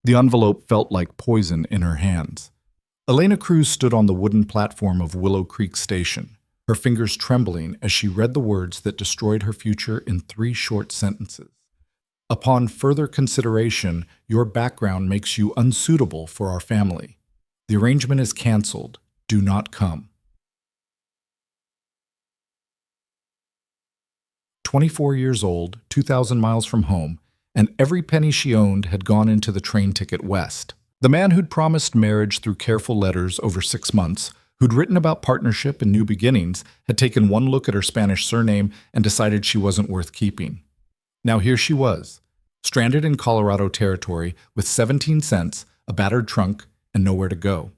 The envelope felt like poison in her hands. Elena Cruz stood on the wooden platform of Willow Creek Station, her fingers trembling as she read the words that destroyed her future in 3 short sentences. Upon further consideration, your background makes you unsuitable for our family. The arrangement is canceled. Do not come. 24 years old, 2,000 miles from home, and every penny she owned had gone into the train ticket west. The man who'd promised marriage through careful letters over 6 months, who'd written about partnership and new beginnings, had taken one look at her Spanish surname and decided she wasn't worth keeping. Now here she was, stranded in Colorado territory with 17 cents, a battered trunk, and nowhere to go.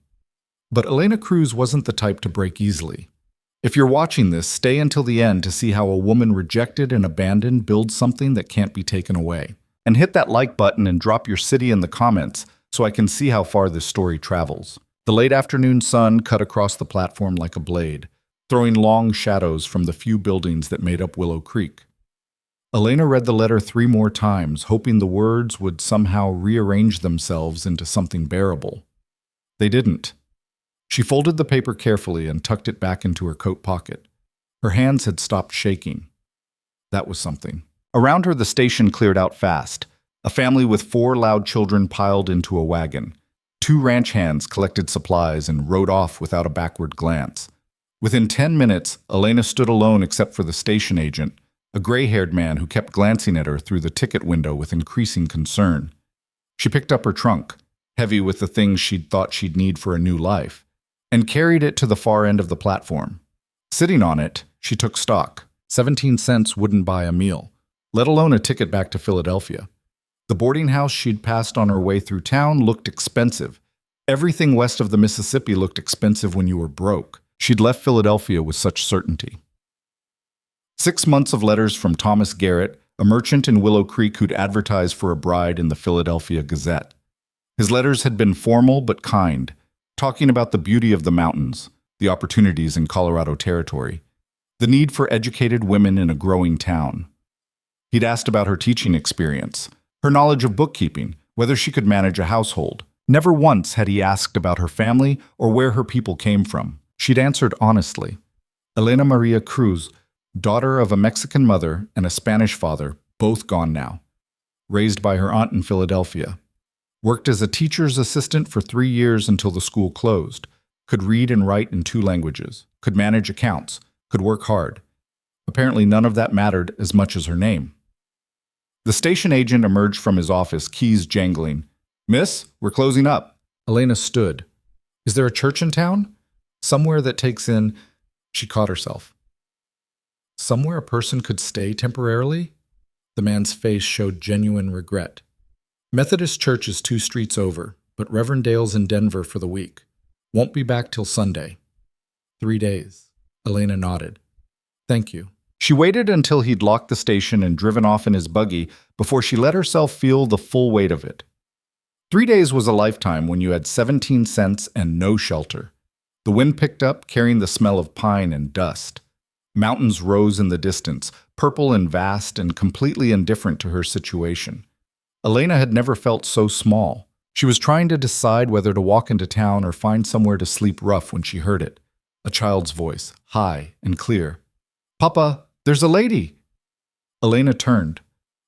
But Elena Cruz wasn't the type to break easily. If you're watching this, stay until the end to see how a woman rejected and abandoned builds something that can't be taken away. And hit that like button and drop your city in the comments so I can see how far this story travels. The late afternoon sun cut across the platform like a blade, throwing long shadows from the few buildings that made up Willow Creek. Elena read the letter 3 more times, hoping the words would somehow rearrange themselves into something bearable. They didn't. She folded the paper carefully and tucked it back into her coat pocket. Her hands had stopped shaking. That was something. Around her, the station cleared out fast. A family with 4 loud children piled into a wagon. 2 ranch hands collected supplies and rode off without a backward glance. Within 10 minutes, Elena stood alone except for the station agent, a gray-haired man who kept glancing at her through the ticket window with increasing concern. She picked up her trunk, heavy with the things she'd thought she'd need for a new life, and carried it to the far end of the platform. Sitting on it, she took stock. 17 cents wouldn't buy a meal, let alone a ticket back to Philadelphia. The boarding house she'd passed on her way through town looked expensive. Everything west of the Mississippi looked expensive when you were broke. She'd left Philadelphia with such certainty. 6 months of letters from Thomas Garrett, a merchant in Willow Creek who'd advertised for a bride in the Philadelphia Gazette. His letters had been formal but kind, talking about the beauty of the mountains, the opportunities in Colorado territory, the need for educated women in a growing town. He'd asked about her teaching experience, her knowledge of bookkeeping, whether she could manage a household. Never once had he asked about her family or where her people came from. She'd answered honestly. Elena Maria Cruz, daughter of a Mexican mother and a Spanish father, both gone now. Raised by her aunt in Philadelphia. Worked as a teacher's assistant for 3 years until the school closed. Could read and write in 2 languages. Could manage accounts. Could work hard. Apparently none of that mattered as much as her name. The station agent emerged from his office, keys jangling. "Miss, we're closing up." Elena stood. "Is there a church in town? Somewhere that takes in—" She caught herself. Somewhere a person could stay temporarily? The man's face showed genuine regret. "Methodist Church is 2 streets over, but Reverend Dale's in Denver for the week. Won't be back till Sunday." 3 days. Elena nodded. "Thank you." She waited until he'd locked the station and driven off in his buggy before she let herself feel the full weight of it. 3 days was a lifetime when you had 17 cents and no shelter. The wind picked up, carrying the smell of pine and dust. Mountains rose in the distance, purple and vast and completely indifferent to her situation. Elena had never felt so small. She was trying to decide whether to walk into town or find somewhere to sleep rough when she heard it. A child's voice, high and clear. "Papa, there's a lady!" Elena turned.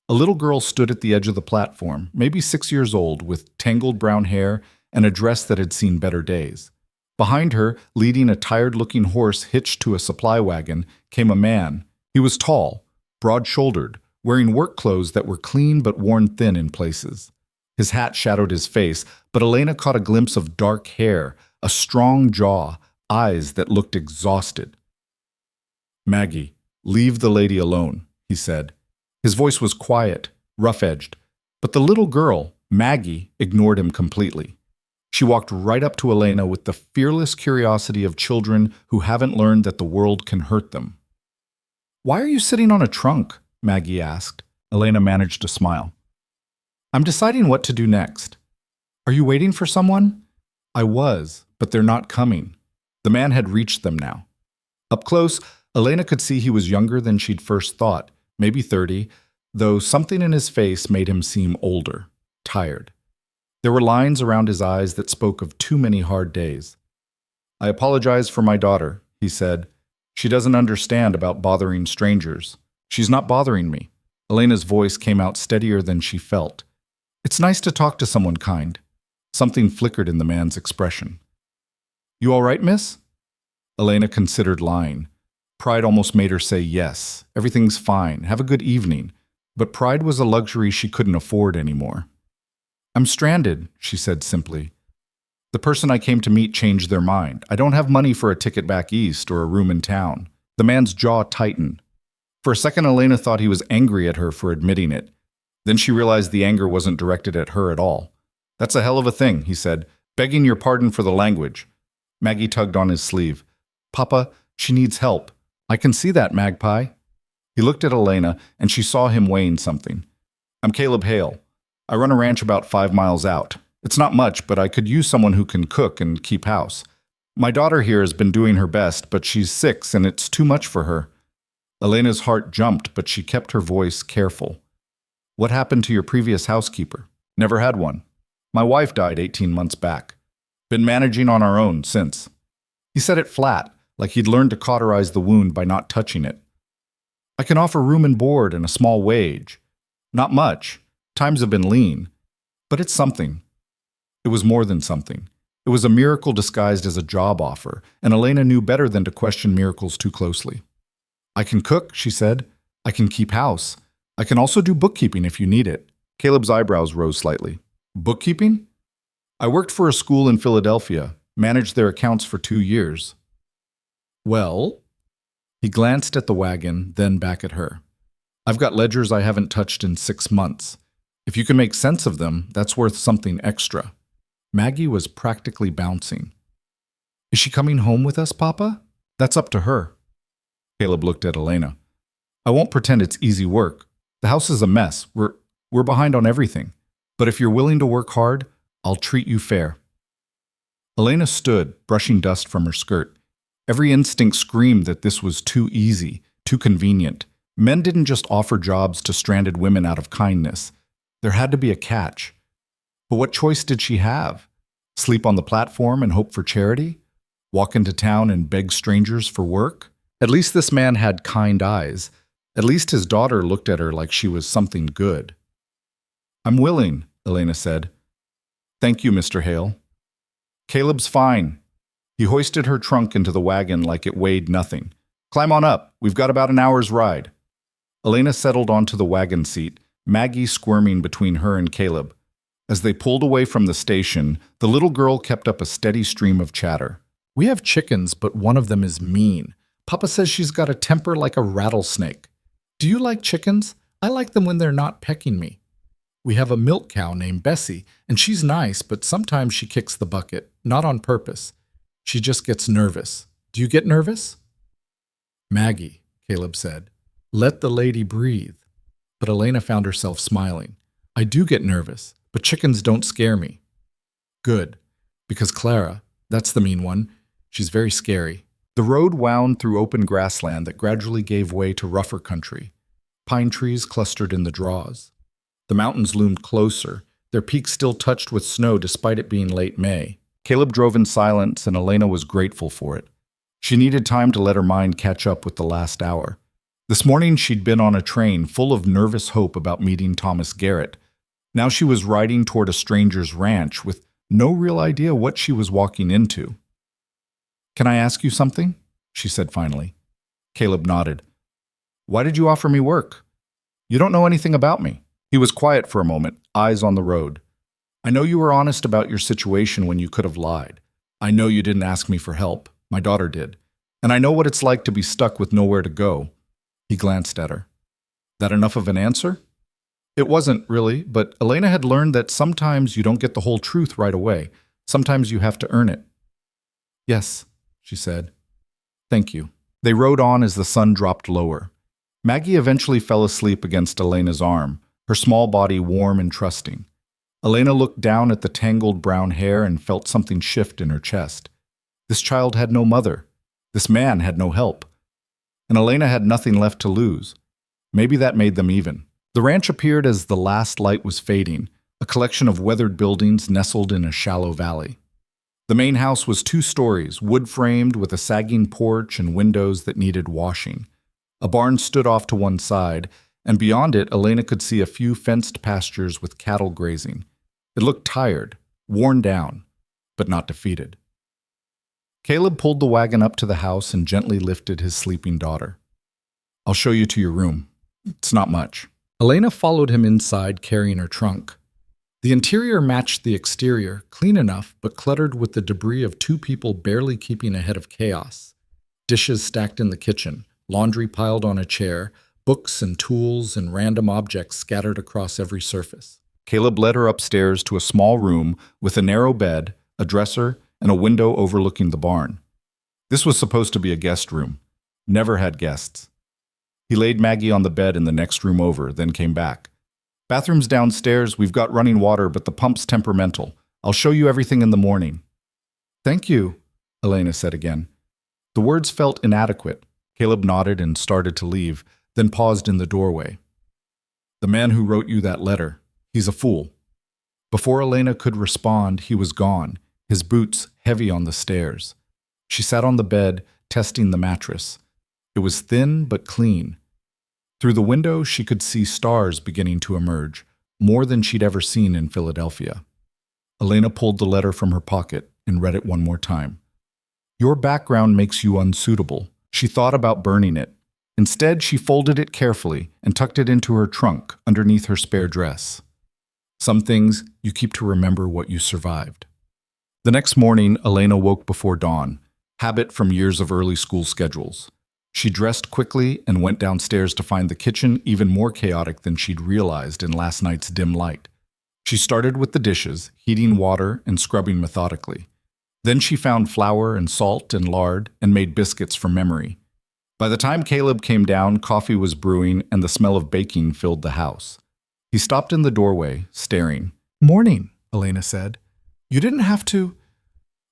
A little girl stood at the edge of the platform, maybe 6 years old, with tangled brown hair and a dress that had seen better days. Behind her, leading a tired-looking horse hitched to a supply wagon, came a man. He was tall, broad-shouldered, wearing work clothes that were clean but worn thin in places. His hat shadowed his face, but Elena caught a glimpse of dark hair, a strong jaw, eyes that looked exhausted. "Maggie, leave the lady alone," he said. His voice was quiet, rough-edged, but the little girl, Maggie, ignored him completely. She walked right up to Elena with the fearless curiosity of children who haven't learned that the world can hurt them. "Why are you sitting on a trunk?" Maggie asked. Elena managed to smile. "I'm deciding what to do next." "Are you waiting for someone?" "I was, but they're not coming." The man had reached them now. Up close, Elena could see he was younger than she'd first thought, maybe 30, though something in his face made him seem older, tired. There were lines around his eyes that spoke of too many hard days. "I apologize for my daughter," he said. "She doesn't understand about bothering strangers. She's not bothering me." Elena's voice came out steadier than she felt. "It's nice to talk to someone kind." Something flickered in the man's expression. "You all right, miss?" Elena considered lying. Pride almost made her say yes. Everything's fine. Have a good evening. But pride was a luxury she couldn't afford anymore. "I'm stranded," she said simply. "The person I came to meet changed their mind. I don't have money for a ticket back east or a room in town." The man's jaw tightened. For a second, Elena thought he was angry at her for admitting it. Then she realized the anger wasn't directed at her at all. "That's a hell of a thing," he said, "begging your pardon for the language." Maggie tugged on his sleeve. "Papa, she needs help." "I can see that, Magpie." He looked at Elena, and she saw him weighing something. "I'm Caleb Hale. I run a ranch about 5 miles out. It's not much, but I could use someone who can cook and keep house. My daughter here has been doing her best, but she's 6, and it's too much for her." Elena's heart jumped, but she kept her voice careful. "What happened to your previous housekeeper?" "Never had one. My wife died 18 months back. Been managing on our own since." He said it flat, like he'd learned to cauterize the wound by not touching it. "I can offer room and board and a small wage. Not much. Times have been lean. But it's something." It was more than something. It was a miracle disguised as a job offer, and Elena knew better than to question miracles too closely. "I can cook," she said. "I can keep house. I can also do bookkeeping if you need it." Caleb's eyebrows rose slightly. "Bookkeeping?" "I worked for a school in Philadelphia, managed their accounts for 2 years. "Well?" He glanced at the wagon, then back at her. "I've got ledgers I haven't touched in 6 months. If you can make sense of them, that's worth something extra." Maggie was practically bouncing. "Is she coming home with us, Papa?" "That's up to her." Caleb looked at Elena. "I won't pretend it's easy work. The house is a mess. We're behind on everything. But if you're willing to work hard, I'll treat you fair." Elena stood, brushing dust from her skirt. Every instinct screamed that this was too easy, too convenient. Men didn't just offer jobs to stranded women out of kindness. There had to be a catch. But what choice did she have? Sleep on the platform and hope for charity? Walk into town and beg strangers for work? At least this man had kind eyes. At least his daughter looked at her like she was something good. "I'm willing," Elena said. "Thank you, Mr. Hale." "Caleb's fine." He hoisted her trunk into the wagon like it weighed nothing. "Climb on up. We've got about an hour's ride." Elena settled onto the wagon seat, Maggie squirming between her and Caleb. As they pulled away from the station, the little girl kept up a steady stream of chatter. "We have chickens, but one of them is mean. Papa says she's got a temper like a rattlesnake. Do you like chickens? I like them when they're not pecking me. We have a milk cow named Bessie, and she's nice, but sometimes she kicks the bucket, not on purpose. She just gets nervous. Do you get nervous?" "Maggie," Caleb said, "let the lady breathe." But Elena found herself smiling. "I do get nervous, but chickens don't scare me." "Good, because Clara, that's the mean one, she's very scary." The road wound through open grassland that gradually gave way to rougher country. Pine trees clustered in the draws. The mountains loomed closer, their peaks still touched with snow despite it being late May. Caleb drove in silence, and Elena was grateful for it. She needed time to let her mind catch up with the last hour. This morning she'd been on a train full of nervous hope about meeting Thomas Garrett. Now she was riding toward a stranger's ranch with no real idea what she was walking into. "Can I ask you something?" she said finally. Caleb nodded. "Why did you offer me work? You don't know anything about me." He was quiet for a moment, eyes on the road. "I know you were honest about your situation when you could have lied. I know you didn't ask me for help. My daughter did. And I know what it's like to be stuck with nowhere to go." He glanced at her. "That enough of an answer?" It wasn't, really, but Elena had learned that sometimes you don't get the whole truth right away. Sometimes you have to earn it. "Yes," she said. "Thank you." They rode on as the sun dropped lower. Maggie eventually fell asleep against Elena's arm, her small body warm and trusting. Elena looked down at the tangled brown hair and felt something shift in her chest. This child had no mother. This man had no help. And Elena had nothing left to lose. Maybe that made them even. The ranch appeared as the last light was fading, a collection of weathered buildings nestled in a shallow valley. The main house was 2 stories, wood-framed with a sagging porch and windows that needed washing. A barn stood off to one side, and beyond it, Elena could see a few fenced pastures with cattle grazing. It looked tired, worn down, but not defeated. Caleb pulled the wagon up to the house and gently lifted his sleeping daughter. "I'll show you to your room. It's not much." Elena followed him inside, carrying her trunk. The interior matched the exterior, clean enough, but cluttered with the debris of 2 people barely keeping ahead of chaos. Dishes stacked in the kitchen, laundry piled on a chair, books and tools and random objects scattered across every surface. Caleb led her upstairs to a small room with a narrow bed, a dresser, and a window overlooking the barn. This was supposed to be a guest room. Never had guests. He laid Maggie on the bed in the next room over, then came back. "Bathroom's downstairs. We've got running water, but the pump's temperamental. I'll show you everything in the morning." "Thank you," Elena said again. The words felt inadequate. Caleb nodded and started to leave, then paused in the doorway. "The man who wrote you that letter, he's a fool." Before Elena could respond, he was gone, his boots heavy on the stairs. She sat on the bed, testing the mattress. It was thin but clean. Through the window, she could see stars beginning to emerge, more than she'd ever seen in Philadelphia. Elena pulled the letter from her pocket and read it one more time. "Your background makes you unsuitable." She thought about burning it. Instead, she folded it carefully and tucked it into her trunk underneath her spare dress. "Some things you keep to remember what you survived." The next morning, Elena woke before dawn, habit from years of early school schedules. She dressed quickly and went downstairs to find the kitchen even more chaotic than she'd realized in last night's dim light. She started with the dishes, heating water and scrubbing methodically. Then she found flour and salt and lard and made biscuits from memory. By the time Caleb came down, coffee was brewing and the smell of baking filled the house. He stopped in the doorway, staring. "Morning," Elena said. "You didn't have to."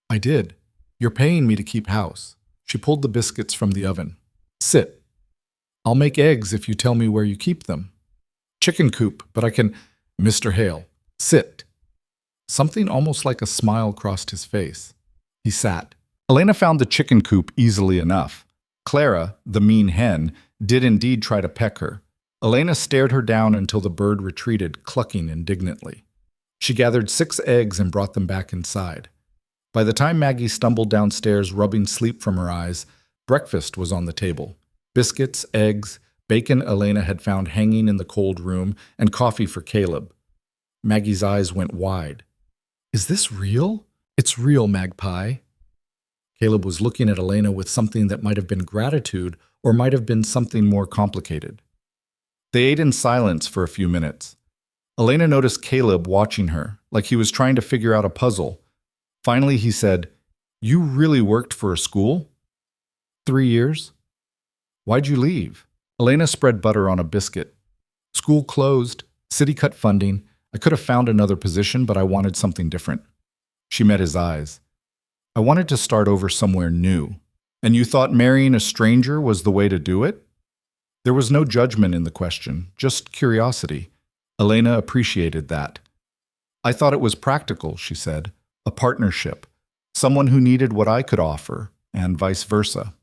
"I did. You're paying me to keep house." She pulled the biscuits from the oven. "Sit. I'll make eggs if you tell me where you keep them." "Chicken coop, but I can—" "Mr. Hale, sit." Something almost like a smile crossed his face. He sat. Elena found the chicken coop easily enough. Clara, the mean hen, did indeed try to peck her. Elena stared her down until the bird retreated, clucking indignantly. She gathered 6 eggs and brought them back inside. By the time Maggie stumbled downstairs, rubbing sleep from her eyes, breakfast was on the table. Biscuits, eggs, bacon Elena had found hanging in the cold room, and coffee for Caleb. Maggie's eyes went wide. "Is this real?" "It's real, Magpie." Caleb was looking at Elena with something that might have been gratitude or might have been something more complicated. They ate in silence for a few minutes. Elena noticed Caleb watching her, like he was trying to figure out a puzzle. Finally, he said, "You really worked for a school?" 3 years. "Why'd you leave?" Elena spread butter on a biscuit. "School closed. City cut funding. I could have found another position, but I wanted something different." She met his eyes. "I wanted to start over somewhere new." "And you thought marrying a stranger was the way to do it?" There was no judgment in the question, just curiosity. Elena appreciated that. "I thought it was practical," she said. "A partnership. Someone who needed what I could offer, and vice versa."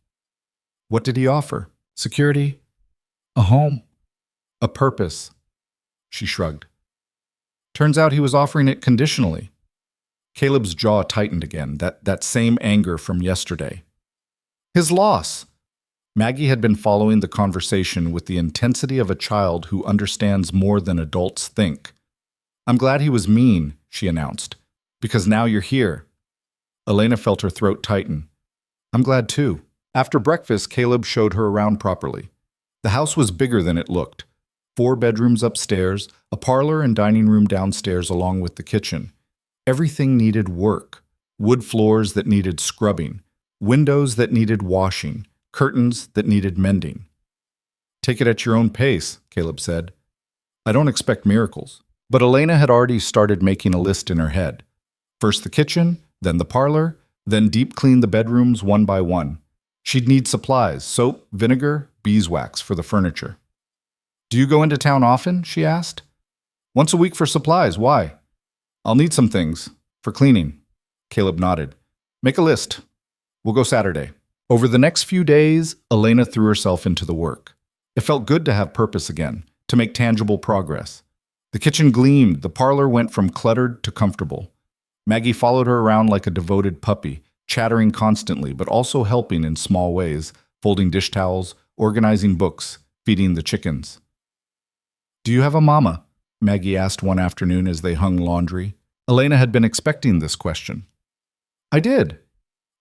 "What did he offer?" "Security. A home. A purpose." She shrugged. "Turns out he was offering it conditionally." Caleb's jaw tightened again, that same anger from yesterday. "His loss." Maggie had been following the conversation with the intensity of a child who understands more than adults think. "I'm glad he was mean," she announced, "because now you're here." Elena felt her throat tighten. "I'm glad too." After breakfast, Caleb showed her around properly. The house was bigger than it looked. 4 bedrooms upstairs, a parlor and dining room downstairs along with the kitchen. Everything needed work. Wood floors that needed scrubbing, windows that needed washing, curtains that needed mending. "Take it at your own pace," Caleb said. "I don't expect miracles." But Elena had already started making a list in her head. First the kitchen, then the parlor, then deep clean the bedrooms one by one. She'd need supplies, soap, vinegar, beeswax for the furniture. "Do you go into town often?" she asked. "Once a week for supplies. Why?" I'll need some things. For cleaning. Caleb nodded. Make a list. We'll go Saturday. Over the next few days, Elena threw herself into the work. It felt good to have purpose again, to make tangible progress. The kitchen gleamed, the parlor went from cluttered to comfortable. Maggie followed her around like a devoted puppy, chattering constantly, but also helping in small ways, folding dish towels, organizing books, feeding the chickens. Do you have a mama? Maggie asked one afternoon as they hung laundry. Elena had been expecting this question. I did.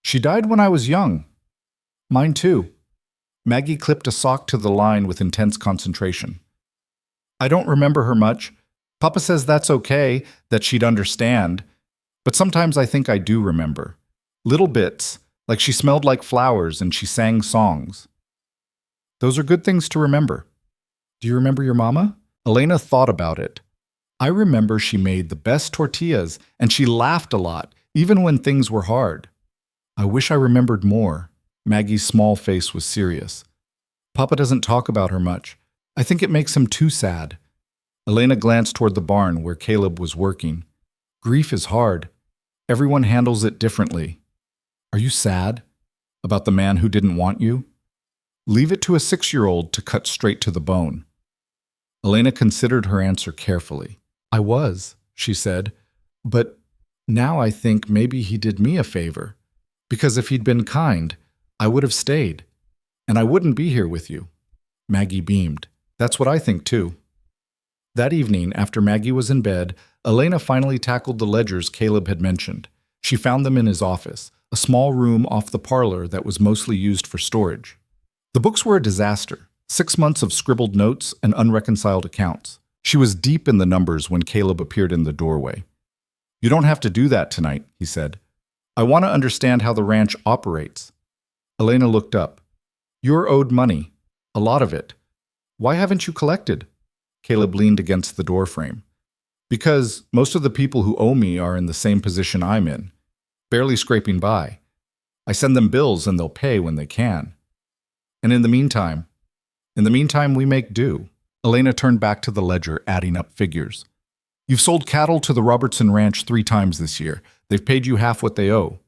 She died when I was young. Mine too. Maggie clipped a sock to the line with intense concentration. I don't remember her much. Papa says that's okay, that she'd understand. But sometimes I think I do remember. Little bits, like she smelled like flowers and she sang songs. Those are good things to remember. Do you remember your mama? Elena thought about it. I remember she made the best tortillas and she laughed a lot, even when things were hard. I wish I remembered more. Maggie's small face was serious. Papa doesn't talk about her much. I think it makes him too sad. Elena glanced toward the barn where Caleb was working. Grief is hard. Everyone handles it differently. Are you sad? About the man who didn't want you? Leave it to a 6-year-old to cut straight to the bone. Elena considered her answer carefully. I was, she said, but now I think maybe he did me a favor. Because if he'd been kind, I would have stayed. And I wouldn't be here with you. Maggie beamed. That's what I think too. That evening, after Maggie was in bed, Elena finally tackled the ledgers Caleb had mentioned. She found them in his office, a small room off the parlor that was mostly used for storage. The books were a disaster, 6 months of scribbled notes and unreconciled accounts. She was deep in the numbers when Caleb appeared in the doorway. You don't have to do that tonight, he said. I want to understand how the ranch operates. Elena looked up. You're owed money, a lot of it. Why haven't you collected? Caleb leaned against the doorframe. Because most of the people who owe me are in the same position I'm in, barely scraping by. I send them bills and they'll pay when they can. And in the meantime, we make do. Elena turned back to the ledger, adding up figures. You've sold cattle to the Robertson Ranch 3 times this year. They've paid you half what they owe.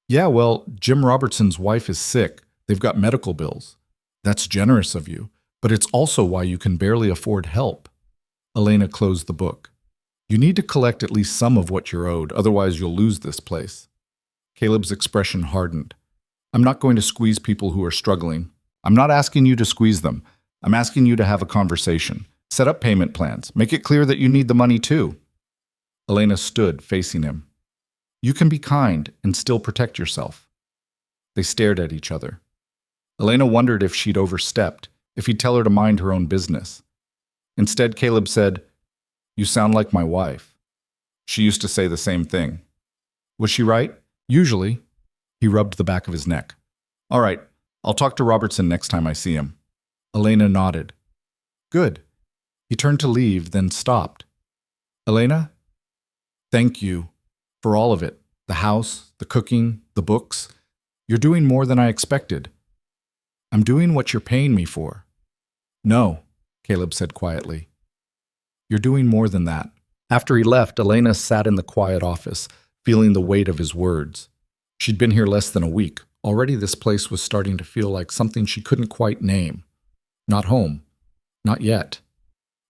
Yeah, well, Jim Robertson's wife is sick. They've got medical bills. That's generous of you, but it's also why you can barely afford help. Elena closed the book. You need to collect at least some of what you're owed, otherwise you'll lose this place. Caleb's expression hardened. I'm not going to squeeze people who are struggling. I'm not asking you to squeeze them. I'm asking you to have a conversation. Set up payment plans. Make it clear that you need the money too. Elena stood, facing him. You can be kind and still protect yourself. They stared at each other. Elena wondered if she'd overstepped, if he'd tell her to mind her own business. Instead, Caleb said, You sound like my wife. She used to say the same thing. Was she right? Usually. He rubbed the back of his neck. All right, I'll talk to Robertson next time I see him. Elena nodded. Good. He turned to leave, then stopped. Elena? Thank you for all of it. The house, the cooking, the books. You're doing more than I expected. I'm doing what you're paying me for. No, Caleb said quietly. You're doing more than that. After he left, Elena sat in the quiet office, feeling the weight of his words. She'd been here less than a week. Already this place was starting to feel like something she couldn't quite name. Not home. Not yet.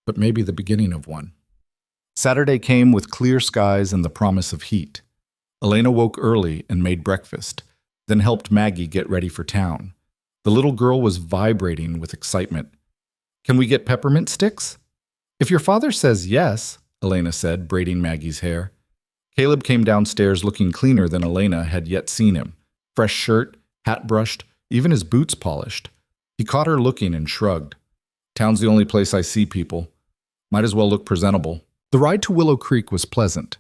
But maybe the beginning of one. Saturday came with clear skies and the promise of heat. Elena woke early and made breakfast, then helped Maggie get ready for town. The little girl was vibrating with excitement. Can we get peppermint sticks? If your father says yes, Elena said, braiding Maggie's hair. Caleb came downstairs looking cleaner than Elena had yet seen him. Fresh shirt, hat brushed, even his boots polished. He caught her looking and shrugged. Town's the only place I see people. Might as well look presentable. The ride to Willow Creek was pleasant.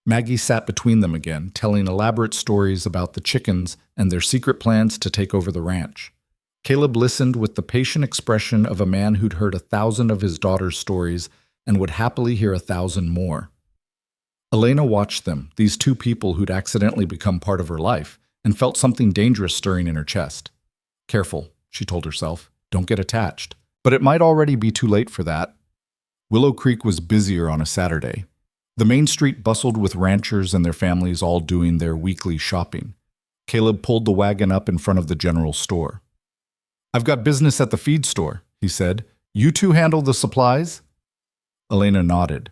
Maggie sat between them again, telling elaborate stories about the chickens and their secret plans to take over the ranch. Caleb listened with the patient expression of a man who'd heard 1,000 of his daughter's stories and would happily hear 1,000 more. Elena watched them, these 2 people who'd accidentally become part of her life, and felt something dangerous stirring in her chest. Careful, she told herself. Don't get attached. But it might already be too late for that. Willow Creek was busier on a Saturday. The main street bustled with ranchers and their families all doing their weekly shopping. Caleb pulled the wagon up in front of the general store. "I've got business at the feed store," he said. "You two handle the supplies?" Elena nodded.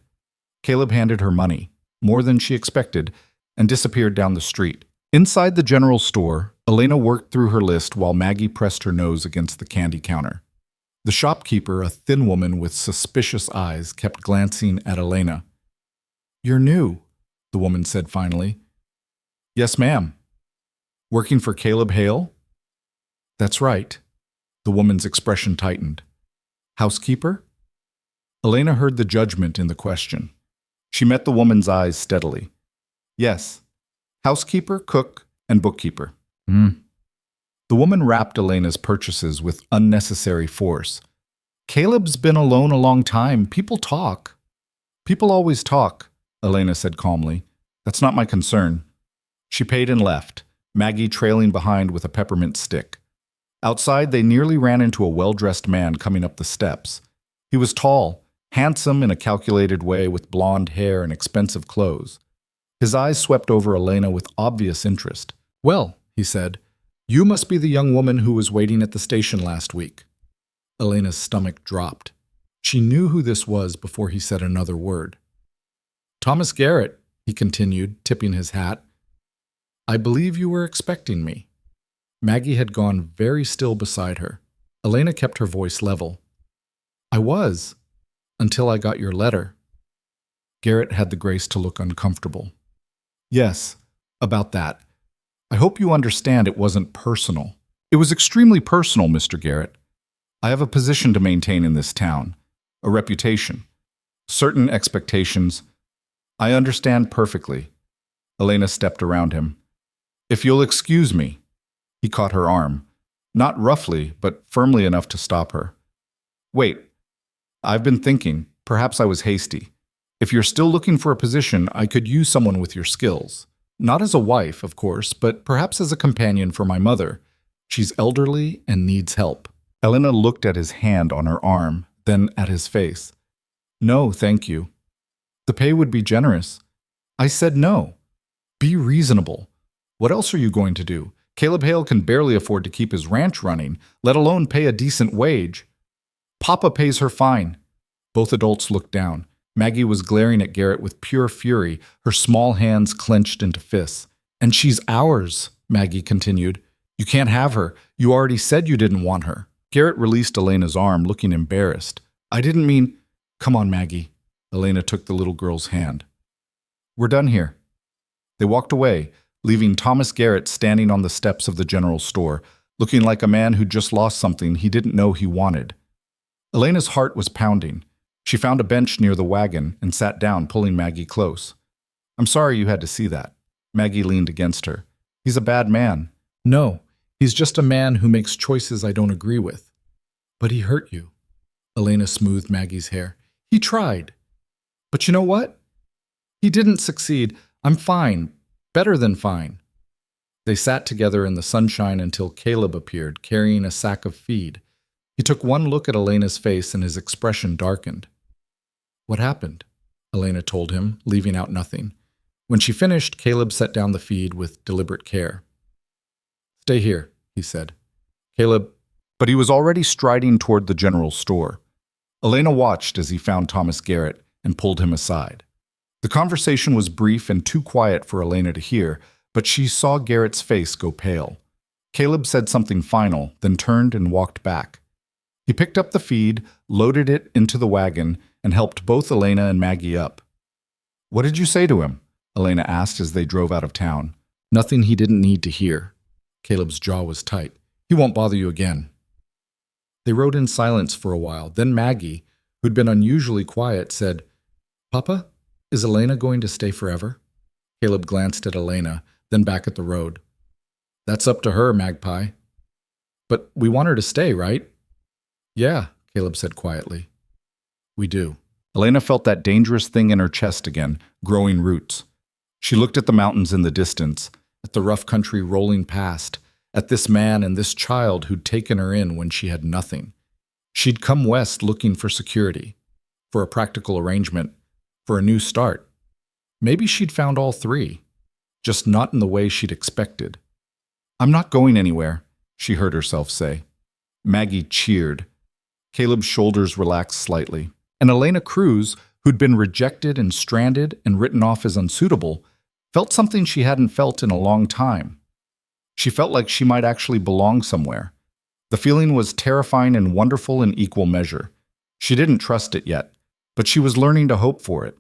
Caleb handed her money, more than she expected, and disappeared down the street. Inside the general store, Elena worked through her list while Maggie pressed her nose against the candy counter. The shopkeeper, a thin woman with suspicious eyes, kept glancing at Elena. "You're new," the woman said finally. "Yes, ma'am." "Working for Caleb Hale?" "That's right." The woman's expression tightened. "Housekeeper?" Elena heard the judgment in the question. She met the woman's eyes steadily. "Yes. Housekeeper, cook, and bookkeeper." The woman wrapped Elena's purchases with unnecessary force. "Caleb's been alone a long time. People talk." "People always talk," Elena said calmly. "That's not my concern." She paid and left, Maggie trailing behind with a peppermint stick. Outside, they nearly ran into a well-dressed man coming up the steps. He was tall, handsome in a calculated way with blonde hair and expensive clothes. His eyes swept over Elena with obvious interest. "Well," he said, "you must be the young woman who was waiting at the station last week." Elena's stomach dropped. She knew who this was before he said another word. "Thomas Garrett," he continued, tipping his hat. "I believe you were expecting me." Maggie had gone very still beside her. Elena kept her voice level. "I was, until I got your letter." Garrett had the grace to look uncomfortable. "Yes, about that. I hope you understand it wasn't personal." "It was extremely personal, Mr. Garrett. I have a position to maintain in this town, a reputation, certain expectations. I understand perfectly." Elena stepped around him. "If you'll excuse me." He caught her arm, not roughly, but firmly enough to stop her. "Wait, I've been thinking, perhaps I was hasty. If you're still looking for a position, I could use someone with your skills. Not as a wife, of course, but perhaps as a companion for my mother. She's elderly and needs help." Elena looked at his hand on her arm, then at his face. "No, thank you. The pay would be generous." "I said no. Be reasonable. What else are you going to do? Caleb Hale can barely afford to keep his ranch running, let alone pay a decent wage." "Papa pays her fine." Both adults looked down. Maggie was glaring at Garrett with pure fury, her small hands clenched into fists. "And she's ours," Maggie continued. "You can't have her. You already said you didn't want her." Garrett released Elena's arm, looking embarrassed. "I didn't mean—" "Come on, Maggie." Elena took the little girl's hand. "We're done here." They walked away, leaving Thomas Garrett standing on the steps of the general store, looking like a man who'd just lost something he didn't know he wanted. Elena's heart was pounding. She found a bench near the wagon and sat down, pulling Maggie close. "I'm sorry you had to see that." Maggie leaned against her. "He's a bad man." "No, he's just a man who makes choices I don't agree with." "But he hurt you." Elena smoothed Maggie's hair. "He tried. But you know what? He didn't succeed. I'm fine. Better than fine." They sat together in the sunshine until Caleb appeared, carrying a sack of feed. He took one look at Elena's face and his expression darkened. "What happened?" Elena told him, leaving out nothing. When she finished, Caleb set down the feed with deliberate care. "Stay here," he said. "Caleb—" But he was already striding toward the general store. Elena watched as he found Thomas Garrett and pulled him aside. The conversation was brief and too quiet for Elena to hear, but she saw Garrett's face go pale. Caleb said something final, then turned and walked back. He picked up the feed, loaded it into the wagon, and helped both Elena and Maggie up. "What did you say to him?" Elena asked as they drove out of town. "Nothing he didn't need to hear." Caleb's jaw was tight. "He won't bother you again." They rode in silence for a while. Then Maggie, who'd been unusually quiet, said, "Papa, is Elena going to stay forever?" Caleb glanced at Elena, then back at the road. "That's up to her, Magpie." "But we want her to stay, right?" "Yeah," Caleb said quietly. "We do." Elena felt that dangerous thing in her chest again, growing roots. She looked at the mountains in the distance, at the rough country rolling past, at this man and this child who'd taken her in when she had nothing. She'd come west looking for security, for a practical arrangement, for a new start. Maybe she'd found all three, just not in the way she'd expected. "I'm not going anywhere," she heard herself say. Maggie cheered. Caleb's shoulders relaxed slightly. And Elena Cruz, who'd been rejected and stranded and written off as unsuitable, felt something she hadn't felt in a long time. She felt like she might actually belong somewhere. The feeling was terrifying and wonderful in equal measure. She didn't trust it yet, but she was learning to hope for it.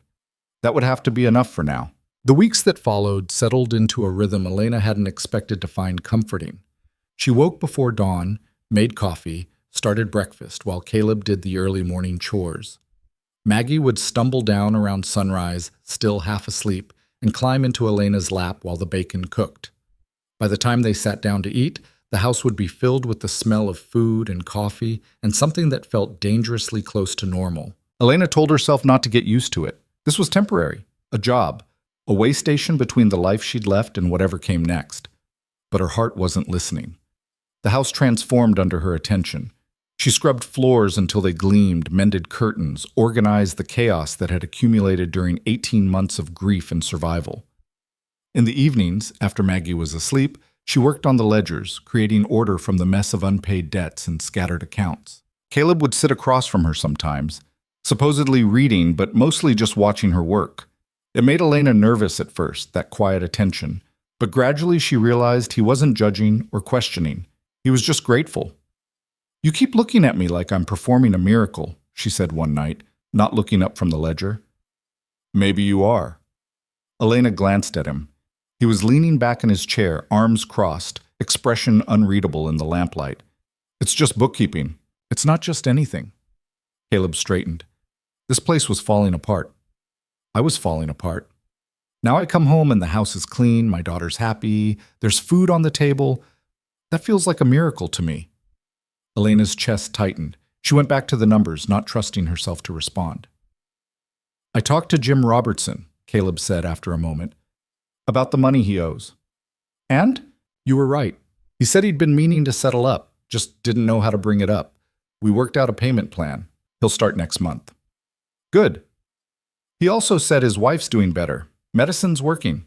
That would have to be enough for now. The weeks that followed settled into a rhythm Elena hadn't expected to find comforting. She woke before dawn, made coffee, started breakfast while Caleb did the early morning chores. Maggie would stumble down around sunrise, still half asleep, and climb into Elena's lap while the bacon cooked. By the time they sat down to eat, the house would be filled with the smell of food and coffee and something that felt dangerously close to normal. Elena told herself not to get used to it. This was temporary, a job, a way station between the life she'd left and whatever came next. But her heart wasn't listening. The house transformed under her attention. She scrubbed floors until they gleamed, mended curtains, organized the chaos that had accumulated during 18 months of grief and survival. In the evenings, after Maggie was asleep, she worked on the ledgers, creating order from the mess of unpaid debts and scattered accounts. Caleb would sit across from her sometimes, supposedly reading but mostly just watching her work. It made Elena nervous at first, that quiet attention, but gradually she realized he wasn't judging or questioning. He was just grateful. "You keep looking at me like I'm performing a miracle," she said one night, not looking up from the ledger. "Maybe you are." Elena glanced at him. He was leaning back in his chair, arms crossed, expression unreadable in the lamplight. "It's just bookkeeping. It's not just anything." Caleb straightened. This place was falling apart. I was falling apart. Now I come home and the house is clean, my daughter's happy, there's food on the table. That feels like a miracle to me. Elena's chest tightened. She went back to the numbers, not trusting herself to respond. "I talked to Jim Robertson," Caleb said after a moment, "about the money he owes. And? You were right. He said he'd been meaning to settle up, just didn't know how to bring it up. We worked out a payment plan. He'll start next month." "Good." He also said his wife's doing better. Medicine's working.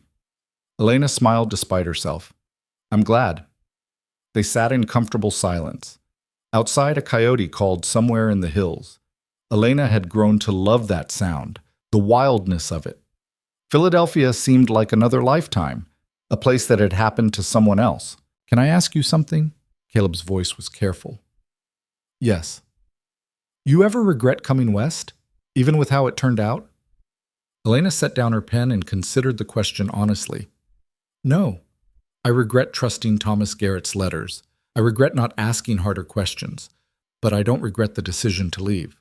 Elena smiled despite herself. "I'm glad." They sat in comfortable silence. Outside, a coyote called somewhere in the hills. Elena had grown to love that sound, the wildness of it. Philadelphia seemed like another lifetime, a place that had happened to someone else. "Can I ask you something?" Caleb's voice was careful. "Yes." "You ever regret coming west, even with how it turned out?" Elena set down her pen and considered the question honestly. "No. I regret trusting Thomas Garrett's letters. I regret not asking harder questions, but I don't regret the decision to leave."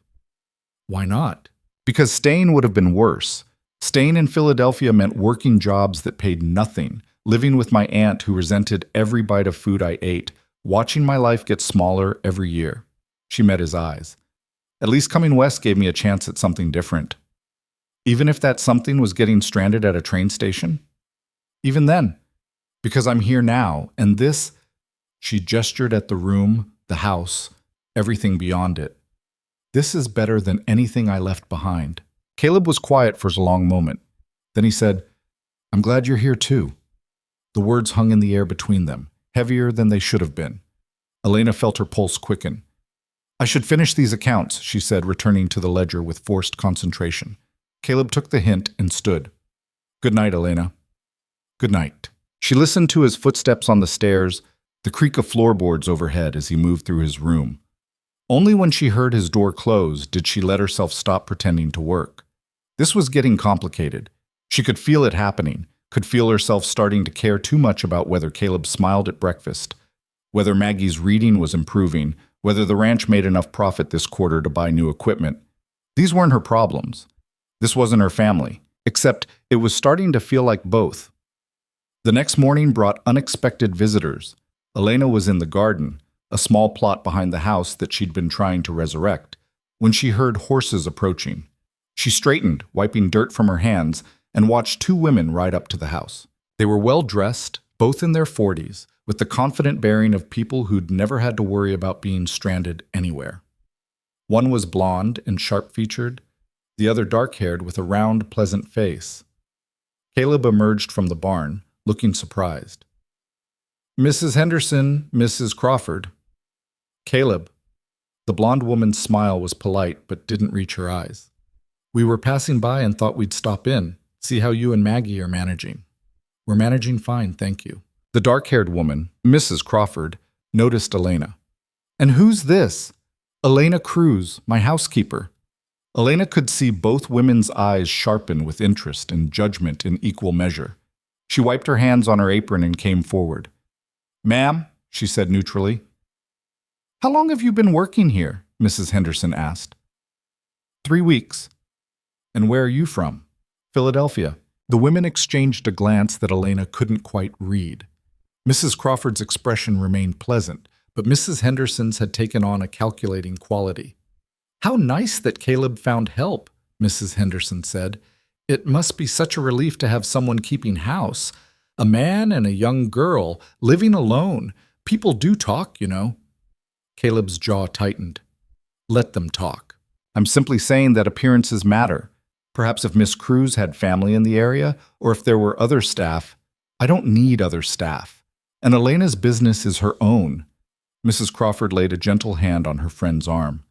"Why not?" "Because staying would have been worse. Staying in Philadelphia meant working jobs that paid nothing, living with my aunt who resented every bite of food I ate, watching my life get smaller every year." She met his eyes. "At least coming west gave me a chance at something different. Even if that something was getting stranded at a train station? Even then. Because I'm here now, and this," she gestured at the room, the house, everything beyond it. "This is better than anything I left behind." Caleb was quiet for a long moment. Then he said, "I'm glad you're here too." The words hung in the air between them, heavier than they should have been. Elena felt her pulse quicken. "I should finish these accounts," she said, returning to the ledger with forced concentration. Caleb took the hint and stood. "Good night, Elena." "Good night." She listened to his footsteps on the stairs, the creak of floorboards overhead as he moved through his room. Only when she heard his door close did she let herself stop pretending to work. This was getting complicated. She could feel it happening, could feel herself starting to care too much about whether Caleb smiled at breakfast, whether Maggie's reading was improving, whether the ranch made enough profit this quarter to buy new equipment. These weren't her problems. This wasn't her family, except it was starting to feel like both. The next morning brought unexpected visitors. Elena was in the garden, a small plot behind the house that she'd been trying to resurrect, when she heard horses approaching. She straightened, wiping dirt from her hands, and watched two women ride up to the house. They were well-dressed, both in their 40s, with the confident bearing of people who'd never had to worry about being stranded anywhere. One was blonde and sharp-featured, the other dark-haired with a round, pleasant face. Caleb emerged from the barn, looking surprised. Mrs. Henderson, Mrs. Crawford. Caleb. The blonde woman's smile was polite but didn't reach her eyes. We were passing by and thought we'd stop in, see how you and Maggie are managing. We're managing fine, thank you. The dark-haired woman, Mrs. Crawford, noticed Elena. And who's this? Elena Cruz, my housekeeper. Elena could see both women's eyes sharpen with interest and judgment in equal measure. She wiped her hands on her apron and came forward. Ma'am, she said neutrally. How long have you been working here? Mrs. Henderson asked. 3 weeks. And where are you from? Philadelphia. The women exchanged a glance that Elena couldn't quite read. Mrs. Crawford's expression remained pleasant, but Mrs. Henderson's had taken on a calculating quality. How nice that Caleb found help, Mrs. Henderson said. It must be such a relief to have someone keeping house. A man and a young girl, living alone. People do talk, you know. Caleb's jaw tightened. Let them talk. I'm simply saying that appearances matter. Perhaps if Miss Cruz had family in the area, or if there were other staff. I don't need other staff. And Elena's business is her own. Mrs. Crawford laid a gentle hand on her friend's arm.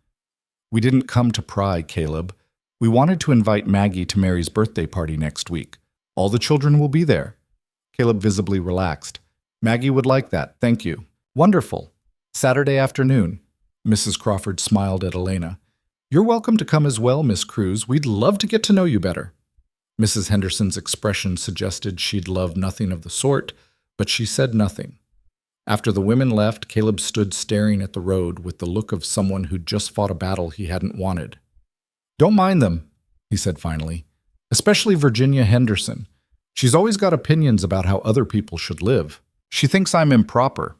We didn't come to pry, Caleb. We wanted to invite Maggie to Mary's birthday party next week. All the children will be there. Caleb visibly relaxed. Maggie would like that, thank you. Wonderful. Saturday afternoon. Mrs. Crawford smiled at Elena. You're welcome to come as well, Miss Cruz. We'd love to get to know you better. Mrs. Henderson's expression suggested she'd love nothing of the sort, but she said nothing. After the women left, Caleb stood staring at the road with the look of someone who'd just fought a battle he hadn't wanted. Don't mind them, he said finally, especially Virginia Henderson. She's always got opinions about how other people should live. She thinks I'm improper.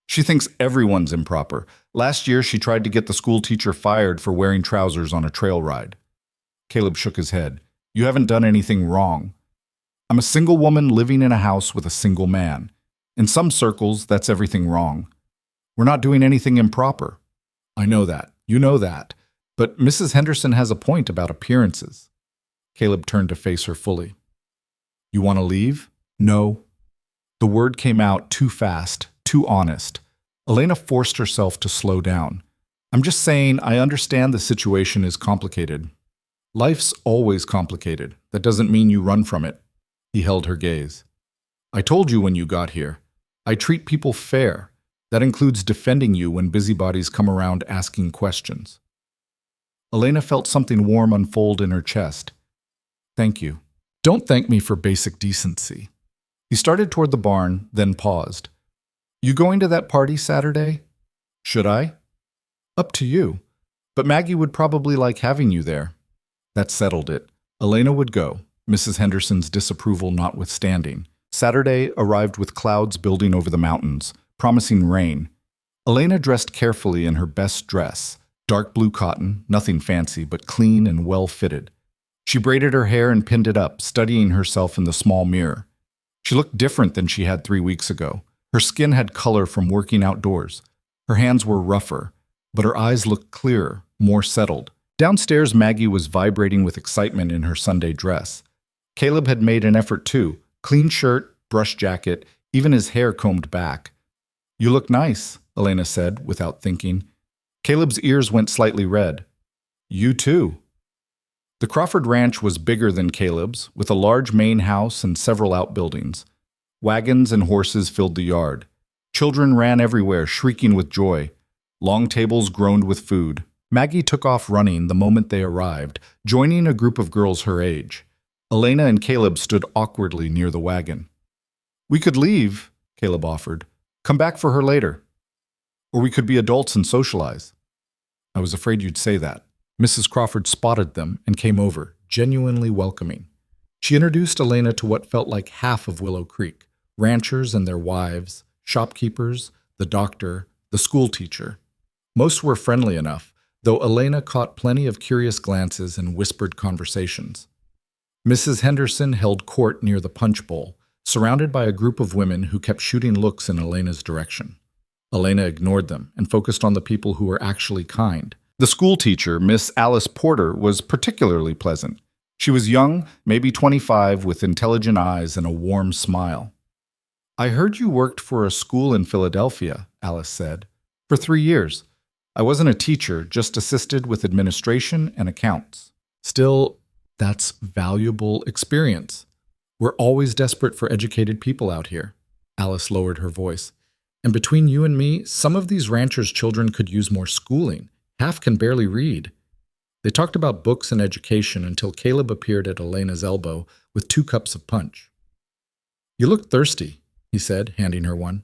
She thinks everyone's improper. Last year, she tried to get the school teacher fired for wearing trousers on a trail ride. Caleb shook his head. You haven't done anything wrong. I'm a single woman living in a house with a single man. In some circles, that's everything wrong. We're not doing anything improper. I know that. You know that. But Mrs. Henderson has a point about appearances. Caleb turned to face her fully. You want to leave? No. The word came out too fast, too honest. Elena forced herself to slow down. I'm just saying I understand the situation is complicated. Life's always complicated. That doesn't mean you run from it. He held her gaze. I told you when you got here. I treat people fair. That includes defending you when busybodies come around asking questions. Elena felt something warm unfold in her chest. Thank you. Don't thank me for basic decency. He started toward the barn, then paused. You going to that party Saturday? Should I? Up to you. But Maggie would probably like having you there. That settled it. Elena would go, Mrs. Henderson's disapproval notwithstanding. Saturday arrived with clouds building over the mountains, promising rain. Elena dressed carefully in her best dress, dark blue cotton, nothing fancy, but clean and well-fitted. She braided her hair and pinned it up, studying herself in the small mirror. She looked different than she had 3 weeks ago. Her skin had color from working outdoors. Her hands were rougher, but her eyes looked clearer, more settled. Downstairs, Maggie was vibrating with excitement in her Sunday dress. Caleb had made an effort too. Clean shirt, brush jacket, even his hair combed back. You look nice, Elena said, without thinking. Caleb's ears went slightly red. You too. The Crawford Ranch was bigger than Caleb's, with a large main house and several outbuildings. Wagons and horses filled the yard. Children ran everywhere, shrieking with joy. Long tables groaned with food. Maggie took off running the moment they arrived, joining a group of girls her age. Elena and Caleb stood awkwardly near the wagon. We could leave, Caleb offered. Come back for her later. Or we could be adults and socialize. I was afraid you'd say that. Mrs. Crawford spotted them and came over, genuinely welcoming. She introduced Elena to what felt like half of Willow Creek, ranchers and their wives, shopkeepers, the doctor, the school teacher. Most were friendly enough, though Elena caught plenty of curious glances and whispered conversations. Mrs. Henderson held court near the punch bowl, surrounded by a group of women who kept shooting looks in Elena's direction. Elena ignored them and focused on the people who were actually kind. The school teacher, Miss Alice Porter, was particularly pleasant. She was young, maybe 25, with intelligent eyes and a warm smile. I heard you worked for a school in Philadelphia, Alice said. For 3 years. I wasn't a teacher, just assisted with administration and accounts. Still, that's valuable experience. We're always desperate for educated people out here. Alice lowered her voice. And between you and me, some of these ranchers' children could use more schooling. Half can barely read. They talked about books and education until Caleb appeared at Elena's elbow with 2 cups of punch. You look thirsty, he said, handing her one.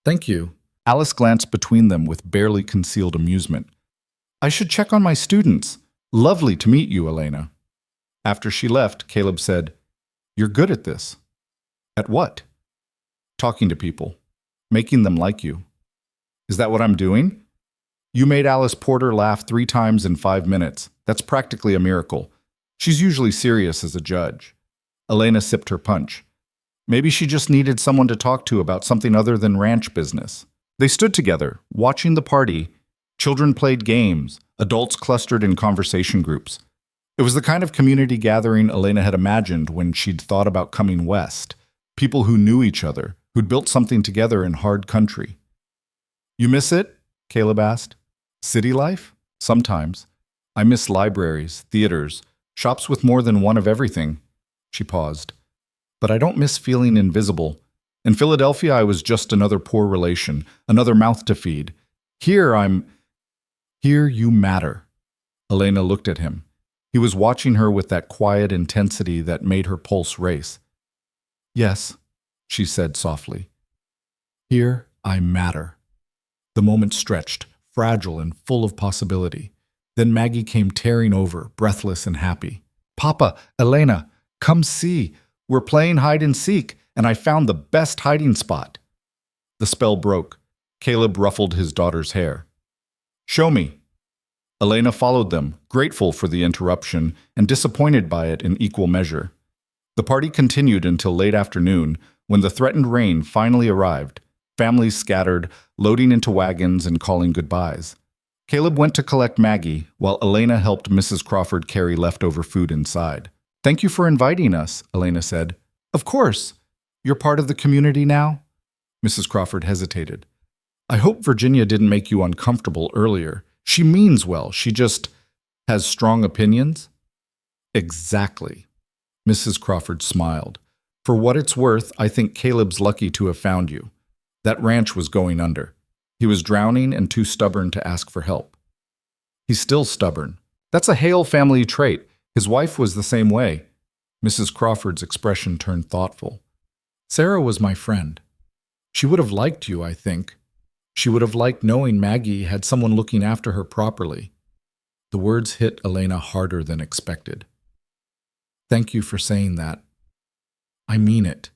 Thank you. Alice glanced between them with barely concealed amusement. I should check on my students. Lovely to meet you, Elena. After she left, Caleb said, You're good at this. At what? Talking to people. Making them like you. Is that what I'm doing? You made Alice Porter laugh 3 times in 5 minutes. That's practically a miracle. She's usually serious as a judge. Elena sipped her punch. Maybe she just needed someone to talk to about something other than ranch business. They stood together, watching the party. Children played games. Adults clustered in conversation groups. It was the kind of community gathering Elena had imagined when she'd thought about coming west. People who knew each other, who'd built something together in hard country. You miss it? Caleb asked. City life? Sometimes. I miss libraries, theaters, shops with more than one of everything. She paused. But I don't miss feeling invisible. In Philadelphia, I was just another poor relation, another mouth to feed. Here you matter. Elena looked at him. He was watching her with that quiet intensity that made her pulse race. Yes, she said softly. Here I matter. The moment stretched, fragile and full of possibility. Then Maggie came tearing over, breathless and happy. Papa, Elena, come see. We're playing hide and seek, and I found the best hiding spot. The spell broke. Caleb ruffled his daughter's hair. Show me. Elena followed them, grateful for the interruption and disappointed by it in equal measure. The party continued until late afternoon, when the threatened rain finally arrived. Families scattered, loading into wagons and calling goodbyes. Caleb went to collect Maggie, while Elena helped Mrs. Crawford carry leftover food inside. Thank you for inviting us, Elena said. Of course. You're part of the community now? Mrs. Crawford hesitated. I hope Virginia didn't make you uncomfortable earlier. She means well. She just has strong opinions. Exactly. Mrs. Crawford smiled. For what it's worth, I think Caleb's lucky to have found you. That ranch was going under. He was drowning and too stubborn to ask for help. He's still stubborn. That's a Hale family trait. His wife was the same way. Mrs. Crawford's expression turned thoughtful. Sarah was my friend. She would have liked you, I think. She would have liked knowing Maggie had someone looking after her properly. The words hit Elena harder than expected. Thank you for saying that. I mean it.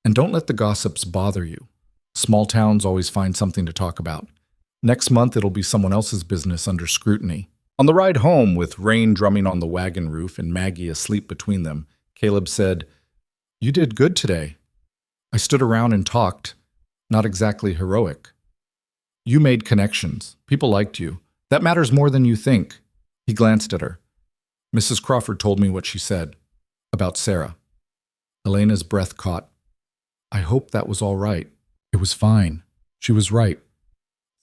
And don't let the gossips bother you. Small towns always find something to talk about. Next month it'll be someone else's business under scrutiny. On the ride home, with rain drumming on the wagon roof and Maggie asleep between them, Caleb said, You did good today. I stood around and talked. Not exactly heroic. You made connections. People liked you. That matters more than you think. He glanced at her. Mrs. Crawford told me what she said. About Sarah. Elena's breath caught. I hope that was all right. It was fine. She was right.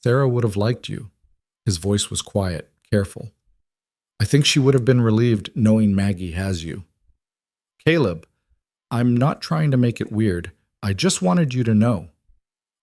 Sarah would have liked you. His voice was quiet, careful. I think she would have been relieved knowing Maggie has you. Caleb, I'm not trying to make it weird. I just wanted you to know.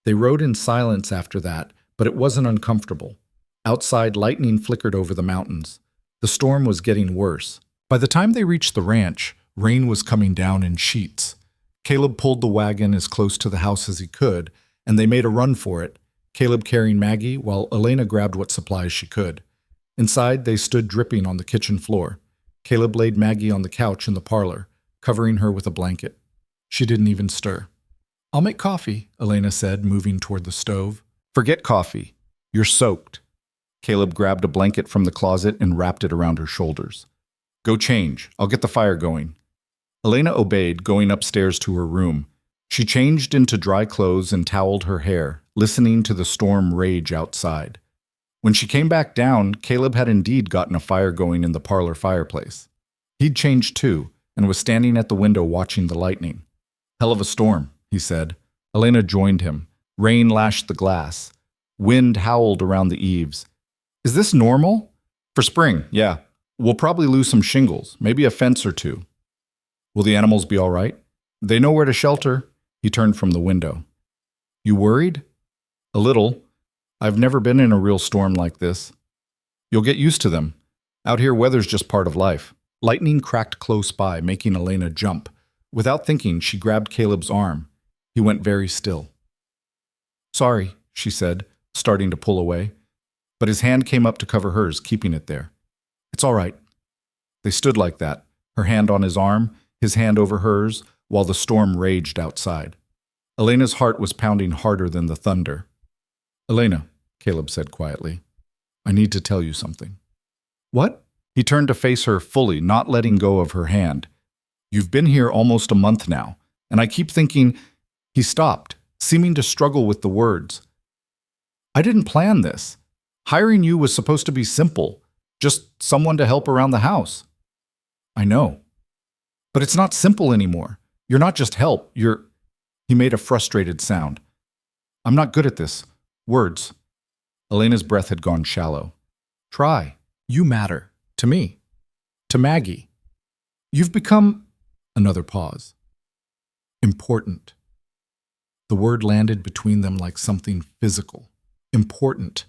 They rode in silence after that, but it wasn't uncomfortable. Outside, lightning flickered over the mountains. The storm was getting worse. By the time they reached the ranch, rain was coming down in sheets. Caleb pulled the wagon as close to the house as he could, and they made a run for it, Caleb carrying Maggie while Elena grabbed what supplies she could. Inside, they stood dripping on the kitchen floor. Caleb laid Maggie on the couch in the parlor, covering her with a blanket. She didn't even stir. I'll make coffee, Elena said, moving toward the stove. Forget coffee. You're soaked. Caleb grabbed a blanket from the closet and wrapped it around her shoulders. Go change. I'll get the fire going. Elena obeyed, going upstairs to her room. She changed into dry clothes and toweled her hair, listening to the storm rage outside. When she came back down, Caleb had indeed gotten a fire going in the parlor fireplace. He'd changed too, and was standing at the window watching the lightning. "Hell of a storm," he said. Elena joined him. Rain lashed the glass. Wind howled around the eaves. "Is this normal?" "For spring, yeah. We'll probably lose some shingles, maybe a fence or two." "Will the animals be all right?" "They know where to shelter." He turned from the window. "You worried?" "A little. I've never been in a real storm like this." "You'll get used to them. Out here, weather's just part of life." Lightning cracked close by, making Elena jump. Without thinking, she grabbed Caleb's arm. He went very still. "Sorry," she said, starting to pull away. But his hand came up to cover hers, keeping it there. "It's all right." They stood like that, her hand on his arm, his hand over hers, while the storm raged outside. Elena's heart was pounding harder than the thunder. "Elena," Caleb said quietly, "I need to tell you something." "What?" He turned to face her fully, not letting go of her hand. "You've been here almost a month now, and I keep thinking—" He stopped, seeming to struggle with the words. "I didn't plan this. Hiring you was supposed to be simple, just someone to help around the house." "I know. But it's not simple anymore. You're not just help, you're—" He made a frustrated sound. "I'm not good at this. Words." Elena's breath had gone shallow. "Try. You matter. To me. To Maggie. You've become—" Another pause. "Important." The word landed between them like something physical. Important.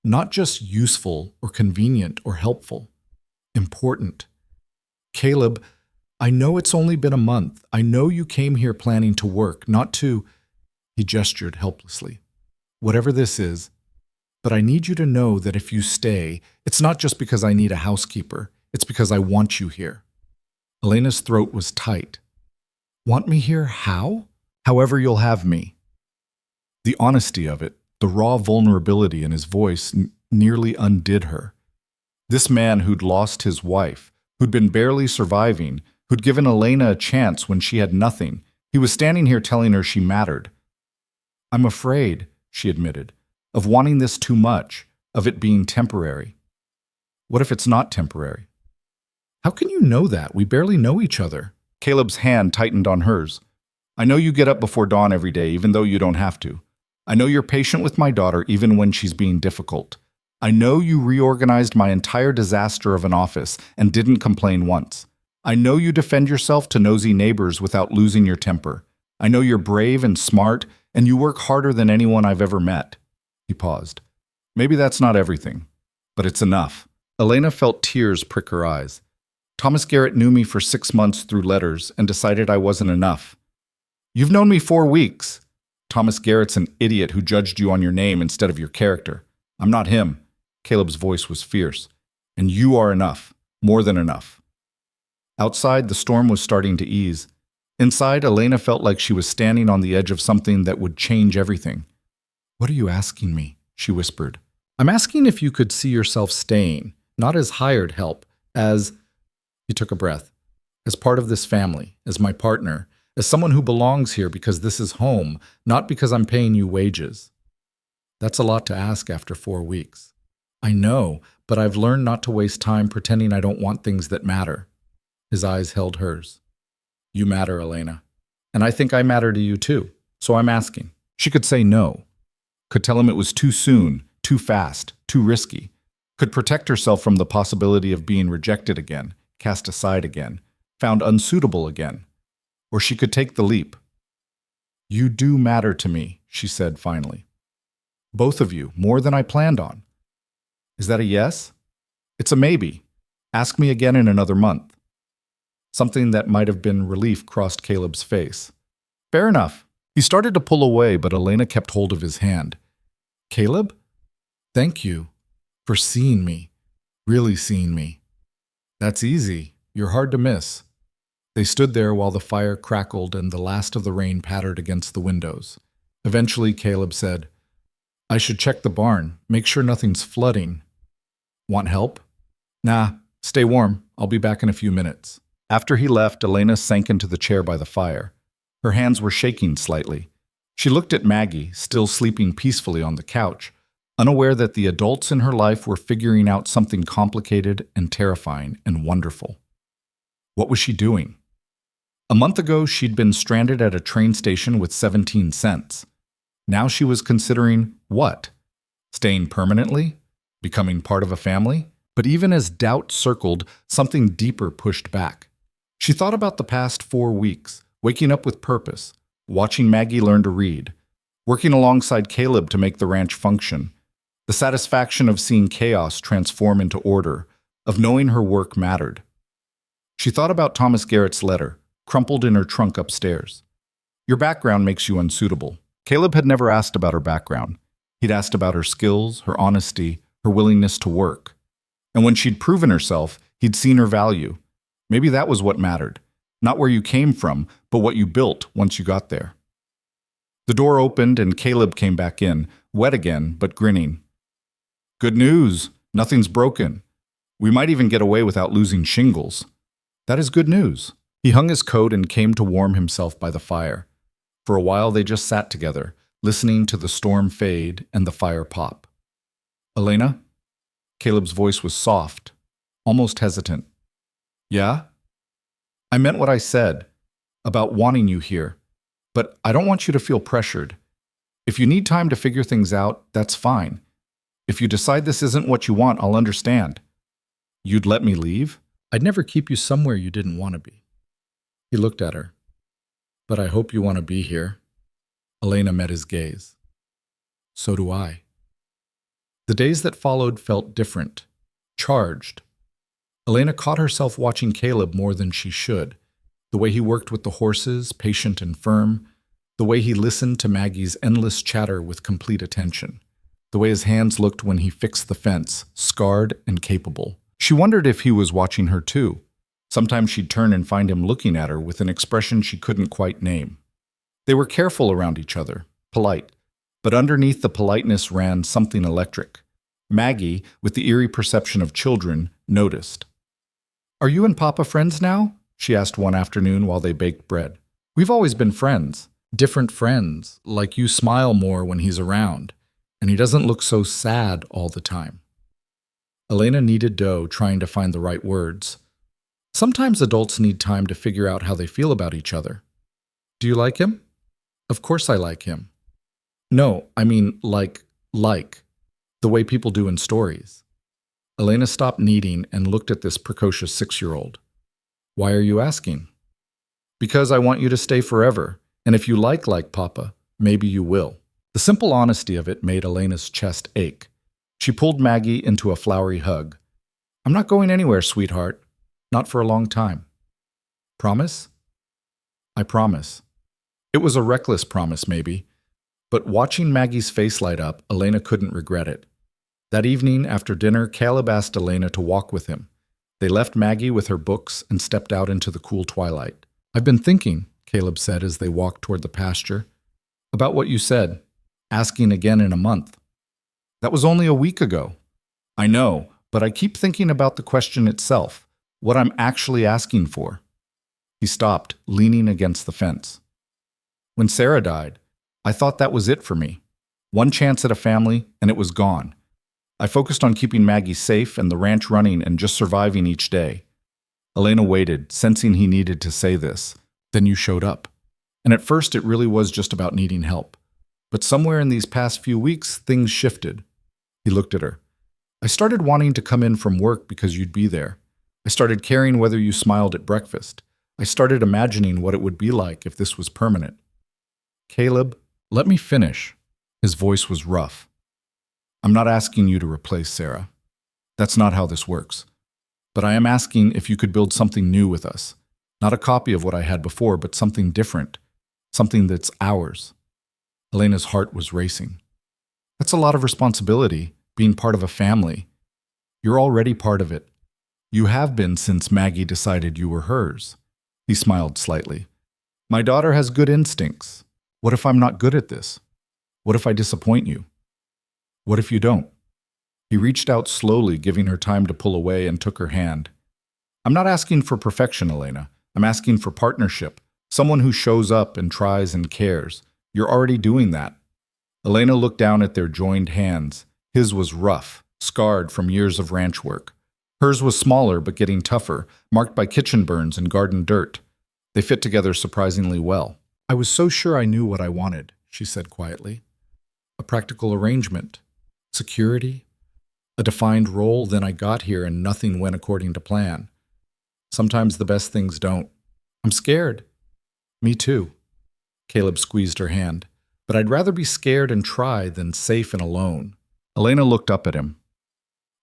Not just useful or convenient or helpful. Important. "Caleb, I know it's only been a month. I know you came here planning to work, not to—" He gestured helplessly. "Whatever this is, but I need you to know that if you stay, it's not just because I need a housekeeper. It's because I want you here." Elena's throat was tight. "Want me here how?" "However you'll have me." The honesty of it, the raw vulnerability in his voice nearly undid her. This man who'd lost his wife, who'd been barely surviving, who'd given Elena a chance when she had nothing, he was standing here telling her she mattered. "I'm afraid," she admitted, "of wanting this too much, of it being temporary." "What if it's not temporary?" "How can you know that? We barely know each other." Caleb's hand tightened on hers. "I know you get up before dawn every day, even though you don't have to. I know you're patient with my daughter, even when she's being difficult. I know you reorganized my entire disaster of an office and didn't complain once. I know you defend yourself to nosy neighbors without losing your temper. I know you're brave and smart, and you work harder than anyone I've ever met." He paused. "Maybe that's not everything, but it's enough." Elena felt tears prick her eyes. "Thomas Garrett knew me for 6 months through letters and decided I wasn't enough." "You've known me 4 weeks. Thomas Garrett's an idiot who judged you on your name instead of your character. I'm not him." Caleb's voice was fierce. "And you are enough. More than enough." Outside, the storm was starting to ease. Inside, Elena felt like she was standing on the edge of something that would change everything. "What are you asking me?" she whispered. "I'm asking if you could see yourself staying, not as hired help, as—" He took a breath. "As part of this family, as my partner, as someone who belongs here because this is home, not because I'm paying you wages." "That's a lot to ask after 4 weeks." "I know, but I've learned not to waste time pretending I don't want things that matter." His eyes held hers. "You matter, Elena. And I think I matter to you too, so I'm asking." She could say no. Could tell him it was too soon, too fast, too risky. Could protect herself from the possibility of being rejected again, cast aside again, found unsuitable again. Or she could take the leap. "You do matter to me," she said finally. "Both of you, more than I planned on." "Is that a yes?" "It's a maybe. Ask me again in another month." Something that might have been relief crossed Caleb's face. "Fair enough." He started to pull away, but Elena kept hold of his hand. "Caleb? Thank you for seeing me, really seeing me." "That's easy. You're hard to miss." They stood there while the fire crackled and the last of the rain pattered against the windows. Eventually, Caleb said, "I should check the barn, make sure nothing's flooding." "Want help?" "Nah, stay warm. I'll be back in a few minutes." After he left, Elena sank into the chair by the fire. Her hands were shaking slightly. She looked at Maggie, still sleeping peacefully on the couch, unaware that the adults in her life were figuring out something complicated and terrifying and wonderful. What was she doing? A month ago, she'd been stranded at a train station with 17 cents. Now she was considering what? Staying permanently? Becoming part of a family? But even as doubt circled, something deeper pushed back. She thought about the past 4 weeks, waking up with purpose, watching Maggie learn to read, working alongside Caleb to make the ranch function, the satisfaction of seeing chaos transform into order, of knowing her work mattered. She thought about Thomas Garrett's letter, crumpled in her trunk upstairs. Your background makes you unsuitable. Caleb had never asked about her background. He'd asked about her skills, her honesty, her willingness to work. And when she'd proven herself, he'd seen her value. Maybe that was what mattered. Not where you came from, but what you built once you got there. The door opened and Caleb came back in, wet again, but grinning. Good news. Nothing's broken. We might even get away without losing shingles. That is good news. He hung his coat and came to warm himself by the fire. For a while they just sat together, listening to the storm fade and the fire pop. Elena? Caleb's voice was soft, almost hesitant. Yeah? I meant what I said, about wanting you here. But I don't want you to feel pressured. If you need time to figure things out, that's fine. If you decide this isn't what you want, I'll understand. You'd let me leave? I'd never keep you somewhere you didn't want to be. He looked at her. But I hope you want to be here. Elena met his gaze. So do I. The days that followed felt different, charged. Elena caught herself watching Caleb more than she should. The way he worked with the horses, patient and firm. The way he listened to Maggie's endless chatter with complete attention. The way his hands looked when he fixed the fence, scarred and capable. She wondered if he was watching her too. Sometimes she'd turn and find him looking at her with an expression she couldn't quite name. They were careful around each other, polite, but underneath the politeness ran something electric. Maggie, with the eerie perception of children, noticed. Are you and Papa friends now? She asked one afternoon while they baked bread. We've always been friends. Different friends, like you smile more when he's around, and he doesn't look so sad all the time. Elena kneaded dough, trying to find the right words. Sometimes adults need time to figure out how they feel about each other. Do you like him? Of course I like him. No, I mean like, the way people do in stories. Elena stopped kneading and looked at this precocious 6-year-old. Why are you asking? Because I want you to stay forever, and if you like Papa, maybe you will. The simple honesty of it made Elena's chest ache. She pulled Maggie into a flowery hug. I'm not going anywhere, sweetheart. Not for a long time. Promise? I promise. It was a reckless promise, maybe, but watching Maggie's face light up, Elena couldn't regret it. That evening, after dinner, Caleb asked Elena to walk with him. They left Maggie with her books and stepped out into the cool twilight. I've been thinking, Caleb said as they walked toward the pasture, about what you said, asking again in a month. That was only a week ago. I know, but I keep thinking about the question itself, what I'm actually asking for. He stopped, leaning against the fence. When Sarah died, I thought that was it for me. One chance at a family, and it was gone. I focused on keeping Maggie safe and the ranch running and just surviving each day. Elena waited, sensing he needed to say this. Then you showed up. And at first it really was just about needing help. But somewhere in these past few weeks, things shifted. He looked at her. I started wanting to come in from work because you'd be there. I started caring whether you smiled at breakfast. I started imagining what it would be like if this was permanent. Caleb, let me finish. His voice was rough. I'm not asking you to replace Sarah. That's not how this works. But I am asking if you could build something new with us. Not a copy of what I had before, but something different. Something that's ours. Elena's heart was racing. That's a lot of responsibility, being part of a family. You're already part of it. You have been since Maggie decided you were hers. He smiled slightly. My daughter has good instincts. What if I'm not good at this? What if I disappoint you? What if you don't? He reached out slowly, giving her time to pull away, and took her hand. I'm not asking for perfection, Elena. I'm asking for partnership. Someone who shows up and tries and cares. You're already doing that. Elena looked down at their joined hands. His was rough, scarred from years of ranch work. Hers was smaller but getting tougher, marked by kitchen burns and garden dirt. They fit together surprisingly well. I was so sure I knew what I wanted, she said quietly. A practical arrangement, security, a defined role. Then I got here and nothing went according to plan. Sometimes the best things don't. I'm scared. Me too. Caleb squeezed her hand. But I'd rather be scared and try than safe and alone. Elena looked up at him.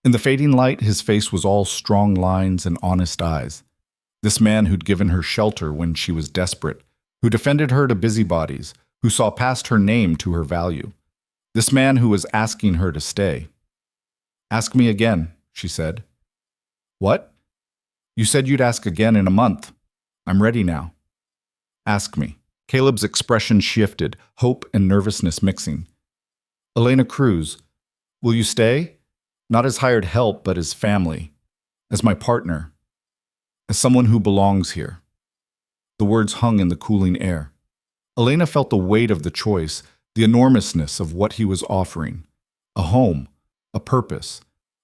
In the fading light, his face was all strong lines and honest eyes. This man who'd given her shelter when she was desperate, who defended her to busybodies, who saw past her name to her value. This man who was asking her to stay. Ask me again, she said. What? You said you'd ask again in a month. I'm ready now. Ask me. Caleb's expression shifted, hope and nervousness mixing. Elena Cruz, will you stay? Not as hired help, but as family, as my partner, as someone who belongs here. The words hung in the cooling air. Elena felt the weight of the choice, the enormousness of what he was offering. A home, a purpose,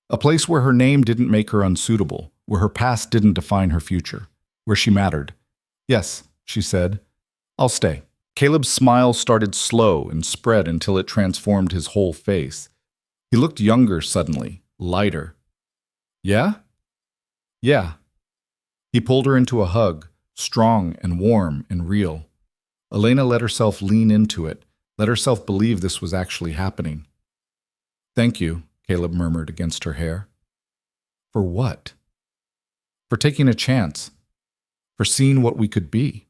a place where her name didn't make her unsuitable, where her past didn't define her future, where she mattered. Yes, she said. I'll stay. Caleb's smile started slow and spread until it transformed his whole face. He looked younger suddenly, lighter. Yeah? Yeah. He pulled her into a hug, strong and warm and real. Elena let herself lean into it, let herself believe this was actually happening. Thank you, Caleb murmured against her hair. For what? For taking a chance. For seeing what we could be.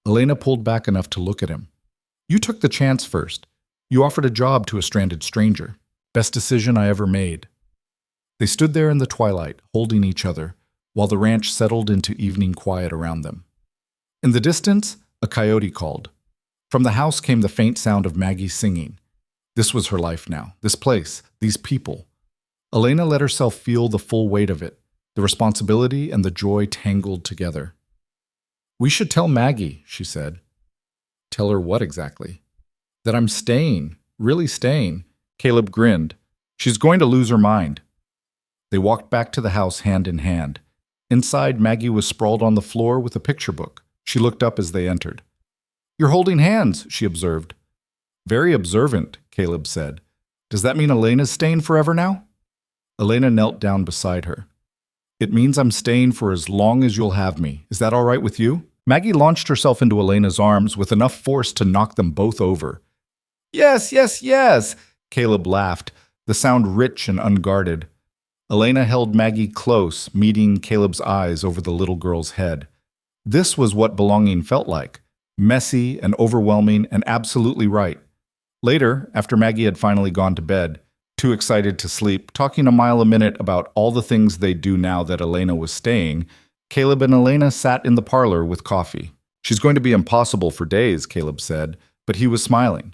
Elena pulled back enough to look at him. You took the chance first. You offered a job to a stranded stranger. Best decision I ever made. They stood there in the twilight, holding each other, while the ranch settled into evening quiet around them. In the distance, a coyote called. From the house came the faint sound of Maggie singing. This was her life now, this place, these people. Elena let herself feel the full weight of it, the responsibility and the joy tangled together. We should tell Maggie, she said. Tell her what exactly? That I'm staying, really staying. Caleb grinned. She's going to lose her mind. They walked back to the house hand in hand. Inside, Maggie was sprawled on the floor with a picture book. She looked up as they entered. You're holding hands, she observed. Very observant, Caleb said. Does that mean Elena's staying forever now? Elena knelt down beside her. It means I'm staying for as long as you'll have me. Is that all right with you? Maggie launched herself into Elena's arms with enough force to knock them both over. Yes, yes, yes, Caleb laughed, the sound rich and unguarded. Elena held Maggie close, meeting Caleb's eyes over the little girl's head. This was what belonging felt like. Messy and overwhelming and absolutely right. Later, after Maggie had finally gone to bed, too excited to sleep, talking a mile a minute about all the things they'd do now that Elena was staying, Caleb and Elena sat in the parlor with coffee. She's going to be impossible for days, Caleb said, but he was smiling.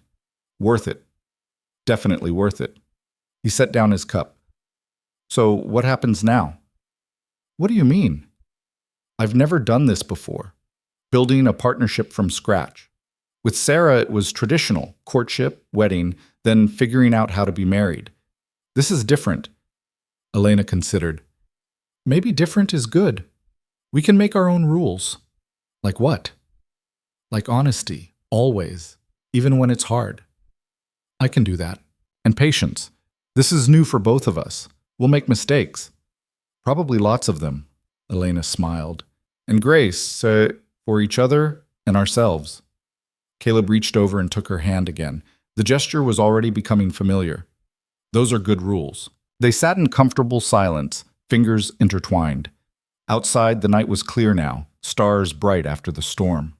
Worth it. Definitely worth it. He set down his cup. So what happens now? What do you mean? I've never done this before. Building a partnership from scratch. With Sarah, it was traditional, courtship, wedding, then figuring out how to be married. This is different. Elena considered. Maybe different is good. We can make our own rules. Like what? Like honesty, always, even when it's hard. I can do that. And patience. This is new for both of us. We'll make mistakes. Probably lots of them, Elena smiled. And grace, for each other and ourselves. Caleb reached over and took her hand again. The gesture was already becoming familiar. Those are good rules. They sat in comfortable silence, fingers intertwined. Outside, the night was clear now, stars bright after the storm.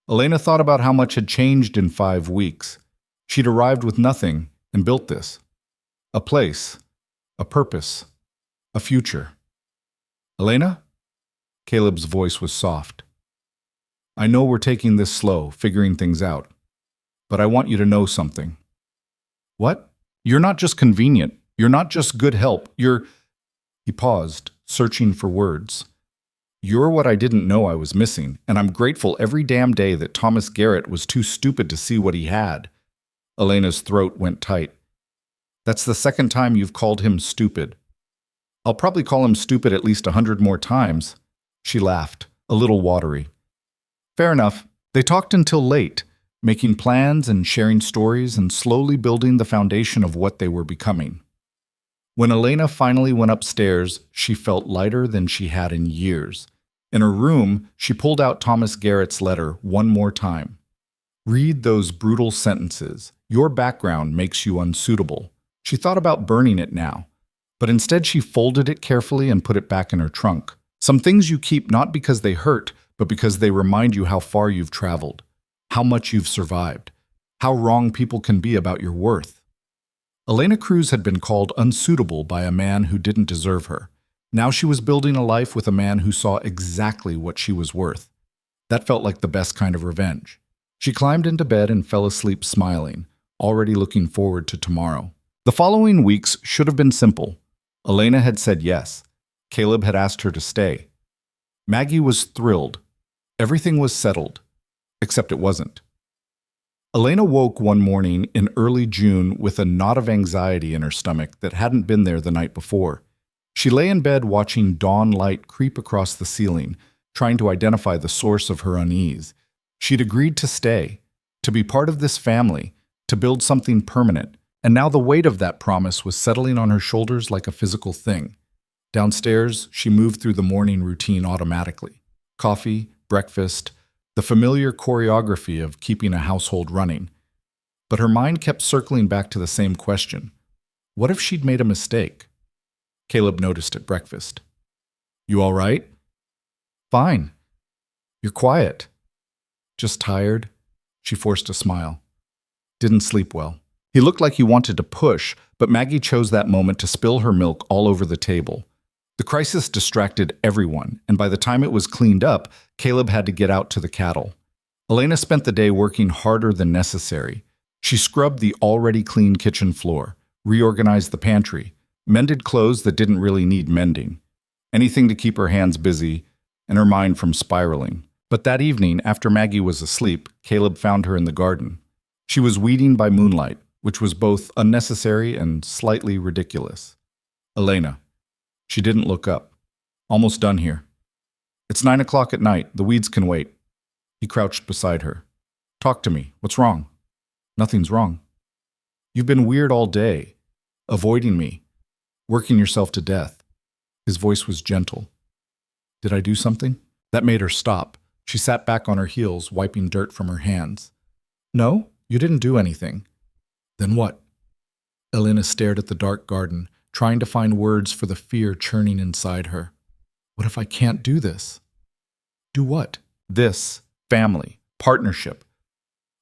Elena thought about how much had changed in 5 weeks. She'd arrived with nothing and built this. A place, a purpose, a future. Elena? Caleb's voice was soft. I know we're taking this slow, figuring things out. But I want you to know something. What? You're not just convenient. You're not just good help. He paused, searching for words. You're what I didn't know I was missing, and I'm grateful every damn day that Thomas Garrett was too stupid to see what he had. Elena's throat went tight. That's the second time you've called him stupid. I'll probably call him stupid at least 100 more times. She laughed, a little watery. Fair enough. They talked until late, making plans and sharing stories and slowly building the foundation of what they were becoming. When Elena finally went upstairs, she felt lighter than she had in years. In her room, she pulled out Thomas Garrett's letter one more time. Read those brutal sentences. Your background makes you unsuitable. She thought about burning it now, but instead she folded it carefully and put it back in her trunk. Some things you keep not because they hurt, but because they remind you how far you've traveled, how much you've survived, how wrong people can be about your worth. Elena Cruz had been called unsuitable by a man who didn't deserve her. Now she was building a life with a man who saw exactly what she was worth. That felt like the best kind of revenge. She climbed into bed and fell asleep smiling, already looking forward to tomorrow. The following weeks should have been simple. Elena had said yes. Caleb had asked her to stay. Maggie was thrilled. Everything was settled. Except it wasn't. Elena woke one morning in early June with a knot of anxiety in her stomach that hadn't been there the night before. She lay in bed watching dawn light creep across the ceiling, trying to identify the source of her unease. She'd agreed to stay, to be part of this family, to build something permanent, and now the weight of that promise was settling on her shoulders like a physical thing. Downstairs, she moved through the morning routine automatically. Coffee, breakfast, the familiar choreography of keeping a household running. But her mind kept circling back to the same question. What if she'd made a mistake? Caleb noticed at breakfast. You all right? Fine. You're quiet. Just tired? She forced a smile. Didn't sleep well. He looked like he wanted to push, but Maggie chose that moment to spill her milk all over the table. The crisis distracted everyone, and by the time it was cleaned up, Caleb had to get out to the cattle. Elena spent the day working harder than necessary. She scrubbed the already clean kitchen floor, reorganized the pantry, mended clothes that didn't really need mending. Anything to keep her hands busy and her mind from spiraling. But that evening, after Maggie was asleep, Caleb found her in the garden. She was weeding by moonlight, which was both unnecessary and slightly ridiculous. Elena. She didn't look up. Almost done here. It's 9 o'clock at night. The weeds can wait. He crouched beside her. Talk to me. What's wrong? Nothing's wrong. You've been weird all day, avoiding me, working yourself to death. His voice was gentle. Did I do something? That made her stop. She sat back on her heels, wiping dirt from her hands. No, you didn't do anything. Then what? Elena stared at the dark garden, trying to find words for the fear churning inside her. What if I can't do this? Do what? This. Family. Partnership.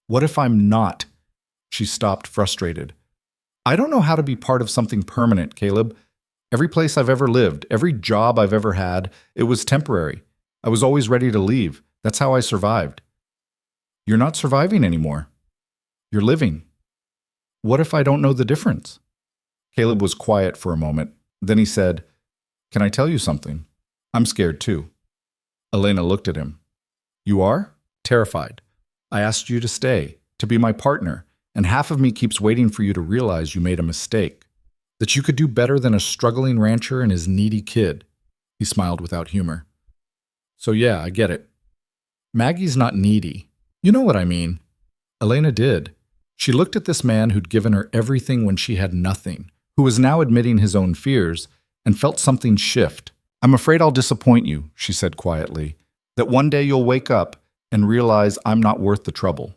What if I'm not? She stopped, frustrated. I don't know how to be part of something permanent, Caleb. Every place I've ever lived, every job I've ever had, it was temporary. I was always ready to leave. That's how I survived. You're not surviving anymore. You're living. What if I don't know the difference? Caleb was quiet for a moment. Then he said, Can I tell you something? I'm scared too. Elena looked at him. You are? Terrified. I asked you to stay, to be my partner, and half of me keeps waiting for you to realize you made a mistake. That you could do better than a struggling rancher and his needy kid. He smiled without humor. So yeah, I get it. Maggie's not needy. You know what I mean. Elena did. She looked at this man who'd given her everything when she had nothing, who was now admitting his own fears, and felt something shift. I'm afraid I'll disappoint you, she said quietly, that one day you'll wake up and realize I'm not worth the trouble.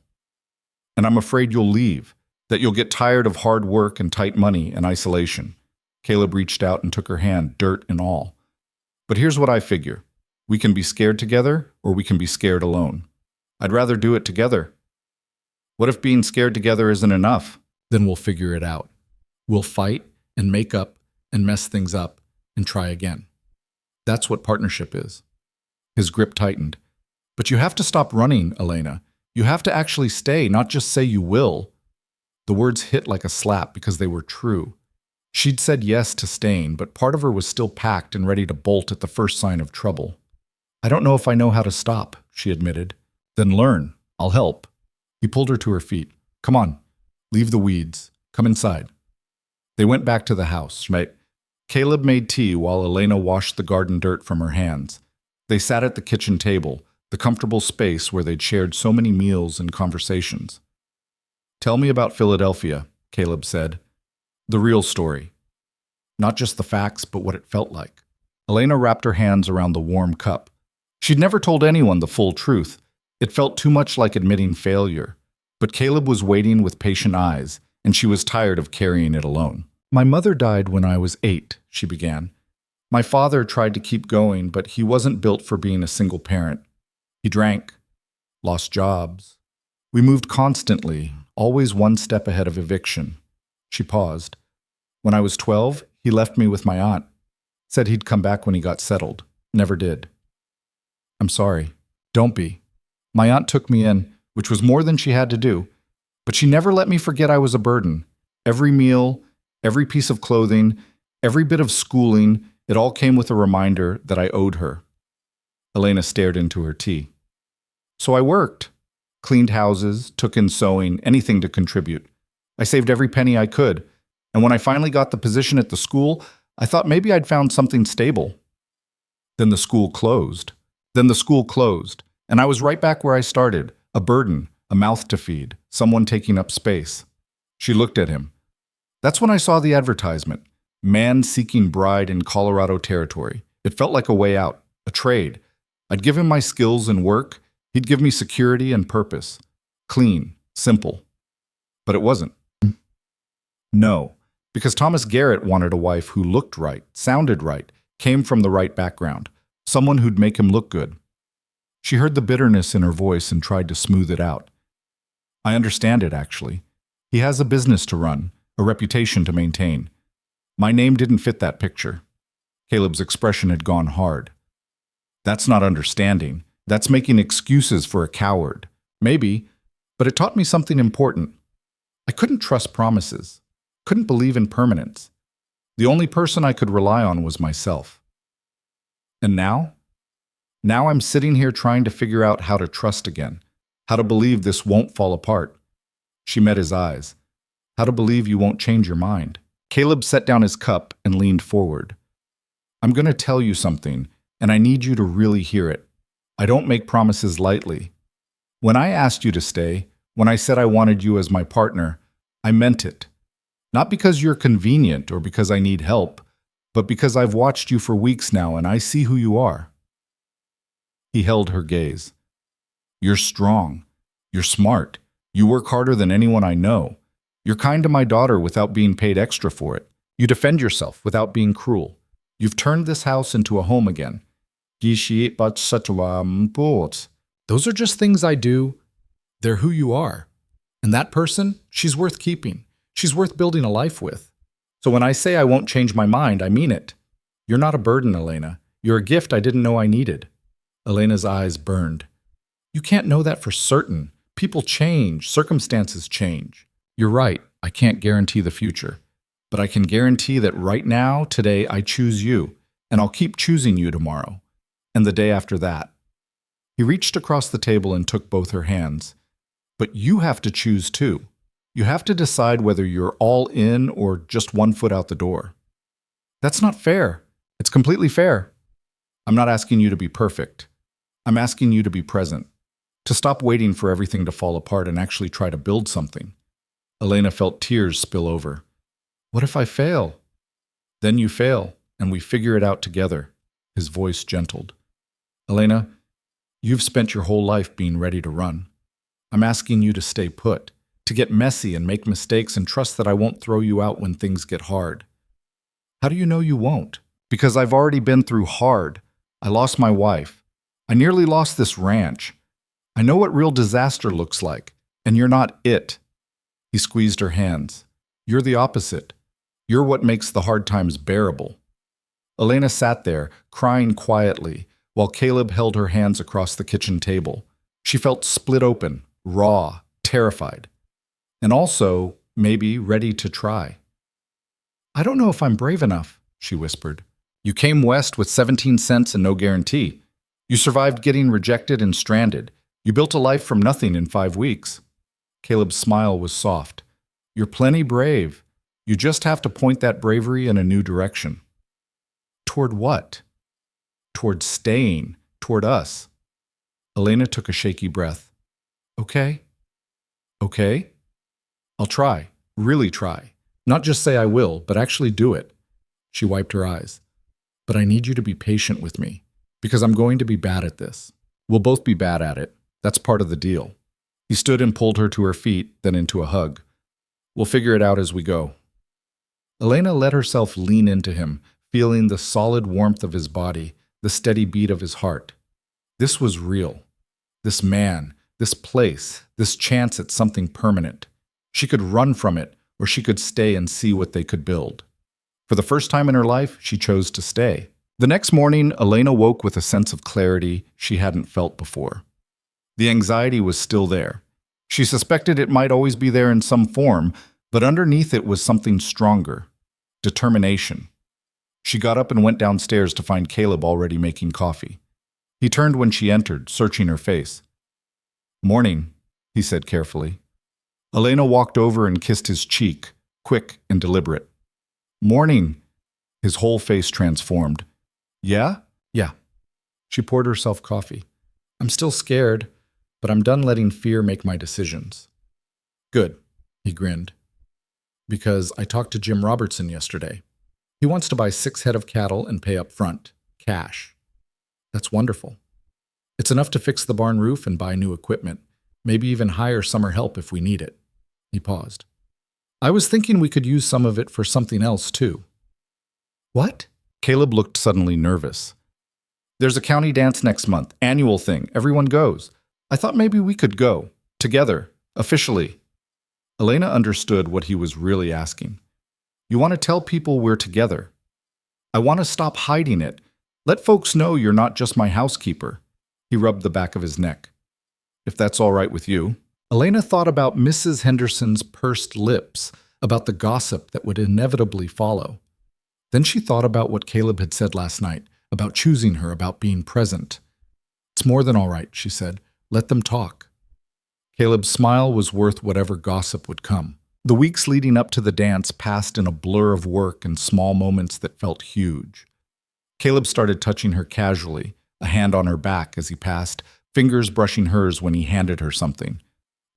And I'm afraid you'll leave, that you'll get tired of hard work and tight money and isolation. Caleb reached out and took her hand, dirt and all. But here's what I figure. We can be scared together, or we can be scared alone. I'd rather do it together. What if being scared together isn't enough? Then we'll figure it out. We'll fight and make up and mess things up and try again. That's what partnership is. His grip tightened. But you have to stop running, Elena. You have to actually stay, not just say you will. The words hit like a slap because they were true. She'd said yes to staying, but part of her was still packed and ready to bolt at the first sign of trouble. I don't know if I know how to stop, she admitted. Then learn. I'll help. He pulled her to her feet. Come on. Leave the weeds. Come inside. They went back to the house. Caleb made tea while Elena washed the garden dirt from her hands. They sat at the kitchen table, the comfortable space where they'd shared so many meals and conversations. "Tell me about Philadelphia," Caleb said. "The real story. Not just the facts, but what it felt like." Elena wrapped her hands around the warm cup. She'd never told anyone the full truth. It felt too much like admitting failure. But Caleb was waiting with patient eyes, and she was tired of carrying it alone. "My mother died when I was 8, she began. "My father tried to keep going, but he wasn't built for being a single parent. He drank, lost jobs. We moved constantly, always one step ahead of eviction." She paused. "When I was 12, he left me with my aunt. Said he'd come back when he got settled. Never did." "I'm sorry." "Don't be. My aunt took me in, which was more than she had to do, but she never let me forget I was a burden. Every meal, every piece of clothing, every bit of schooling, it all came with a reminder that I owed her." Elena stared into her tea. "So I worked. Cleaned houses, took in sewing, anything to contribute. I saved every penny I could, and when I finally got the position at the school, I thought maybe I'd found something stable. Then the school closed. And I was right back where I started, a burden, a mouth to feed, someone taking up space." She looked at him. "That's when I saw the advertisement. Man seeking bride in Colorado territory. It felt like a way out, a trade. I'd give him my skills and work. He'd give me security and purpose. Clean, simple. But it wasn't. No, because Thomas Garrett wanted a wife who looked right, sounded right, came from the right background, someone who'd make him look good." She heard the bitterness in her voice and tried to smooth it out. "I understand it, actually. He has a business to run, a reputation to maintain. My name didn't fit that picture." Caleb's expression had gone hard. "That's not understanding. That's making excuses for a coward. Maybe, but it taught me something important. I couldn't trust promises, couldn't believe in permanence. The only person I could rely on was myself. And now? Now I'm sitting here trying to figure out how to trust again, how to believe this won't fall apart." She met his eyes. "How to believe you won't change your mind." Caleb set down his cup and leaned forward. "I'm going to tell you something, and I need you to really hear it. I don't make promises lightly. When I asked you to stay, when I said I wanted you as my partner, I meant it. Not because you're convenient or because I need help, but because I've watched you for weeks now and I see who you are." He held her gaze. "You're strong. You're smart. You work harder than anyone I know. You're kind to my daughter without being paid extra for it. You defend yourself without being cruel. You've turned this house into a home again. Those are just things I do. They're who you are. And that person, she's worth keeping. She's worth building a life with. So when I say I won't change my mind, I mean it. You're not a burden, Elena. You're a gift I didn't know I needed." Elena's eyes burned. "You can't know that for certain. People change, circumstances change. You're right, I can't guarantee the future. But I can guarantee that right now, today, I choose you, and I'll keep choosing you tomorrow, and the day after that." He reached across the table and took both her hands. "But you have to choose too. You have to decide whether you're all in or just one foot out the door." "That's not fair. It's completely fair." "I'm not asking you to be perfect. I'm asking you to be present, to stop waiting for everything to fall apart and actually try to build something." Elena felt tears spill over. "What if I fail?" "Then you fail, and we figure it out together." His voice gentled. "Elena, you've spent your whole life being ready to run. I'm asking you to stay put, to get messy and make mistakes and trust that I won't throw you out when things get hard." "How do you know you won't?" "Because I've already been through hard. I lost my wife. I nearly lost this ranch. I know what real disaster looks like, and you're not it." He squeezed her hands. "You're the opposite. You're what makes the hard times bearable." Elena sat there, crying quietly, while Caleb held her hands across the kitchen table. She felt split open, raw, terrified, and also, maybe, ready to try. "I don't know if I'm brave enough," she whispered. "You came west with 17 cents and no guarantee. You survived getting rejected and stranded. You built a life from nothing in 5 weeks." Caleb's smile was soft. "You're plenty brave. You just have to point that bravery in a new direction." Toward what? Toward staying, toward us. Elena took a shaky breath. Okay. Okay? I'll try, really try. Not just say I will, but actually do it. She wiped her eyes. But I need you to be patient with me, because I'm going to be bad at this. We'll both be bad at it. That's part of the deal. He stood and pulled her to her feet, then into a hug. We'll figure it out as we go. Elena let herself lean into him, feeling the solid warmth of his body, the steady beat of his heart. This was real. This man, this place, this chance at something permanent. She could run from it, or she could stay and see what they could build. For the first time in her life, she chose to stay. The next morning, Elena woke with a sense of clarity she hadn't felt before. The anxiety was still there. She suspected it might always be there in some form, but underneath it was something stronger. Determination. She got up and went downstairs to find Caleb already making coffee. He turned when she entered, searching her face. "Morning," he said carefully. Elena walked over and kissed his cheek, quick and deliberate. "Morning." His whole face transformed. "Yeah?" "Yeah." She poured herself coffee. "I'm still scared, but I'm done letting fear make my decisions." "Good," he grinned. "Because I talked to Jim Robertson yesterday. He wants to buy 6 head of cattle and pay up front, cash." "That's wonderful. It's enough to fix the barn roof and buy new equipment, maybe even hire summer help if we need it." He paused. "I was thinking we could use some of it for something else, too." "What?" Caleb looked suddenly nervous. "There's a county dance next month, annual thing, everyone goes. I thought maybe we could go, together, officially." Elena understood what he was really asking. "You want to tell people we're together. I want to stop hiding it. Let folks know you're not just my housekeeper." He rubbed the back of his neck. "If that's all right with you." Elena thought about Mrs. Henderson's pursed lips, about the gossip that would inevitably follow. Then she thought about what Caleb had said last night, about choosing her, about being present. "It's more than all right," she said. "Let them talk." Caleb's smile was worth whatever gossip would come. The weeks leading up to the dance passed in a blur of work and small moments that felt huge. Caleb started touching her casually, a hand on her back as he passed, fingers brushing hers when he handed her something.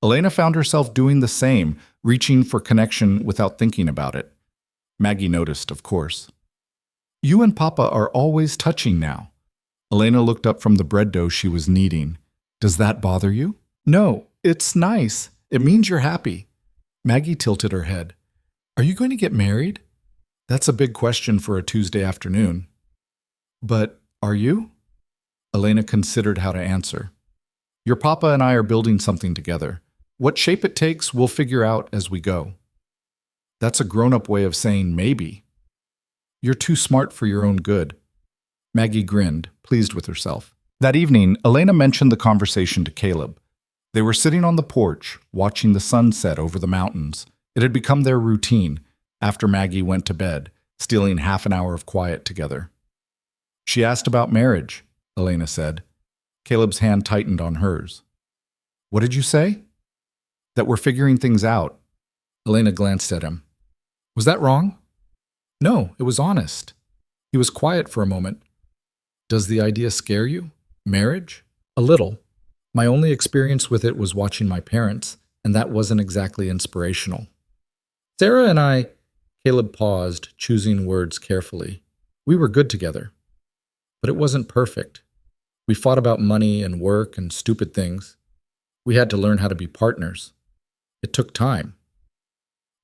Elena found herself doing the same, reaching for connection without thinking about it. Maggie noticed, of course. "You and Papa are always touching now." Elena looked up from the bread dough she was kneading. "Does that bother you?" "No, it's nice. It means you're happy." Maggie tilted her head. "Are you going to get married?" "That's a big question for a Tuesday afternoon." "But are you?" Elena considered how to answer. "Your Papa and I are building something together. What shape it takes, we'll figure out as we go." "That's a grown-up way of saying maybe." "You're too smart for your own good." Maggie grinned, pleased with herself. That evening, Elena mentioned the conversation to Caleb. They were sitting on the porch, watching the sunset over the mountains. It had become their routine, after Maggie went to bed, stealing half an hour of quiet together. She asked about marriage, Elena said. Caleb's hand tightened on hers. "What did you say?" "That we're figuring things out." Elena glanced at him. "Was that wrong?" "No, it was honest." He was quiet for a moment. "Does the idea scare you? Marriage?" "A little. My only experience with it was watching my parents, and that wasn't exactly inspirational." "Sarah and I—" Caleb paused, choosing words carefully. "We were good together. But it wasn't perfect. We fought about money and work and stupid things. We had to learn how to be partners. It took time."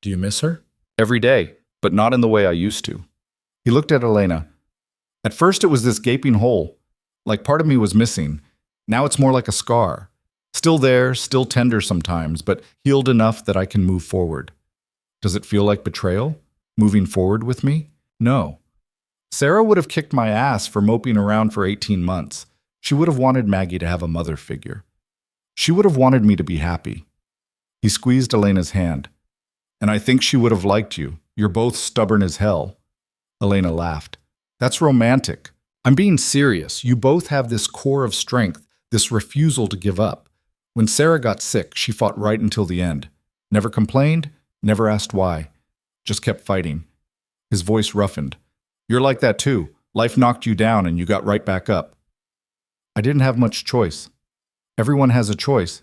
"Do you miss her?" "Every day, but not in the way I used to." He looked at Elena. "At first it was this gaping hole, like part of me was missing. Now it's more like a scar. Still there, still tender sometimes, but healed enough that I can move forward." "Does it feel like betrayal? Moving forward with me?" "No. Sarah would have kicked my ass for moping around for 18 months. She would have wanted Maggie to have a mother figure. She would have wanted me to be happy." He squeezed Elena's hand. "And I think she would have liked you. You're both stubborn as hell." Elena laughed. "That's romantic. I'm being serious. You both have this core of strength, this refusal to give up. When Sarah got sick, she fought right until the end. Never complained, never asked why. Just kept fighting." His voice roughened. "You're like that too. Life knocked you down and you got right back up. I didn't have much choice. Everyone has a choice.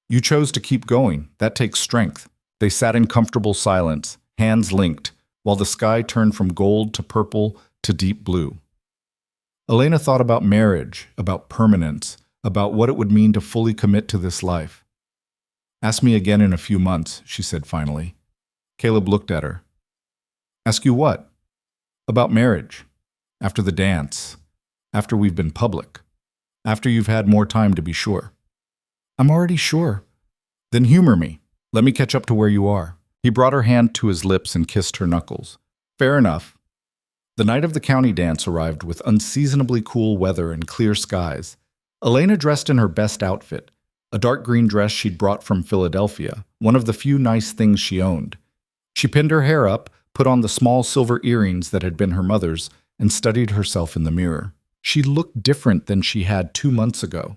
You chose to keep going. That takes strength. They sat in comfortable silence, hands linked, while the sky turned from gold to purple to deep blue. Elena thought about marriage, about permanence, about what it would mean to fully commit to this life. Ask me again in a few months, she said finally. Caleb looked at her. Ask you what? About marriage. After the dance. After we've been public. After you've had more time to be sure. I'm already sure. Then humor me. Let me catch up to where you are. He brought her hand to his lips and kissed her knuckles. Fair enough. The night of the county dance arrived with unseasonably cool weather and clear skies. Elena dressed in her best outfit, a dark green dress she'd brought from Philadelphia, one of the few nice things she owned. She pinned her hair up, put on the small silver earrings that had been her mother's, and studied herself in the mirror. She looked different than she had 2 months ago.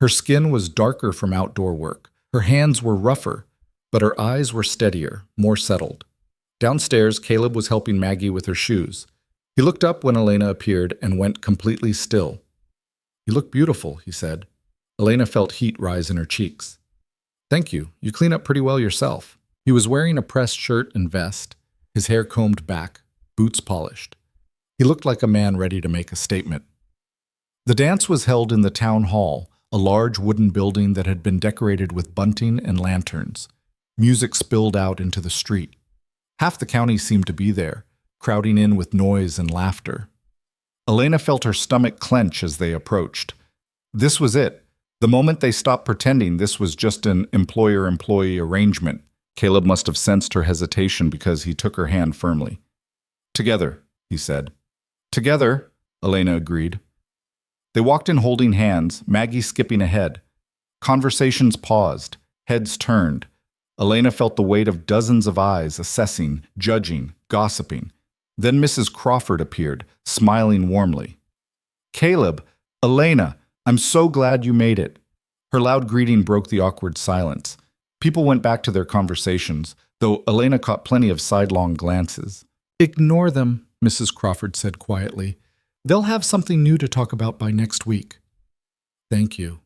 Her skin was darker from outdoor work. Her hands were rougher, but her eyes were steadier, more settled. Downstairs, Caleb was helping Maggie with her shoes. He looked up when Elena appeared and went completely still. You look beautiful, he said. Elena felt heat rise in her cheeks. Thank you. You clean up pretty well yourself. He was wearing a pressed shirt and vest, his hair combed back, boots polished. He looked like a man ready to make a statement. The dance was held in the town hall, a large wooden building that had been decorated with bunting and lanterns. Music spilled out into the street. Half the county seemed to be there, crowding in with noise and laughter. Elena felt her stomach clench as they approached. This was it. The moment they stopped pretending this was just an employer-employee arrangement, Caleb must have sensed her hesitation because he took her hand firmly. Together, he said. Together, Elena agreed. They walked in holding hands, Maggie skipping ahead. Conversations paused, heads turned. Elena felt the weight of dozens of eyes assessing, judging, gossiping. Then Mrs. Crawford appeared, smiling warmly. Caleb, Elena, I'm so glad you made it. Her loud greeting broke the awkward silence. People went back to their conversations, though Elena caught plenty of sidelong glances. Ignore them, Mrs. Crawford said quietly. They'll have something new to talk about by next week. Thank you,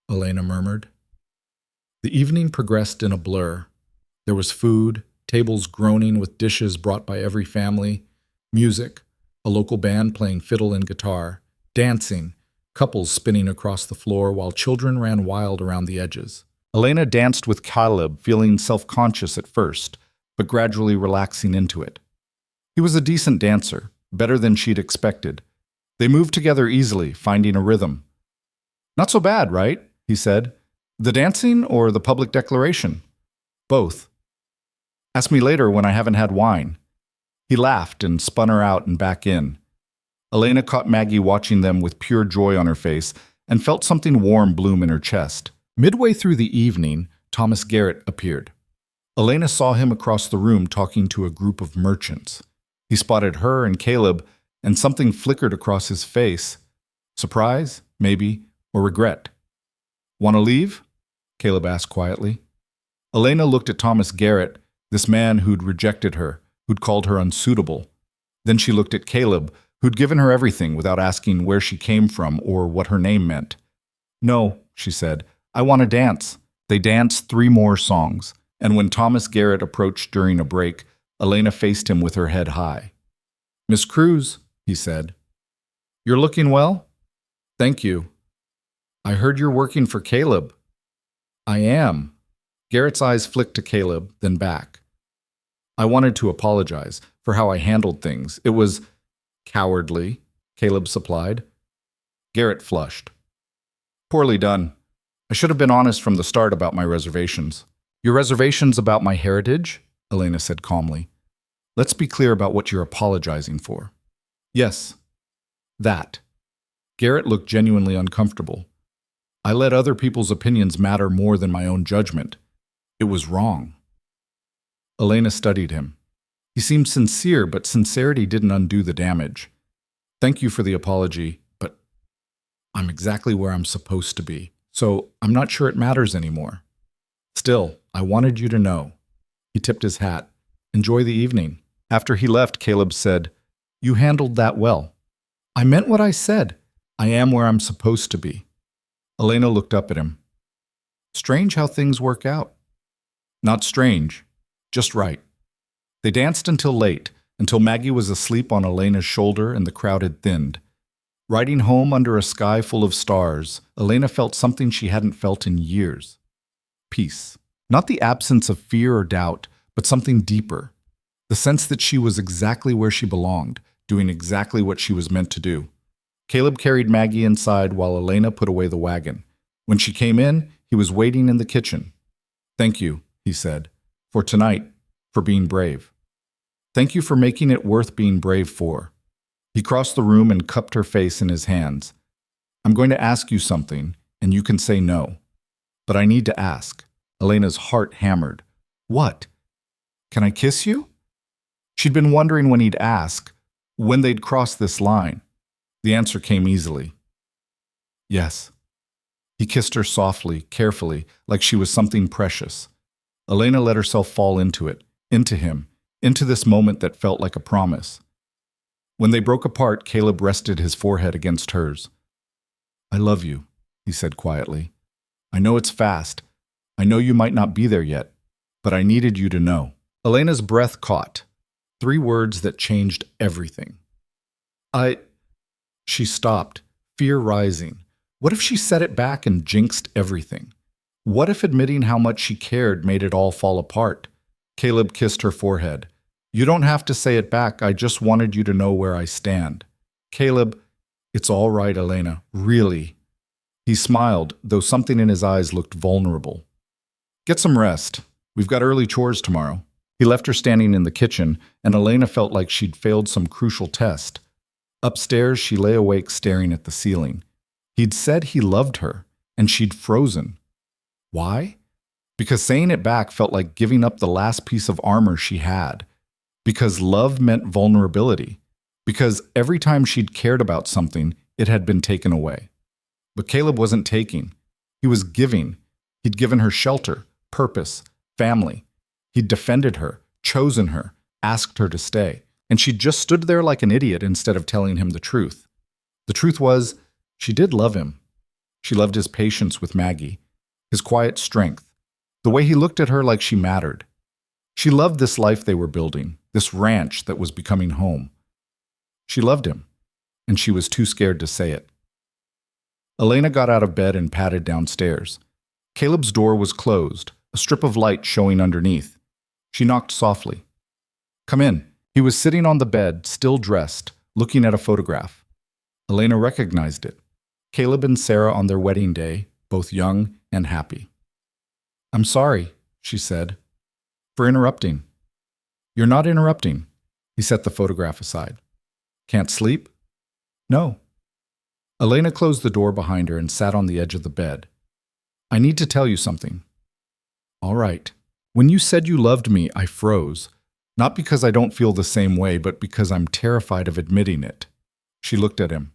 Elena murmured. The evening progressed in a blur. There was food, tables groaning with dishes brought by every family, music, a local band playing fiddle and guitar, dancing, couples spinning across the floor while children ran wild around the edges. Elena danced with Caleb, feeling self-conscious at first, but gradually relaxing into it. He was a decent dancer, better than she'd expected. They moved together easily, finding a rhythm. Not so bad, right? He said. The dancing or the public declaration? Both. Ask me later when I haven't had wine. He laughed and spun her out and back in. Elena caught Maggie watching them with pure joy on her face and felt something warm bloom in her chest. Midway through the evening, Thomas Garrett appeared. Elena saw him across the room talking to a group of merchants. He spotted her and Caleb, and something flickered across his face. Surprise, maybe, or regret. Want to leave? Caleb asked quietly. Elena looked at Thomas Garrett, this man who'd rejected her, who'd called her unsuitable. Then she looked at Caleb, who'd given her everything without asking where she came from or what her name meant. No, she said, I want to dance. They danced 3 more songs, and when Thomas Garrett approached during a break, Elena faced him with her head high. Miss Cruz, he said. You're looking well? Thank you. I heard you're working for Caleb. I am. Garrett's eyes flicked to Caleb, then back. I wanted to apologize for how I handled things. It was cowardly, Caleb supplied. Garrett flushed. Poorly done. I should have been honest from the start about my reservations. Your reservations about my heritage? Elena said calmly. Let's be clear about what you're apologizing for. Yes, that. Garrett looked genuinely uncomfortable. I let other people's opinions matter more than my own judgment. It was wrong. Elena studied him. He seemed sincere, but sincerity didn't undo the damage. Thank you for the apology, but I'm exactly where I'm supposed to be, so I'm not sure it matters anymore. Still, I wanted you to know. He tipped his hat. Enjoy the evening. After he left, Caleb said, You handled that well. I meant what I said. I am where I'm supposed to be. Elena looked up at him. Strange how things work out. Not strange, just right. They danced until late, until Maggie was asleep on Elena's shoulder and the crowd had thinned. Riding home under a sky full of stars, Elena felt something she hadn't felt in years. Peace. Not the absence of fear or doubt, but something deeper. The sense that she was exactly where she belonged, doing exactly what she was meant to do. Caleb carried Maggie inside while Elena put away the wagon. When she came in, he was waiting in the kitchen. Thank you, he said, for tonight, for being brave. Thank you for making it worth being brave for. He crossed the room and cupped her face in his hands. I'm going to ask you something, and you can say no. But I need to ask. Elena's heart hammered. What? Can I kiss you? She'd been wondering when he'd ask, when they'd cross this line. The answer came easily. Yes. He kissed her softly, carefully, like she was something precious. Elena let herself fall into it, into him, into this moment that felt like a promise. When they broke apart, Caleb rested his forehead against hers. I love you, he said quietly. I know it's fast. I know you might not be there yet, but I needed you to know. Elena's breath caught. 3 words that changed everything. She stopped, fear rising. What if she said it back and jinxed everything? What if admitting how much she cared made it all fall apart? Caleb kissed her forehead. You don't have to say it back. I just wanted you to know where I stand. Caleb, it's all right, Elena. Really. He smiled, though something in his eyes looked vulnerable. Get some rest. We've got early chores tomorrow. He left her standing in the kitchen, and Elena felt like she'd failed some crucial test. Upstairs, she lay awake staring at the ceiling. He'd said he loved her, and she'd frozen. Why? Because saying it back felt like giving up the last piece of armor she had. Because love meant vulnerability. Because every time she'd cared about something, it had been taken away. But Caleb wasn't taking. He was giving. He'd given her shelter, purpose, family. He'd defended her, chosen her, asked her to stay. And she'd just stood there like an idiot instead of telling him the truth. The truth was, she did love him. She loved his patience with Maggie, his quiet strength, the way he looked at her like she mattered. She loved this life they were building, this ranch that was becoming home. She loved him, and she was too scared to say it. Elena got out of bed and padded downstairs. Caleb's door was closed, a strip of light showing underneath. She knocked softly. Come in. He was sitting on the bed, still dressed, looking at a photograph. Elena recognized it. Caleb and Sarah on their wedding day, both young and happy. I'm sorry, she said, for interrupting. You're not interrupting. He set the photograph aside. Can't sleep? No. Elena closed the door behind her and sat on the edge of the bed. I need to tell you something. All right. When you said you loved me, I froze. Not because I don't feel the same way, but because I'm terrified of admitting it. She looked at him.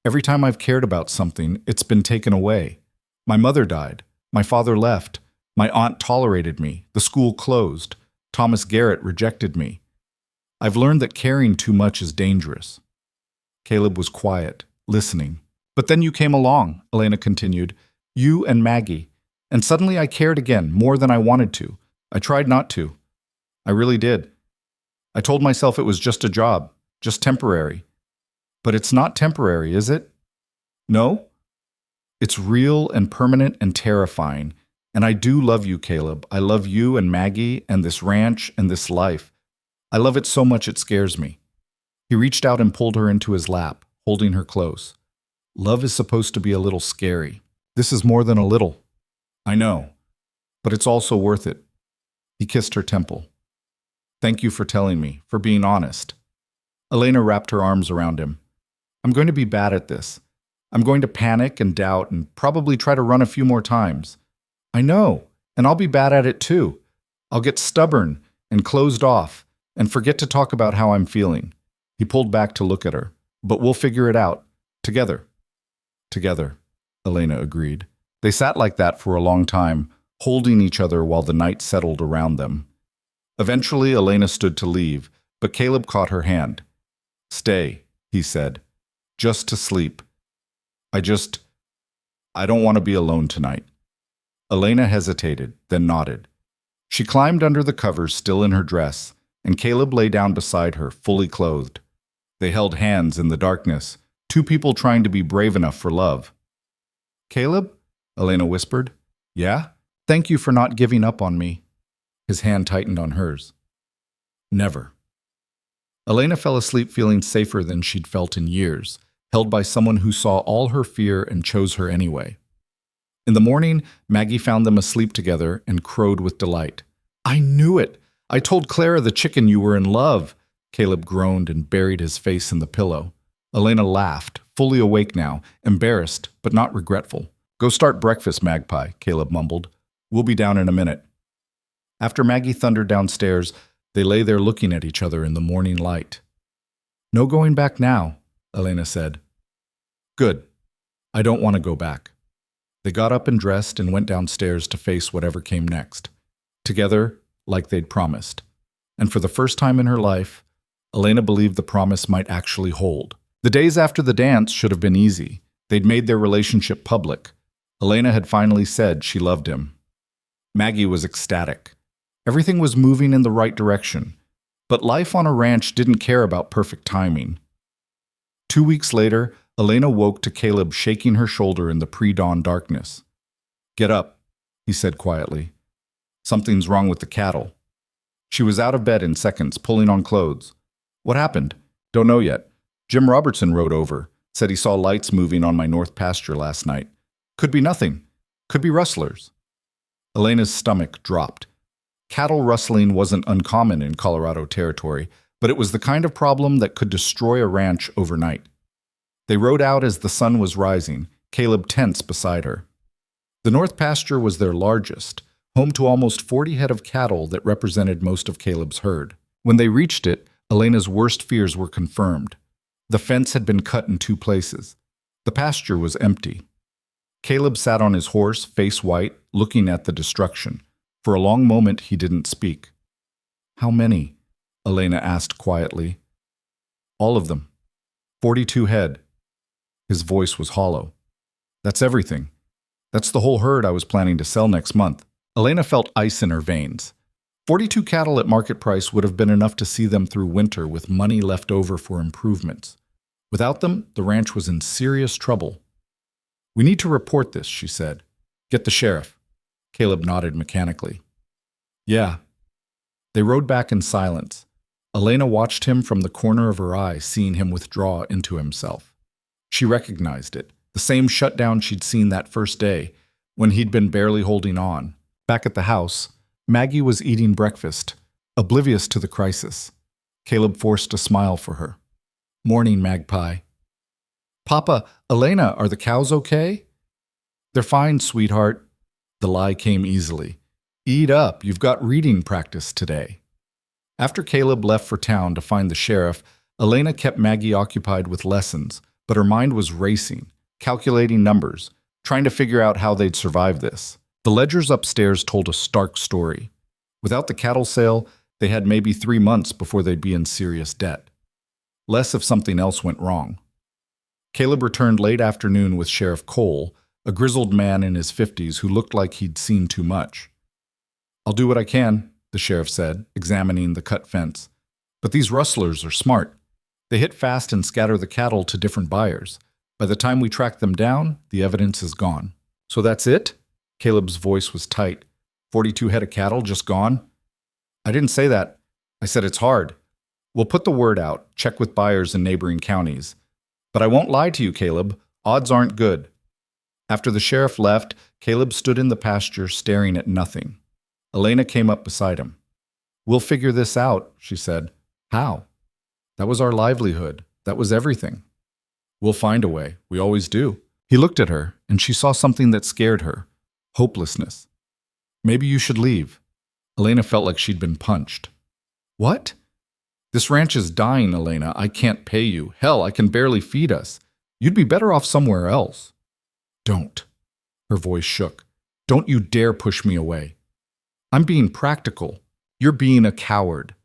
Every time I've cared about something, it's been taken away. My mother died. My father left. My aunt tolerated me. The school closed. Thomas Garrett rejected me. I've learned that caring too much is dangerous. Caleb was quiet, listening. But then you came along, Elena continued. You and Maggie. And suddenly I cared again, more than I wanted to. I tried not to. I really did. I told myself it was just a job, just temporary. But it's not temporary, is it? No? It's real and permanent and terrifying. And I do love you, Caleb. I love you and Maggie and this ranch and this life. I love it so much it scares me. He reached out and pulled her into his lap, holding her close. Love is supposed to be a little scary. This is more than a little. I know. But it's also worth it. He kissed her temple. Thank you for telling me, for being honest. Elena wrapped her arms around him. I'm going to be bad at this. I'm going to panic and doubt and probably try to run a few more times. I know, and I'll be bad at it too. I'll get stubborn and closed off and forget to talk about how I'm feeling. He pulled back to look at her. But we'll figure it out. Together. Together, Elena agreed. They sat like that for a long time, holding each other while the night settled around them. Eventually, Elena stood to leave, but Caleb caught her hand. Stay, he said. Just to sleep. I just... I don't want to be alone tonight. Elena hesitated, then nodded. She climbed under the covers, still in her dress, and Caleb lay down beside her, fully clothed. They held hands in the darkness, two people trying to be brave enough for love. Caleb? Elena whispered. Yeah? Thank you for not giving up on me. His hand tightened on hers. Never. Elena fell asleep feeling safer than she'd felt in years, held by someone who saw all her fear and chose her anyway. In the morning, Maggie found them asleep together and crowed with delight. I knew it! I told Clara the chicken you were in love! Caleb groaned and buried his face in the pillow. Elena laughed, fully awake now, embarrassed, but not regretful. Go start breakfast, Magpie, Caleb mumbled. We'll be down in a minute. After Maggie thundered downstairs, they lay there looking at each other in the morning light. No going back now, Elena said. Good. I don't want to go back. They got up and dressed and went downstairs to face whatever came next. Together, like they'd promised. And for the first time in her life, Elena believed the promise might actually hold. The days after the dance should have been easy. They'd made their relationship public. Elena had finally said she loved him. Maggie was ecstatic. Everything was moving in the right direction. But life on a ranch didn't care about perfect timing. 2 weeks later, Elena woke to Caleb shaking her shoulder in the pre-dawn darkness. Get up, he said quietly. Something's wrong with the cattle. She was out of bed in seconds, pulling on clothes. What happened? Don't know yet. Jim Robertson rode over, said he saw lights moving on my north pasture last night. Could be nothing. Could be rustlers. Elena's stomach dropped. Cattle rustling wasn't uncommon in Colorado territory, but it was the kind of problem that could destroy a ranch overnight. They rode out as the sun was rising, Caleb tense beside her. The north pasture was their largest, home to almost 40 head of cattle that represented most of Caleb's herd. When they reached it, Elena's worst fears were confirmed. The fence had been cut in 2 places. The pasture was empty. Caleb sat on his horse, face white, looking at the destruction. For a long moment he didn't speak. How many? Elena asked quietly. All of them. 42 head. His voice was hollow. That's everything. That's the whole herd I was planning to sell next month. Elena felt ice in her veins. 42 cattle at market price would have been enough to see them through winter with money left over for improvements. Without them, the ranch was in serious trouble. We need to report this, she said. Get the sheriff. Caleb nodded mechanically. Yeah. They rode back in silence. Elena watched him from the corner of her eye, seeing him withdraw into himself. She recognized it, the same shutdown she'd seen that first day, when he'd been barely holding on. Back at the house, Maggie was eating breakfast, oblivious to the crisis. Caleb forced a smile for her. Morning, Magpie. Papa, Elena, are the cows okay? They're fine, sweetheart. The lie came easily. Eat up, you've got reading practice today. After Caleb left for town to find the sheriff, Elena kept Maggie occupied with lessons, but her mind was racing, calculating numbers, trying to figure out how they'd survive this. The ledgers upstairs told a stark story. Without the cattle sale, they had maybe 3 months before they'd be in serious debt. Less if something else went wrong. Caleb returned late afternoon with Sheriff Cole, a grizzled man in his 50s who looked like he'd seen too much. I'll do what I can, the sheriff said, examining the cut fence. But these rustlers are smart. They hit fast and scatter the cattle to different buyers. By the time we track them down, the evidence is gone. So that's it? Caleb's voice was tight. 42 head of cattle just gone? I didn't say that. I said it's hard. We'll put the word out, check with buyers in neighboring counties. But I won't lie to you, Caleb. Odds aren't good. After the sheriff left, Caleb stood in the pasture staring at nothing. Elena came up beside him. We'll figure this out, she said. How? That was our livelihood. That was everything. We'll find a way. We always do. He looked at her, and she saw something that scared her. Hopelessness. Maybe you should leave. Elena felt like she'd been punched. What? This ranch is dying, Elena. I can't pay you. Hell, I can barely feed us. You'd be better off somewhere else. Don't. Her voice shook. Don't you dare push me away. I'm being practical. You're being a coward.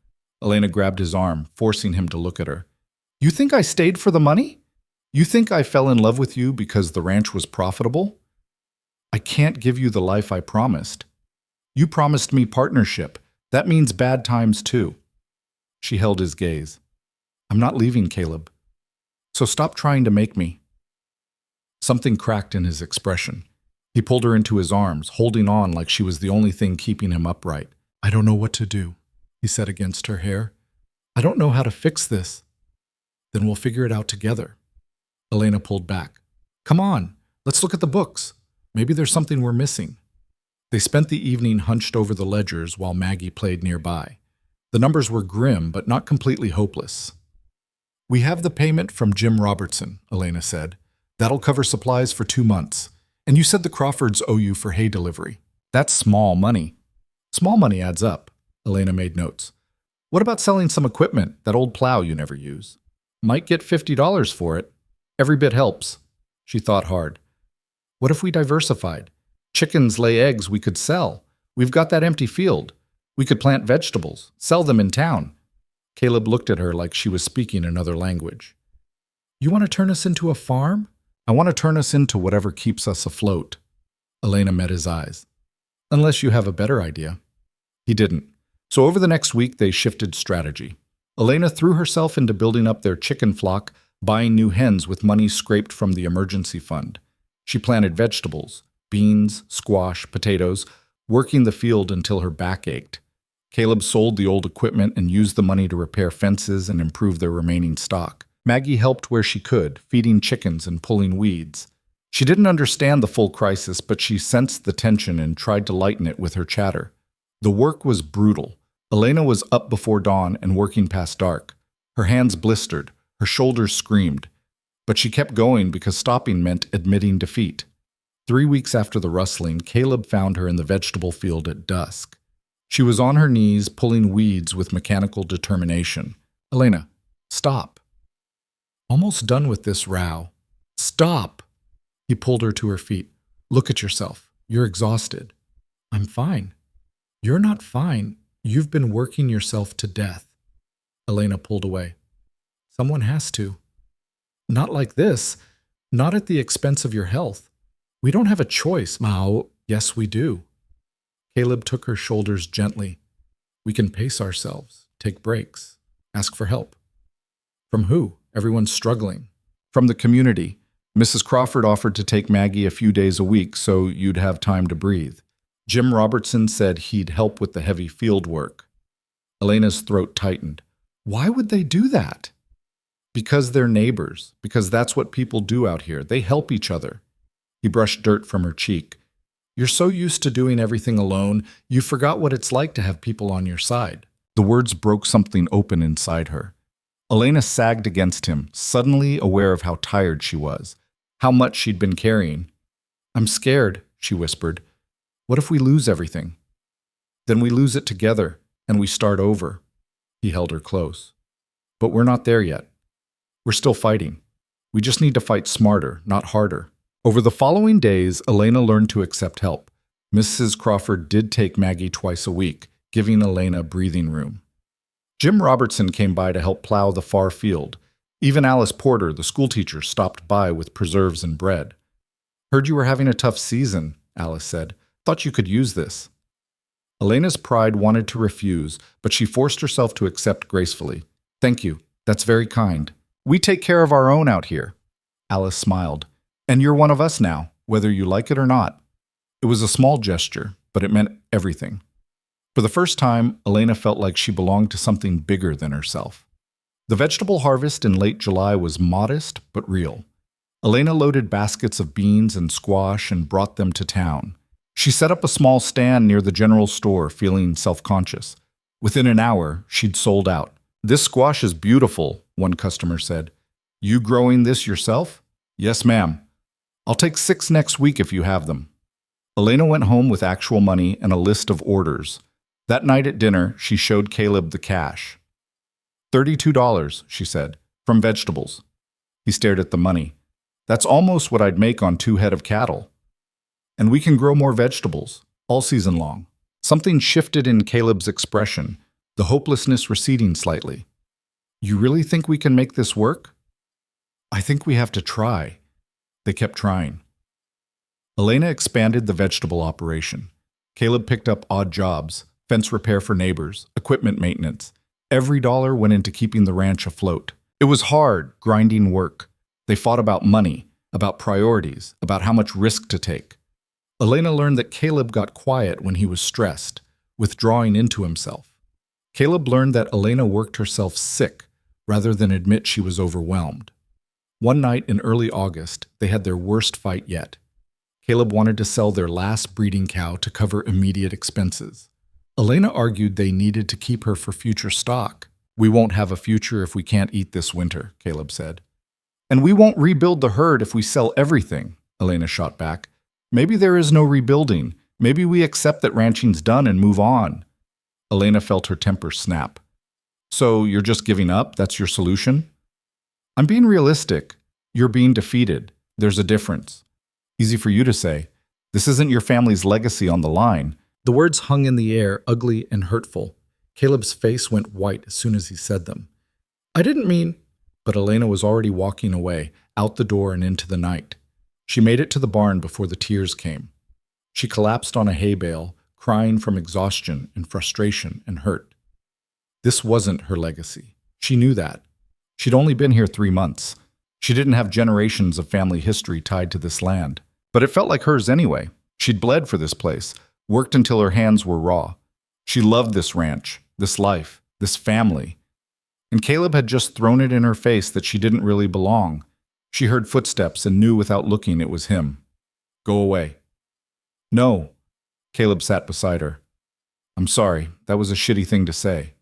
Elena grabbed his arm, forcing him to look at her. You think I stayed for the money? You think I fell in love with you because the ranch was profitable? I can't give you the life I promised. You promised me partnership. That means bad times too. She held his gaze. I'm not leaving, Caleb. So stop trying to make me. Something cracked in his expression. He pulled her into his arms, holding on like she was the only thing keeping him upright. I don't know what to do, he said against her hair. I don't know how to fix this. Then we'll figure it out together. Elena pulled back. Come on, let's look at the books. Maybe there's something we're missing. They spent the evening hunched over the ledgers while Maggie played nearby. The numbers were grim, but not completely hopeless. We have the payment from Jim Robertson, Elena said. That'll cover supplies for 2 months. And you said the Crawfords owe you for hay delivery. That's small money. Small money adds up, Elena made notes. What about selling some equipment, that old plow you never use? Might get $50 for it. Every bit helps. She thought hard. What if we diversified? Chickens lay eggs we could sell. We've got that empty field. We could plant vegetables, sell them in town. Caleb looked at her like she was speaking another language. You want to turn us into a farm? I want to turn us into whatever keeps us afloat. Elena met his eyes. Unless you have a better idea. He didn't. So over the next week, they shifted strategy. Elena threw herself into building up their chicken flock, buying new hens with money scraped from the emergency fund. She planted vegetables, beans, squash, potatoes, working the field until her back ached. Caleb sold the old equipment and used the money to repair fences and improve their remaining stock. Maggie helped where she could, feeding chickens and pulling weeds. She didn't understand the full crisis, but she sensed the tension and tried to lighten it with her chatter. The work was brutal. Elena was up before dawn and working past dark. Her hands blistered, her shoulders screamed. But she kept going because stopping meant admitting defeat. 3 weeks after the rustling, Caleb found her in the vegetable field at dusk. She was on her knees, pulling weeds with mechanical determination. Elena, stop. Almost done with this row. Stop! He pulled her to her feet. Look at yourself. You're exhausted. I'm fine. You're not fine. You've been working yourself to death. Elena pulled away. Someone has to. Not like this. Not at the expense of your health. We don't have a choice, Mao. Yes, we do. Caleb took her shoulders gently. We can pace ourselves, take breaks, ask for help. From who? Everyone's struggling. From the community. Mrs. Crawford offered to take Maggie a few days a week so you'd have time to breathe. Jim Robertson said he'd help with the heavy field work. Elena's throat tightened. Why would they do that? Because they're neighbors. Because that's what people do out here. They help each other. He brushed dirt from her cheek. You're so used to doing everything alone, you forgot what it's like to have people on your side. The words broke something open inside her. Elena sagged against him, suddenly aware of how tired she was, how much she'd been carrying. I'm scared, she whispered. What if we lose everything? Then we lose it together, and we start over. He held her close. But we're not there yet. We're still fighting. We just need to fight smarter, not harder. Over the following days, Elena learned to accept help. Mrs. Crawford did take Maggie twice a week, giving Elena breathing room. Jim Robertson came by to help plow the far field. Even Alice Porter, the schoolteacher, stopped by with preserves and bread. Heard you were having a tough season, Alice said. Thought you could use this. Elena's pride wanted to refuse, but she forced herself to accept gracefully. Thank you. That's very kind. We take care of our own out here. Alice smiled. And you're one of us now, whether you like it or not. It was a small gesture, but it meant everything. For the first time, Elena felt like she belonged to something bigger than herself. The vegetable harvest in late July was modest but real. Elena loaded baskets of beans and squash and brought them to town. She set up a small stand near the general store, feeling self-conscious. Within an hour, she'd sold out. This squash is beautiful, one customer said. You growing this yourself? Yes, ma'am. I'll take 6 next week if you have them. Elena went home with actual money and a list of orders. That night at dinner, she showed Caleb the cash. $32, she said, from vegetables. He stared at the money. That's almost what I'd make on 2 head of cattle. And we can grow more vegetables, all season long. Something shifted in Caleb's expression, the hopelessness receding slightly. You really think we can make this work? I think we have to try. They kept trying. Elena expanded the vegetable operation. Caleb picked up odd jobs, fence repair for neighbors, equipment maintenance. Every dollar went into keeping the ranch afloat. It was hard, grinding work. They fought about money, about priorities, about how much risk to take. Elena learned that Caleb got quiet when he was stressed, withdrawing into himself. Caleb learned that Elena worked herself sick rather than admit she was overwhelmed. One night in early August, they had their worst fight yet. Caleb wanted to sell their last breeding cow to cover immediate expenses. Elena argued they needed to keep her for future stock. We won't have a future if we can't eat this winter, Caleb said. And we won't rebuild the herd if we sell everything, Elena shot back. Maybe there is no rebuilding. Maybe we accept that ranching's done and move on. Elena felt her temper snap. So you're just giving up? That's your solution? I'm being realistic. You're being defeated. There's a difference. Easy for you to say. This isn't your family's legacy on the line. The words hung in the air, ugly and hurtful. Caleb's face went white as soon as he said them. I didn't mean... But Elena was already walking away, out the door and into the night. She made it to the barn before the tears came. She collapsed on a hay bale, crying from exhaustion and frustration and hurt. This wasn't her legacy. She knew that. She'd only been here 3 months. She didn't have generations of family history tied to this land. But it felt like hers anyway. She'd bled for this place, worked until her hands were raw. She loved this ranch, this life, this family. And Caleb had just thrown it in her face that she didn't really belong. She heard footsteps and knew without looking it was him. Go away. No. Caleb sat beside her. I'm sorry, that was a shitty thing to say.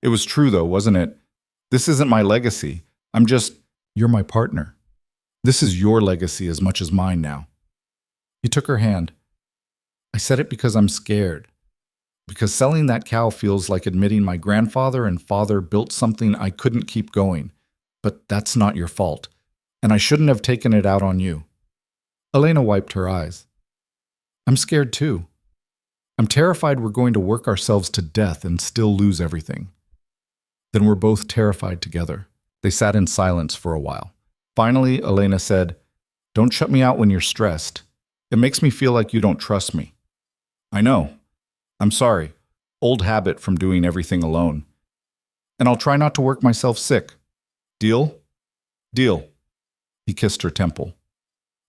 It was true though, wasn't it? This isn't my legacy. You're my partner. This is your legacy as much as mine now. He took her hand. I said it because I'm scared. Because selling that cow feels like admitting my grandfather and father built something I couldn't keep going. But that's not your fault. And I shouldn't have taken it out on you. Elena wiped her eyes. I'm scared too. I'm terrified we're going to work ourselves to death and still lose everything. Then we're both terrified together. They sat in silence for a while. Finally, Elena said, Don't shut me out when you're stressed. It makes me feel like you don't trust me. I know. I'm sorry. Old habit from doing everything alone. And I'll try not to work myself sick. Deal? Deal. He kissed her temple.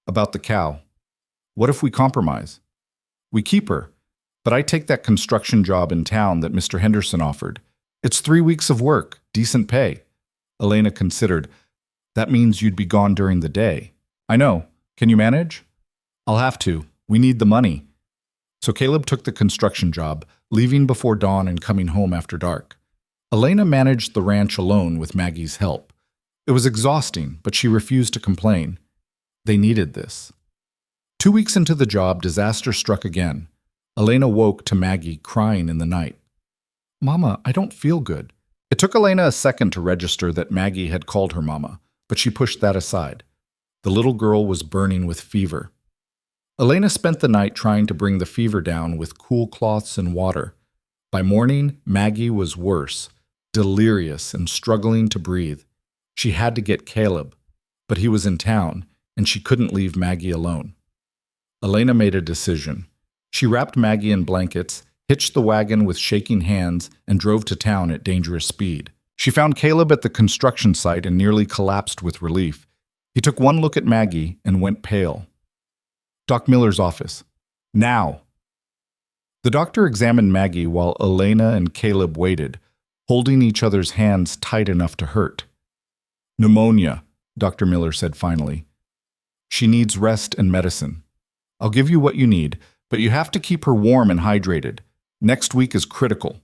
About the cow. What if we compromise? We keep her, but I take that construction job in town that Mr. Henderson offered. It's 3 weeks of work, decent pay. Elena considered. That means you'd be gone during the day. I know. Can you manage? I'll have to. We need the money. So Caleb took the construction job, leaving before dawn and coming home after dark. Elena managed the ranch alone with Maggie's help. It was exhausting, but she refused to complain. They needed this. 2 weeks into the job, disaster struck again. Elena woke to Maggie crying in the night. Mama, I don't feel good. It took Elena a second to register that Maggie had called her mama, but she pushed that aside. The little girl was burning with fever. Elena spent the night trying to bring the fever down with cool cloths and water. By morning, Maggie was worse, delirious and struggling to breathe. She had to get Caleb, but he was in town, and she couldn't leave Maggie alone. Elena made a decision. She wrapped Maggie in blankets, hitched the wagon with shaking hands, and drove to town at dangerous speed. She found Caleb at the construction site and nearly collapsed with relief. He took one look at Maggie and went pale. Doc Miller's office. Now. The doctor examined Maggie while Elena and Caleb waited, holding each other's hands tight enough to hurt. Pneumonia, Dr. Miller said finally. She needs rest and medicine. I'll give you what you need, but you have to keep her warm and hydrated. Next week is critical.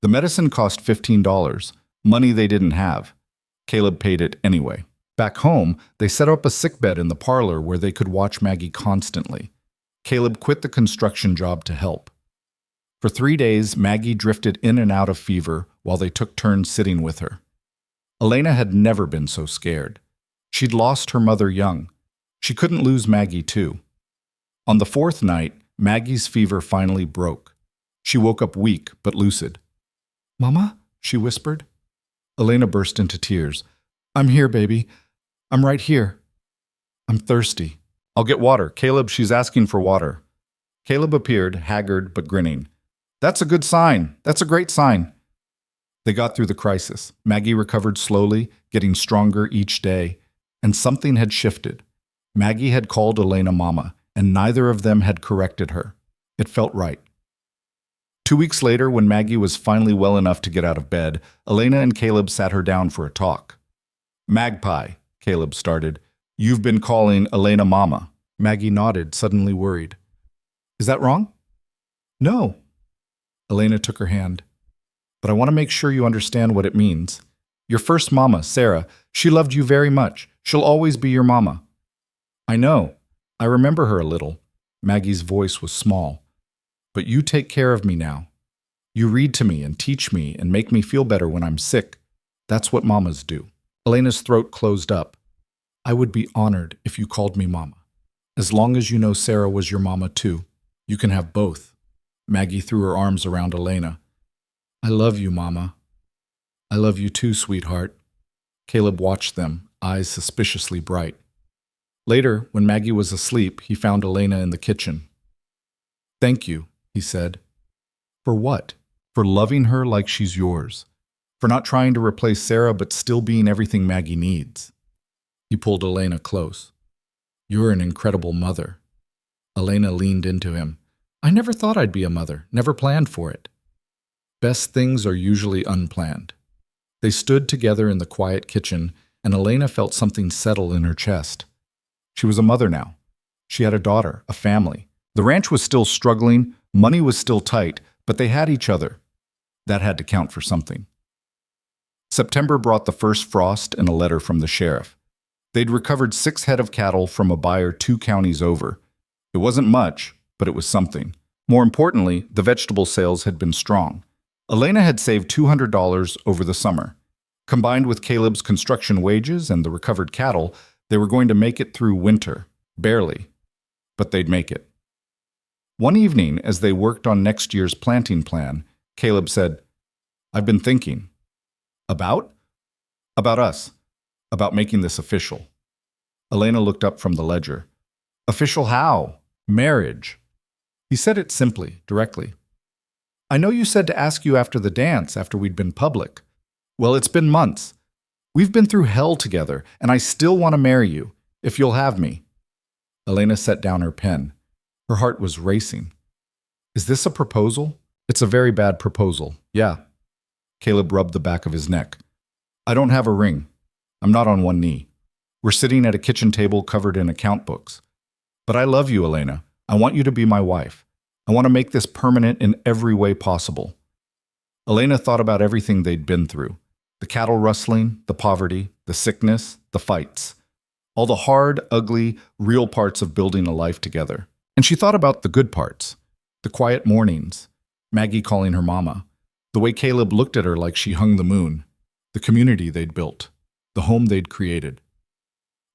The medicine cost $15, money they didn't have. Caleb paid it anyway. Back home, they set up a sickbed in the parlor where they could watch Maggie constantly. Caleb quit the construction job to help. For 3 days, Maggie drifted in and out of fever while they took turns sitting with her. Elena had never been so scared. She'd lost her mother young. She couldn't lose Maggie too. On the 4th night, Maggie's fever finally broke. She woke up weak but lucid. Mama? She whispered. Elena burst into tears. I'm here, baby. I'm right here. I'm thirsty. I'll get water. Caleb, she's asking for water. Caleb appeared, haggard but grinning. That's a good sign. That's a great sign. They got through the crisis. Maggie recovered slowly, getting stronger each day, and something had shifted. Maggie had called Elena Mama, and neither of them had corrected her. It felt right. 2 weeks later, when Maggie was finally well enough to get out of bed, Elena and Caleb sat her down for a talk. Magpie, Caleb started. You've been calling Elena Mama. Maggie nodded, suddenly worried. Is that wrong? No. Elena took her hand. But I want to make sure you understand what it means. Your first mama, Sarah, she loved you very much. She'll always be your mama. I know. I remember her a little. Maggie's voice was small. But you take care of me now. You read to me and teach me and make me feel better when I'm sick. That's what mamas do. Elena's throat closed up. I would be honored if you called me mama. As long as you know Sarah was your mama too. You can have both. Maggie threw her arms around Elena. I love you, Mama. I love you too, sweetheart. Caleb watched them, eyes suspiciously bright. Later, when Maggie was asleep, he found Elena in the kitchen. Thank you, he said. For what? For loving her like she's yours. For not trying to replace Sarah but still being everything Maggie needs. He pulled Elena close. You're an incredible mother. Elena leaned into him. I never thought I'd be a mother, never planned for it. Best things are usually unplanned. They stood together in the quiet kitchen, and Elena felt something settle in her chest. She was a mother now. She had a daughter, a family. The ranch was still struggling, money was still tight, but they had each other. That had to count for something. September brought the first frost and a letter from the sheriff. They'd recovered 6 head of cattle from a buyer 2 counties over. It wasn't much, but it was something. More importantly, the vegetable sales had been strong. Elena had saved $200 over the summer. Combined with Caleb's construction wages and the recovered cattle, they were going to make it through winter. Barely. But they'd make it. One evening, as they worked on next year's planting plan, Caleb said, I've been thinking. About? About us. About making this official. Elena looked up from the ledger. Official how? Marriage. He said it simply, directly. I know you said to ask you after the dance, after we'd been public. Well, it's been months. We've been through hell together, and I still want to marry you, if you'll have me. Elena set down her pen. Her heart was racing. Is this a proposal? It's a very bad proposal, yeah. Caleb rubbed the back of his neck. I don't have a ring. I'm not on one knee. We're sitting at a kitchen table covered in account books. But I love you, Elena. I want you to be my wife. I want to make this permanent in every way possible. Elena thought about everything they'd been through. The cattle rustling, the poverty, the sickness, the fights. All the hard, ugly, real parts of building a life together. And she thought about the good parts. The quiet mornings. Maggie calling her mama. The way Caleb looked at her like she hung the moon. The community they'd built. The home they'd created.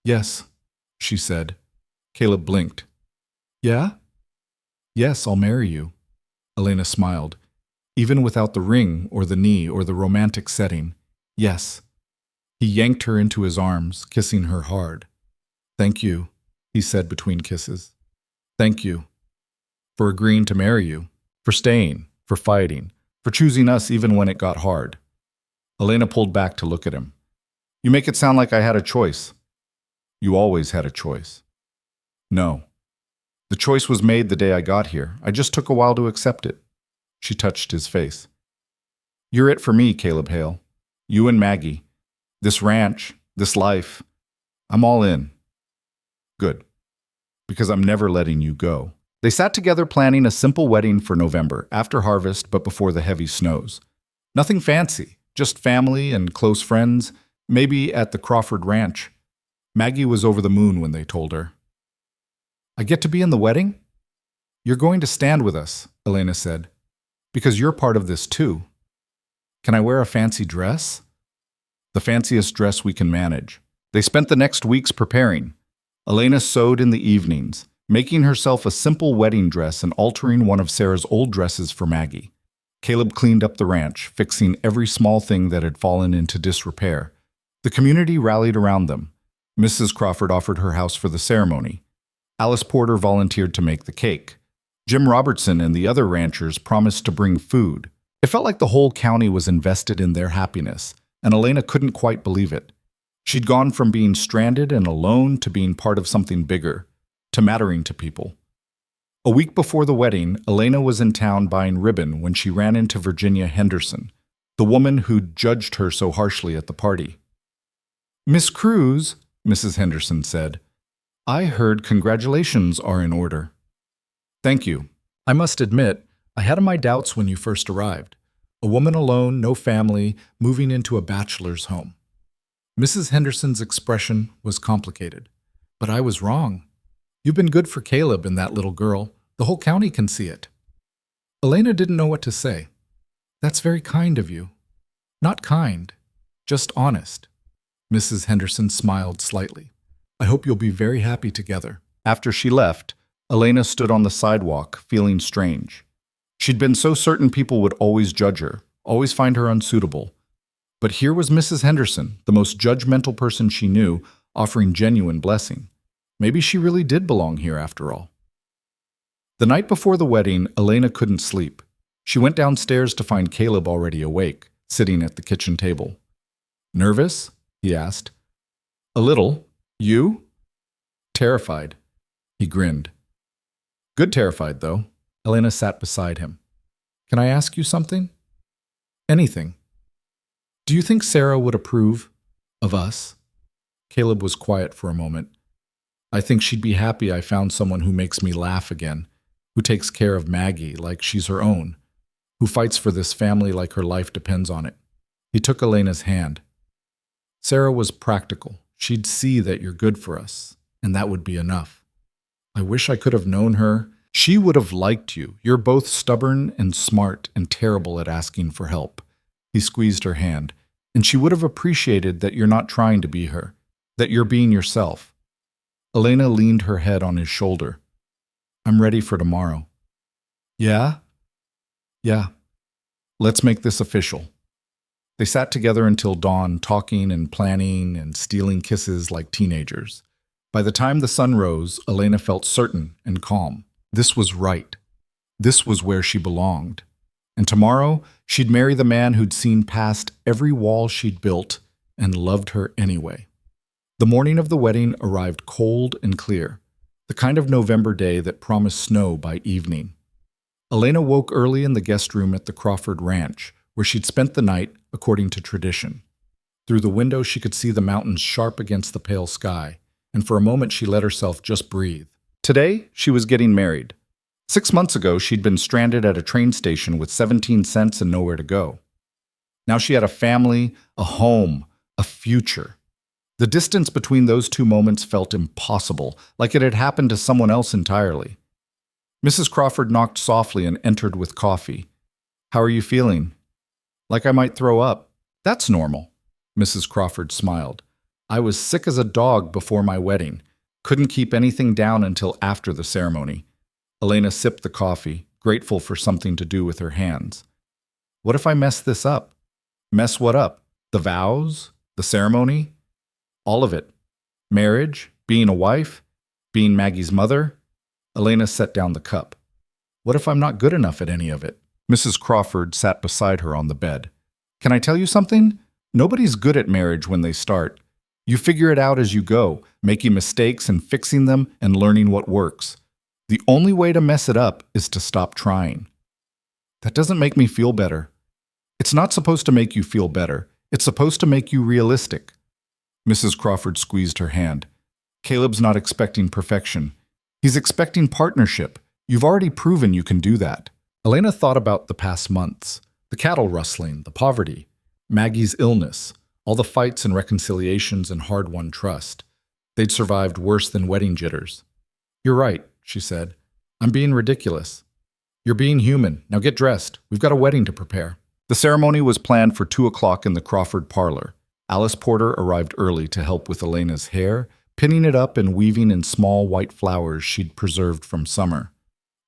Yes, she said. Caleb blinked. Yeah? Yes, I'll marry you. Elena smiled. Even without the ring or the knee or the romantic setting. Yes. He yanked her into his arms, kissing her hard. Thank you, he said between kisses. Thank you. For agreeing to marry you. For staying. For fighting. For choosing us even when it got hard. Elena pulled back to look at him. You make it sound like I had a choice. You always had a choice. No. The choice was made the day I got here. I just took a while to accept it. She touched his face. You're it for me, Caleb Hale. You and Maggie. This ranch, this life. I'm all in. Good. Because I'm never letting you go. They sat together planning a simple wedding for November, after harvest but before the heavy snows. Nothing fancy, just family and close friends, maybe at the Crawford Ranch. Maggie was over the moon when they told her. I get to be in the wedding? You're going to stand with us, Elena said, because you're part of this too. Can I wear a fancy dress? The fanciest dress we can manage. They spent the next weeks preparing. Elena sewed in the evenings, making herself a simple wedding dress and altering one of Sarah's old dresses for Maggie. Caleb cleaned up the ranch, fixing every small thing that had fallen into disrepair. The community rallied around them. Mrs. Crawford offered her house for the ceremony. Alice Porter volunteered to make the cake. Jim Robertson and the other ranchers promised to bring food. It felt like the whole county was invested in their happiness, and Elena couldn't quite believe it. She'd gone from being stranded and alone to being part of something bigger, to mattering to people. A week before the wedding, Elena was in town buying ribbon when she ran into Virginia Henderson, the woman who'd judged her so harshly at the party. "Miss Cruz," Mrs. Henderson said, "I heard congratulations are in order." "Thank you. I must admit, I had my doubts when you first arrived. A woman alone, no family, moving into a bachelor's home." Mrs. Henderson's expression was complicated. "But I was wrong. You've been good for Caleb and that little girl. The whole county can see it." Elena didn't know what to say. "That's very kind of you." "Not kind, just honest." Mrs. Henderson smiled slightly. "I hope you'll be very happy together." After she left, Elena stood on the sidewalk, feeling strange. She'd been so certain people would always judge her, always find her unsuitable. But here was Mrs. Henderson, the most judgmental person she knew, offering genuine blessing. Maybe she really did belong here after all. The night before the wedding, Elena couldn't sleep. She went downstairs to find Caleb already awake, sitting at the kitchen table. "Nervous?" he asked. "A little. You?" "Terrified." He grinned. "Good terrified, though." Elena sat beside him. "Can I ask you something?" "Anything." "Do you think Sarah would approve of us?" Caleb was quiet for a moment. "I think she'd be happy I found someone who makes me laugh again, who takes care of Maggie like she's her own, who fights for this family like her life depends on it." He took Elena's hand. "Sarah was practical. She'd see that you're good for us, and that would be enough. I wish I could have known her. She would have liked you. You're both stubborn and smart and terrible at asking for help." He squeezed her hand. "And she would have appreciated that you're not trying to be her, that you're being yourself." Elena leaned her head on his shoulder. "I'm ready for tomorrow." "Yeah?" "Yeah. Let's make this official." They sat together until dawn, talking and planning and stealing kisses like teenagers. By the time the sun rose, Elena felt certain and calm. This was right. This was where she belonged. And tomorrow, she'd marry the man who'd seen past every wall she'd built and loved her anyway. The morning of the wedding arrived cold and clear, the kind of November day that promised snow by evening. Elena woke early in the guest room at the Crawford Ranch, where she'd spent the night according to tradition. Through the window, she could see the mountains sharp against the pale sky, and for a moment she let herself just breathe. Today, she was getting married. 6 months ago, she'd been stranded at a train station with 17 cents and nowhere to go. Now she had a family, a home, a future. The distance between those two moments felt impossible, like it had happened to someone else entirely. Mrs. Crawford knocked softly and entered with coffee. "How are you feeling?" "Like I might throw up." "That's normal." Mrs. Crawford smiled. "I was sick as a dog before my wedding. Couldn't keep anything down until after the ceremony." Elena sipped the coffee, grateful for something to do with her hands. "What if I mess this up?" "Mess what up? The vows? The ceremony?" "All of it. Marriage, being a wife, being Maggie's mother." Elena set down the cup. "What if I'm not good enough at any of it?" Mrs. Crawford sat beside her on the bed. "Can I tell you something? Nobody's good at marriage when they start. You figure it out as you go, making mistakes and fixing them and learning what works. The only way to mess it up is to stop trying." "That doesn't make me feel better." "It's not supposed to make you feel better. It's supposed to make you realistic." Mrs. Crawford squeezed her hand. "Caleb's not expecting perfection. He's expecting partnership. You've already proven you can do that." Elena thought about the past months, the cattle rustling, the poverty, Maggie's illness, all the fights and reconciliations and hard-won trust. They'd survived worse than wedding jitters. "You're right," she said. "I'm being ridiculous." "You're being human. Now get dressed. We've got a wedding to prepare." The ceremony was planned for 2 o'clock in the Crawford parlor. Alice Porter arrived early to help with Elena's hair, pinning it up and weaving in small white flowers she'd preserved from summer.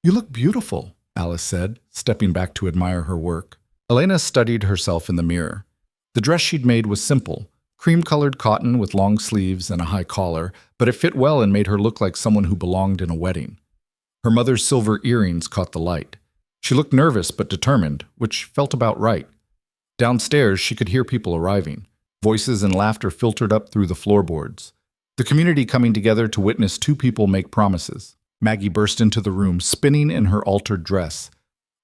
"You look beautiful," Alice said, stepping back to admire her work. Elena studied herself in the mirror. The dress she'd made was simple, Cream-colored cotton with long sleeves and a high collar, but it fit well and made her look like someone who belonged in a wedding. Her mother's silver earrings caught the light. She looked nervous but determined, which felt about right. Downstairs, she could hear people arriving. Voices and laughter filtered up through the floorboards. The community coming together to witness two people make promises. Maggie burst into the room, spinning in her altered dress.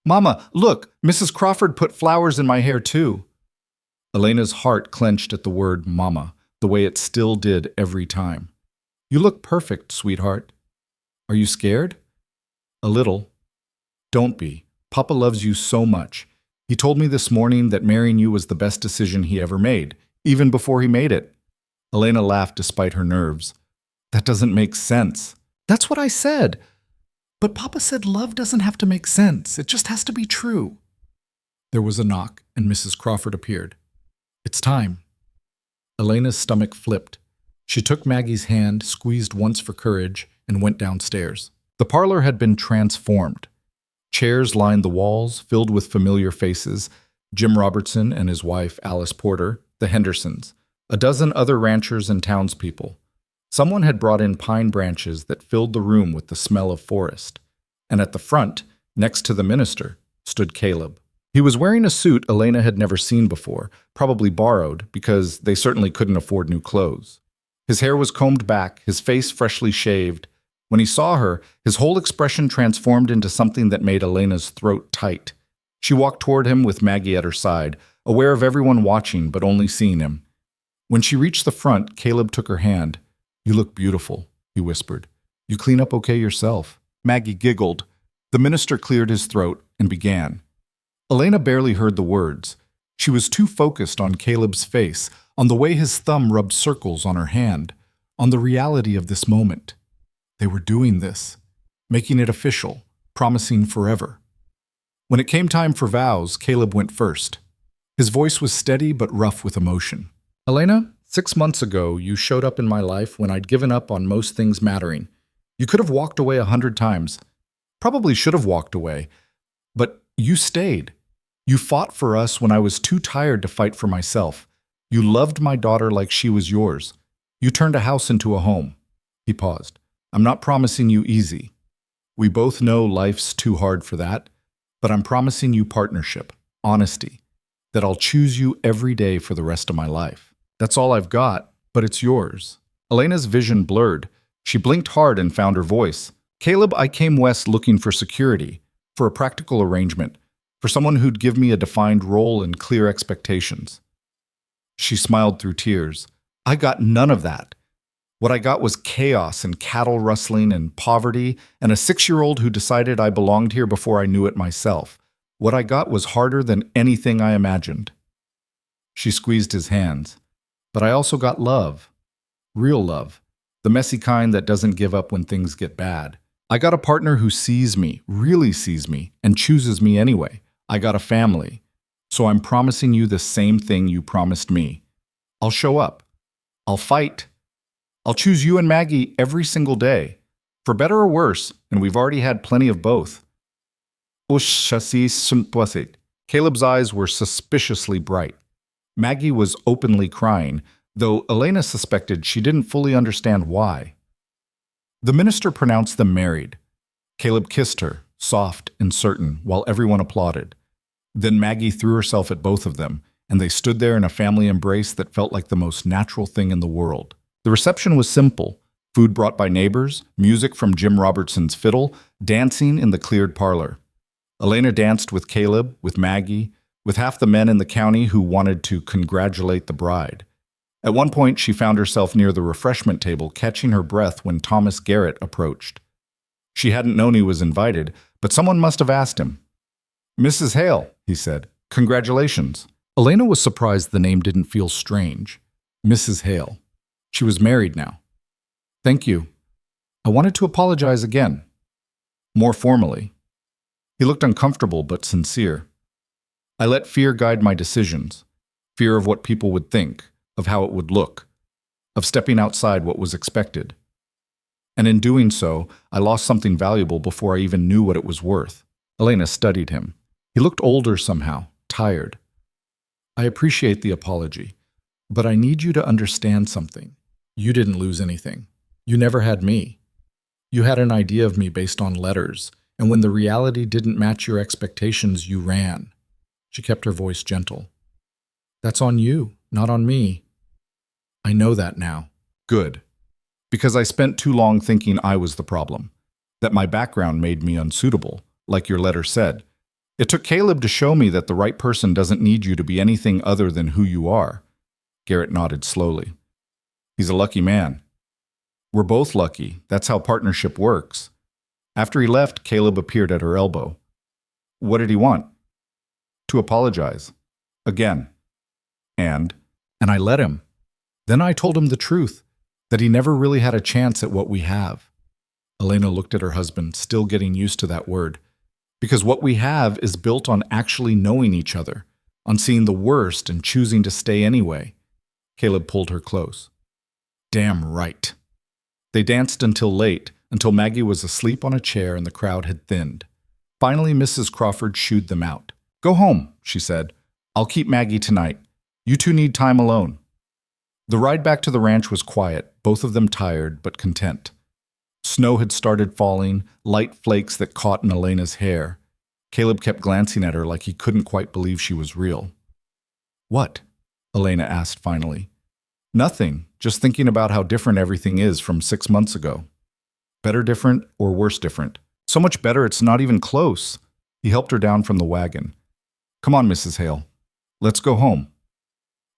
"Mama, look! Mrs. Crawford put flowers in my hair, too." Elena's heart clenched at the word mama, the way it still did every time. "You look perfect, sweetheart." "Are you scared?" "A little." "Don't be. Papa loves you so much. He told me this morning that marrying you was the best decision he ever made, even before he made it." Elena laughed despite her nerves. "That doesn't make sense." "That's what I said. But Papa said love doesn't have to make sense. It just has to be true." There was a knock, and Mrs. Crawford appeared. "It's time." Elena's stomach flipped. She took Maggie's hand, squeezed once for courage, and went downstairs. The parlor had been transformed. Chairs lined the walls, filled with familiar faces: Jim Robertson and his wife, Alice Porter, the Hendersons, a dozen other ranchers and townspeople. Someone had brought in pine branches that filled the room with the smell of forest. And at the front, next to the minister, stood Caleb. He was wearing a suit Elena had never seen before, probably borrowed, because they certainly couldn't afford new clothes. His hair was combed back, his face freshly shaved. When he saw her, his whole expression transformed into something that made Elena's throat tight. She walked toward him with Maggie at her side, aware of everyone watching but only seeing him. When she reached the front, Caleb took her hand. "You look beautiful," he whispered. "You clean up okay yourself." Maggie giggled. The minister cleared his throat and began. Elena barely heard the words. She was too focused on Caleb's face, on the way his thumb rubbed circles on her hand, on the reality of this moment. They were doing this, making it official, promising forever. When it came time for vows, Caleb went first. His voice was steady but rough with emotion. "Elena, 6 months ago, you showed up in my life when I'd given up on most things mattering. You could have walked away 100 times. Probably should have walked away. But you stayed. You fought for us when I was too tired to fight for myself. You loved my daughter like she was yours. You turned a house into a home." He paused. "I'm not promising you easy. We both know life's too hard for that. But I'm promising you partnership, honesty, that I'll choose you every day for the rest of my life. That's all I've got, but it's yours." Elena's vision blurred. She blinked hard and found her voice. "Caleb, I came west looking for security, for a practical arrangement, for someone who'd give me a defined role and clear expectations." She smiled through tears. "I got none of that. What I got was chaos and cattle rustling and poverty and a 6-year-old who decided I belonged here before I knew it myself. What I got was harder than anything I imagined." She squeezed his hands. "But I also got love. Real love. The messy kind that doesn't give up when things get bad. I got a partner who sees me, really sees me, and chooses me anyway. I got a family. So I'm promising you the same thing you promised me. I'll show up. I'll fight. I'll choose you and Maggie every single day, for better or worse, and we've already had plenty of both." Caleb's eyes were suspiciously bright. Maggie was openly crying, though Elena suspected she didn't fully understand why. The minister pronounced them married. Caleb kissed her, soft and certain, while everyone applauded. Then Maggie threw herself at both of them, and they stood there in a family embrace that felt like the most natural thing in the world. The reception was simple: food brought by neighbors, music from Jim Robertson's fiddle, dancing in the cleared parlor. Elena danced with Caleb, with Maggie, with half the men in the county who wanted to congratulate the bride. At one point, she found herself near the refreshment table, catching her breath when Thomas Garrett approached. She hadn't known he was invited, but someone must have asked him. "Mrs. Hale," he said, "congratulations." Elena was surprised the name didn't feel strange. Mrs. Hale. She was married now. "Thank you. I wanted to apologize again." More formally. He looked uncomfortable but sincere. "I let fear guide my decisions. Fear of what people would think, of how it would look, of stepping outside what was expected. And in doing so, I lost something valuable before I even knew what it was worth." Elena studied him. He looked older somehow, tired. "I appreciate the apology. But I need you to understand something. You didn't lose anything. You never had me. You had an idea of me based on letters, and when the reality didn't match your expectations, you ran. She kept her voice gentle. That's on you, not on me. I know that now. Good. Because I spent too long thinking I was the problem, that my background made me unsuitable, like your letter said. It took Caleb to show me that the right person doesn't need you to be anything other than who you are. Garrett nodded slowly. He's a lucky man. We're both lucky. That's how partnership works. After he left, Caleb appeared at her elbow. What did he want? To apologize. Again. And I let him. Then I told him the truth, that he never really had a chance at what we have. Elena looked at her husband, still getting used to that word. Because what we have is built on actually knowing each other, on seeing the worst and choosing to stay anyway. Caleb pulled her close. Damn right. They danced until late, until Maggie was asleep on a chair and the crowd had thinned. Finally, Mrs. Crawford shooed them out. Go home, she said. I'll keep Maggie tonight. You two need time alone. The ride back to the ranch was quiet, both of them tired but content. Snow had started falling, light flakes that caught in Elena's hair. Caleb kept glancing at her like he couldn't quite believe she was real. What? Elena asked finally. Nothing, just thinking about how different everything is from 6 months ago. Better different or worse different? So much better it's not even close. He helped her down from the wagon. Come on, Mrs. Hale. Let's go home.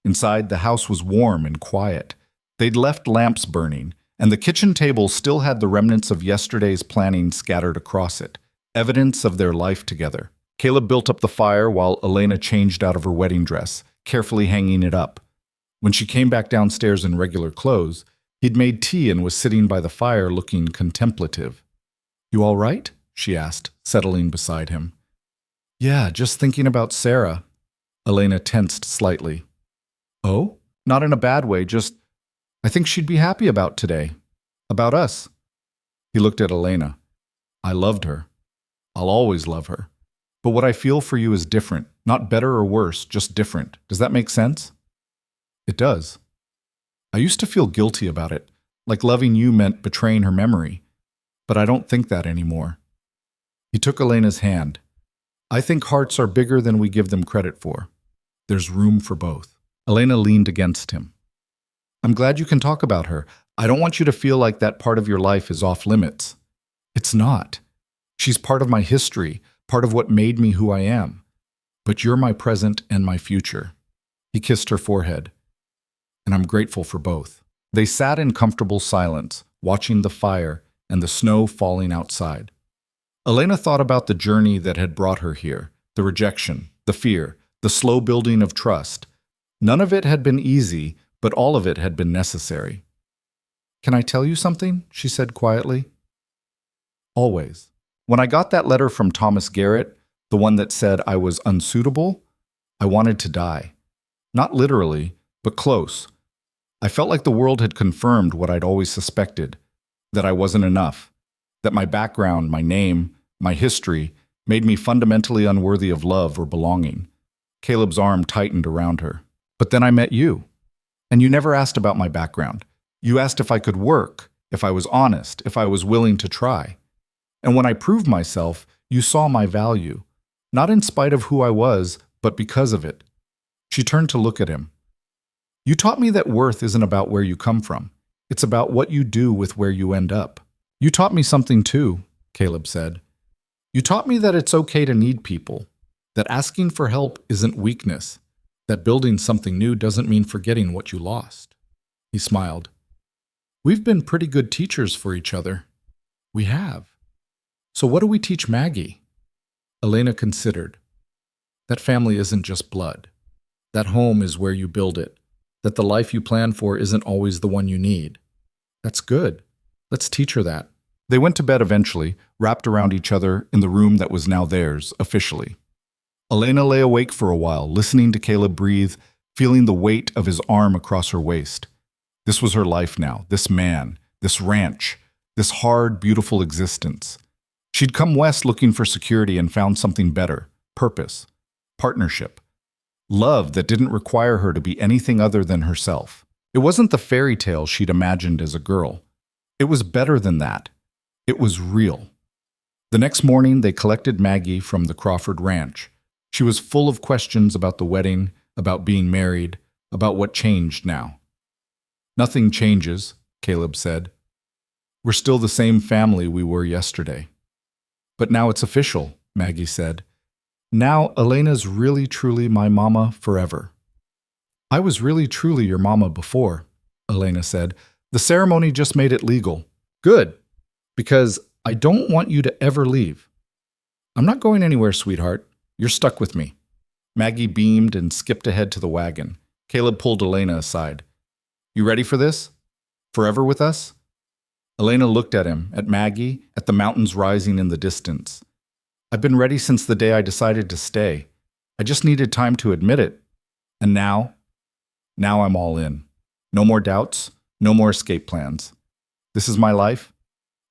Inside, the house was warm and quiet. They'd left lamps burning, and the kitchen table still had the remnants of yesterday's planning scattered across it, evidence of their life together. Caleb built up the fire while Elena changed out of her wedding dress, carefully hanging it up. When she came back downstairs in regular clothes, he'd made tea and was sitting by the fire looking contemplative. You all right? She asked, settling beside him. Yeah, just thinking about Sarah. Elena tensed slightly. Oh? Not in a bad way, just, I think she'd be happy about today. About us. He looked at Elena. I loved her. I'll always love her. But what I feel for you is different, not better or worse, just different. Does that make sense? It does. I used to feel guilty about it, like loving you meant betraying her memory, but I don't think that anymore. He took Elena's hand. I think hearts are bigger than we give them credit for. There's room for both. Elena leaned against him. I'm glad you can talk about her. I don't want you to feel like that part of your life is off limits. It's not. She's part of my history, part of what made me who I am. But you're my present and my future. He kissed her forehead. And I'm grateful for both. They sat in comfortable silence, watching the fire and the snow falling outside. Elena thought about the journey that had brought her here, the rejection, the fear, the slow building of trust. None of it had been easy, but all of it had been necessary. Can I tell you something? She said quietly. Always. When I got that letter from Thomas Garrett, the one that said I was unsuitable, I wanted to die. Not literally, but close. I felt like the world had confirmed what I'd always suspected, that I wasn't enough, that my background, my name, my history made me fundamentally unworthy of love or belonging. Caleb's arm tightened around her. But then I met you, and you never asked about my background. You asked if I could work, if I was honest, if I was willing to try. And when I proved myself, you saw my value, not in spite of who I was, but because of it. She turned to look at him. You taught me that worth isn't about where you come from. It's about what you do with where you end up. You taught me something too, Caleb said. You taught me that it's okay to need people, that asking for help isn't weakness, that building something new doesn't mean forgetting what you lost. He smiled. We've been pretty good teachers for each other. We have. So what do we teach Maggie? Elena considered. That family isn't just blood. That home is where you build it. That the life you plan for isn't always the one you need. That's good. Let's teach her that. They went to bed eventually, wrapped around each other in the room that was now theirs, officially. Elena lay awake for a while, listening to Caleb breathe, feeling the weight of his arm across her waist. This was her life now, this man, this ranch, this hard, beautiful existence. She'd come west looking for security and found something better, purpose, partnership. Love that didn't require her to be anything other than herself. It wasn't the fairy tale she'd imagined as a girl. It was better than that. It was real. The next morning, they collected Maggie from the Crawford Ranch. She was full of questions about the wedding, about being married, about what changed now. "Nothing changes," Caleb said. "We're still the same family we were yesterday." "But now it's official," Maggie said. "Now Elena's really truly my mama forever." "I was really truly your mama before," Elena said. "The ceremony just made it legal." "Good, because I don't want you to ever leave." "I'm not going anywhere, sweetheart. You're stuck with me." Maggie beamed and skipped ahead to the wagon. Caleb pulled Elena aside. "You ready for this? Forever with us?" Elena looked at him, at Maggie, at the mountains rising in the distance. "I've been ready since the day I decided to stay. I just needed time to admit it. And now I'm all in. No more doubts, no more escape plans. This is my life,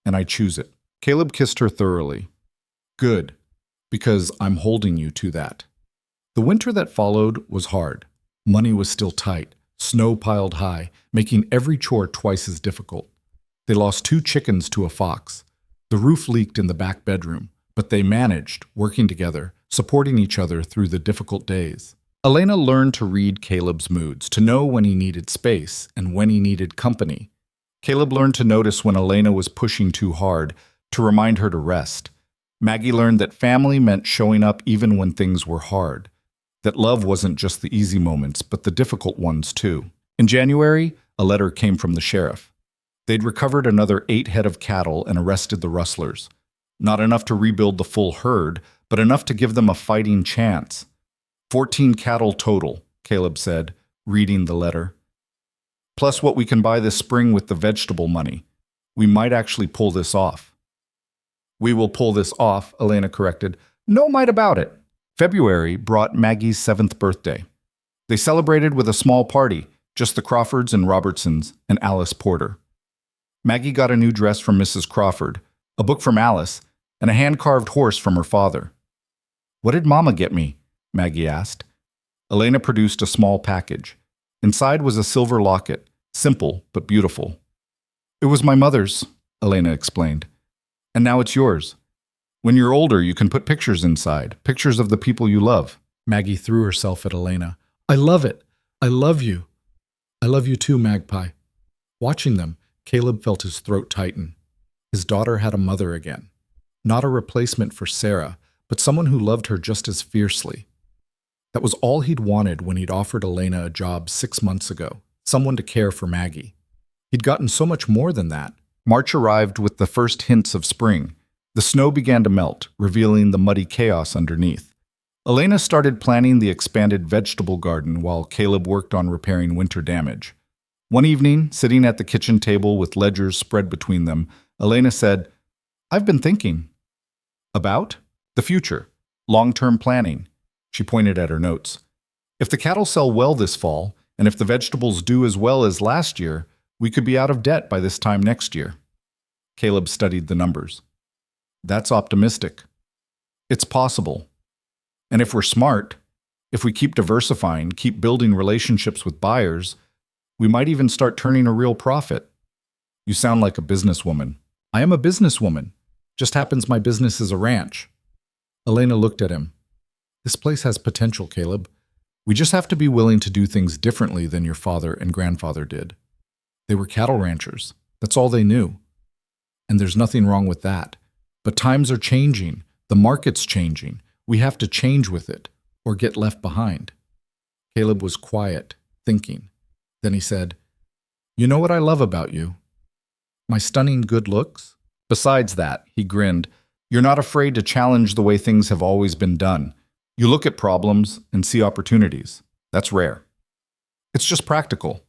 and I choose it." Caleb kissed her thoroughly. "Good, because I'm holding you to that." The winter that followed was hard. Money was still tight, snow piled high, making every chore twice as difficult. They lost 2 chickens to a fox. The roof leaked in the back bedroom, but they managed, working together, supporting each other through the difficult days. Elena learned to read Caleb's moods, to know when he needed space and when he needed company. Caleb learned to notice when Elena was pushing too hard, to remind her to rest. Maggie learned that family meant showing up even when things were hard, that love wasn't just the easy moments, but the difficult ones too. In January, a letter came from the sheriff. They'd recovered another 8 head of cattle and arrested the rustlers. Not enough to rebuild the full herd, but enough to give them a fighting chance. 14 cattle total, Caleb said, reading the letter. Plus what we can buy this spring with the vegetable money. We might actually pull this off. "We will pull this off," Elena corrected. "No might about it." February brought Maggie's 7th birthday. They celebrated with a small party, just the Crawfords and Robertsons and Alice Porter. Maggie got a new dress from Mrs. Crawford, a book from Alice, and a hand-carved horse from her father. "What did Mama get me?" Maggie asked. Elena produced a small package. Inside was a silver locket, simple but beautiful. "It was my mother's," Elena explained. "And now it's yours. When you're older, you can put pictures inside, pictures of the people you love." Maggie threw herself at Elena. "I love it. I love you. I love you too, Magpie." Watching them, Caleb felt his throat tighten. His daughter had a mother again. Not a replacement for Sarah, but someone who loved her just as fiercely. That was all he'd wanted when he'd offered Elena a job 6 months ago, someone to care for Maggie. He'd gotten so much more than that. March arrived with the first hints of spring. The snow began to melt, revealing the muddy chaos underneath. Elena started planning the expanded vegetable garden while Caleb worked on repairing winter damage. One evening, sitting at the kitchen table with ledgers spread between them, Elena said, "I've been thinking." "About?" "The future. Long-term planning." She pointed at her notes. "If the cattle sell well this fall, and if the vegetables do as well as last year, we could be out of debt by this time next year." Caleb studied the numbers. "That's optimistic." "It's possible. And if we're smart, if we keep diversifying, keep building relationships with buyers, we might even start turning a real profit." "You sound like a businesswoman." "I am a businesswoman. Just happens my business is a ranch." Elena looked at him. "This place has potential, Caleb. We just have to be willing to do things differently than your father and grandfather did. They were cattle ranchers. That's all they knew. And there's nothing wrong with that. But times are changing. The market's changing. We have to change with it, or get left behind." Caleb was quiet, thinking. Then he said, "You know what I love about you? My stunning good looks? Besides that," he grinned, "you're not afraid to challenge the way things have always been done. You look at problems and see opportunities. That's rare. It's just practical.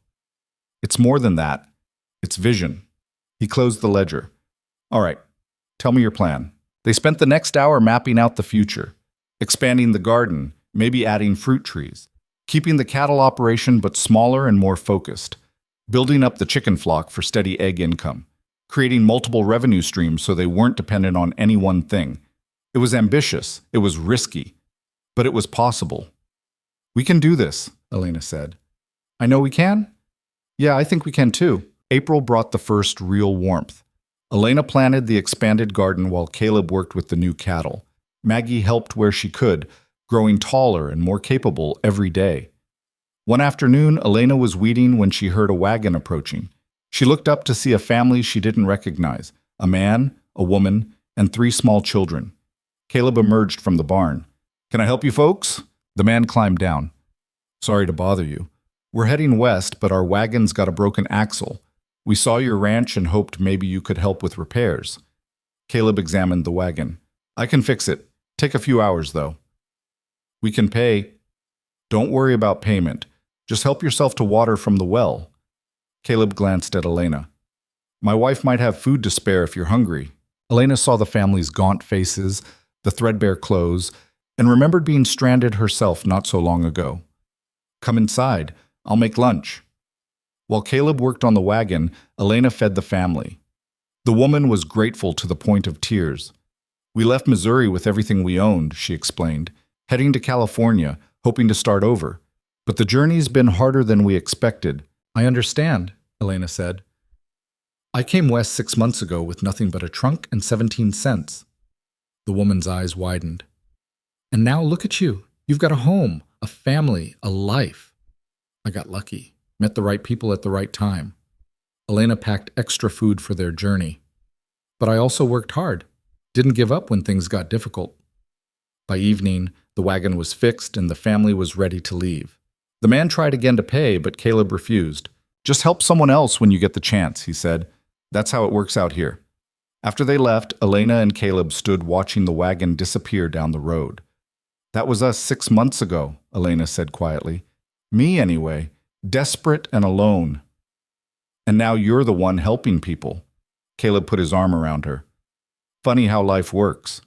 It's more than that. It's vision." He closed the ledger. "All right, tell me your plan." They spent the next hour mapping out the future, expanding the garden, maybe adding fruit trees, keeping the cattle operation but smaller and more focused, building up the chicken flock for steady egg income, creating multiple revenue streams so they weren't dependent on any one thing. It was ambitious, it was risky, but it was possible. We can do this, Elena said. I know we can? Yeah, I think we can too. April brought the first real warmth. Elena planted the expanded garden while Caleb worked with the new cattle. Maggie helped where she could, growing taller and more capable every day. One afternoon, Elena was weeding when she heard a wagon approaching. She looked up to see a family she didn't recognize, a man, a woman, and 3 small children. Caleb emerged from the barn. Can I help you folks? The man climbed down. Sorry to bother you. We're heading west, but our wagon's got a broken axle. We saw your ranch and hoped maybe you could help with repairs. Caleb examined the wagon. I can fix it. Take a few hours, though. We can pay. Don't worry about payment. Just help yourself to water from the well. Caleb glanced at Elena. My wife might have food to spare if you're hungry. Elena saw the family's gaunt faces, the threadbare clothes, and remembered being stranded herself not so long ago. Come inside. I'll make lunch. While Caleb worked on the wagon, Elena fed the family. The woman was grateful to the point of tears. We left Missouri with everything we owned, she explained, heading to California, hoping to start over. But the journey's been harder than we expected. I understand, Elena said. I came west 6 months ago with nothing but a trunk and 17 cents. The woman's eyes widened. And now look at you. You've got a home, a family, a life. I got lucky. Met the right people at the right time. Elena packed extra food for their journey. But I also worked hard. Didn't give up when things got difficult. By evening, the wagon was fixed and the family was ready to leave. The man tried again to pay, but Caleb refused. Just help someone else when you get the chance, he said. That's how it works out here. After they left, Elena and Caleb stood watching the wagon disappear down the road. That was us 6 months ago, Elena said quietly. Me, anyway. Desperate and alone. And now you're the one helping people. Caleb put his arm around her. Funny how life works.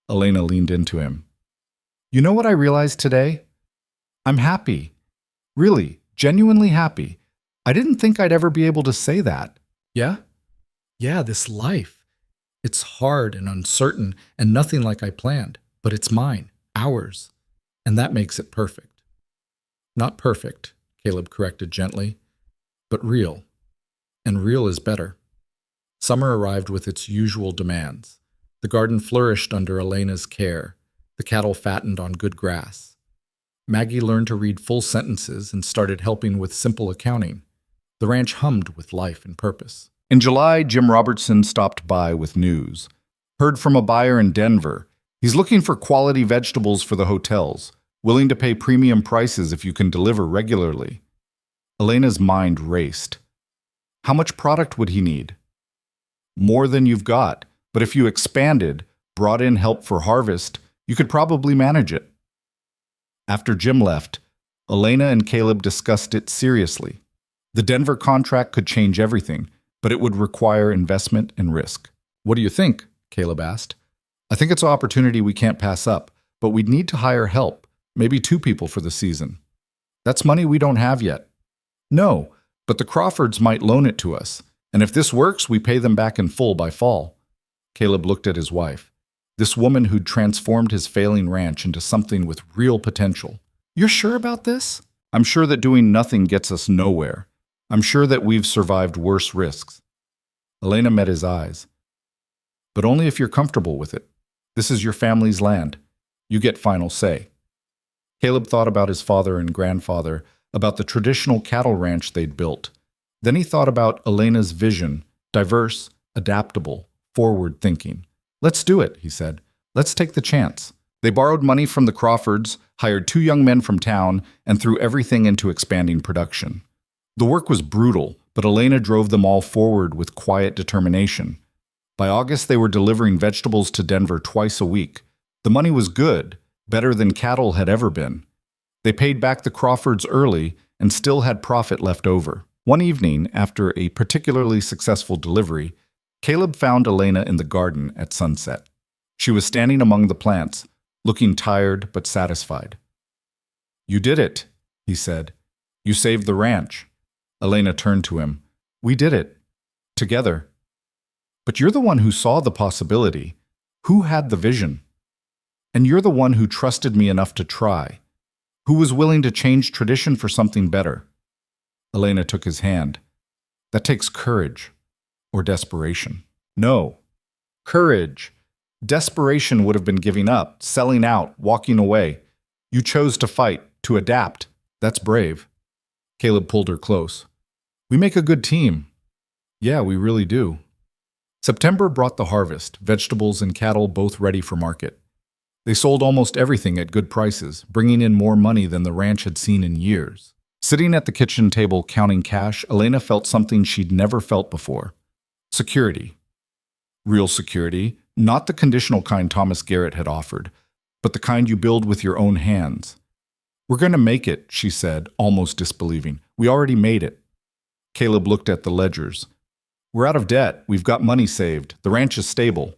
Elena leaned into him. You know what I realized today? I'm happy. Really, genuinely happy. I didn't think I'd ever be able to say that. Yeah? Yeah, this life. It's hard and uncertain and nothing like I planned, but it's mine, ours. And that makes it perfect. Not perfect, Caleb corrected gently, but real. And real is better. Summer arrived with its usual demands. The garden flourished under Elena's care. The cattle fattened on good grass. Maggie learned to read full sentences and started helping with simple accounting. The ranch hummed with life and purpose. In July, Jim Robertson stopped by with news. Heard from a buyer in Denver. He's looking for quality vegetables for the hotels. Willing to pay premium prices if you can deliver regularly. Elena's mind raced. How much product would he need? More than you've got, but if you expanded, brought in help for harvest, you could probably manage it. After Jim left, Elena and Caleb discussed it seriously. The Denver contract could change everything, but it would require investment and risk. What do you think? Caleb asked. I think it's an opportunity we can't pass up, but we'd need to hire help. Maybe 2 people for the season. That's money we don't have yet. No, but the Crawfords might loan it to us, and if this works, we pay them back in full by fall. Caleb looked at his wife, this woman who'd transformed his failing ranch into something with real potential. You're sure about this? I'm sure that doing nothing gets us nowhere. I'm sure that we've survived worse risks. Elena met his eyes. But only if you're comfortable with it. This is your family's land. You get final say. Caleb thought about his father and grandfather, about the traditional cattle ranch they'd built. Then he thought about Elena's vision, diverse, adaptable, forward-thinking. Let's do it, he said. Let's take the chance. They borrowed money from the Crawfords, hired 2 young men from town, and threw everything into expanding production. The work was brutal, but Elena drove them all forward with quiet determination. By August, they were delivering vegetables to Denver twice a week. The money was good, better than cattle had ever been. They paid back the Crawfords early and still had profit left over. One evening, after a particularly successful delivery, Caleb found Elena in the garden at sunset. She was standing among the plants, looking tired but satisfied. You did it, he said. You saved the ranch. Elena turned to him. We did it. Together. But you're the one who saw the possibility. Who had the vision? And you're the one who trusted me enough to try. Who was willing to change tradition for something better? Elena took his hand. That takes courage. Or desperation. No. Courage. Desperation would have been giving up, selling out, walking away. You chose to fight, to adapt. That's brave. Caleb pulled her close. We make a good team. Yeah, we really do. September brought the harvest, vegetables and cattle both ready for market. They sold almost everything at good prices, bringing in more money than the ranch had seen in years. Sitting at the kitchen table counting cash, Elena felt something she'd never felt before. Security. Real security, not the conditional kind Thomas Garrett had offered, but the kind you build with your own hands. We're going to make it, she said, almost disbelieving. We already made it. Caleb looked at the ledgers. We're out of debt. We've got money saved. The ranch is stable.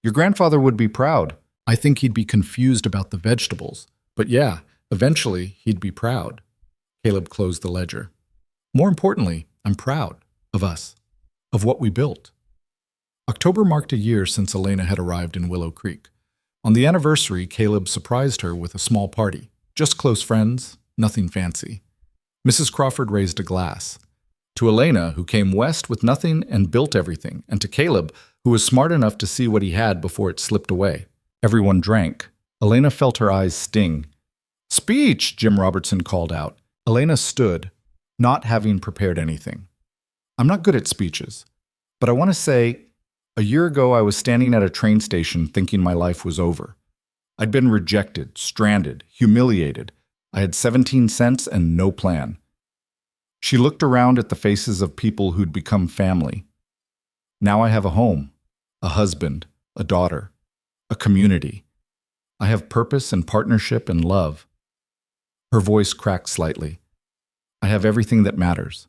Your grandfather would be proud. I think he'd be confused about the vegetables. But yeah, eventually he'd be proud. Caleb closed the ledger. More importantly, I'm proud of us, of what we built. October marked a year since Elena had arrived in Willow Creek. On the anniversary, Caleb surprised her with a small party. Just close friends, nothing fancy. Mrs. Crawford raised a glass. To Elena, who came west with nothing and built everything, and to Caleb, who was smart enough to see what he had before it slipped away. Everyone drank. Elena felt her eyes sting. Speech, Jim Robertson called out. Elena stood, not having prepared anything. I'm not good at speeches, but I want to say, a year ago I was standing at a train station thinking my life was over. I'd been rejected, stranded, humiliated. I had 17 cents and no plan. She looked around at the faces of people who'd become family. Now I have a home, a husband, a daughter, a community. I have purpose and partnership and love. Her voice cracked slightly. I have everything that matters.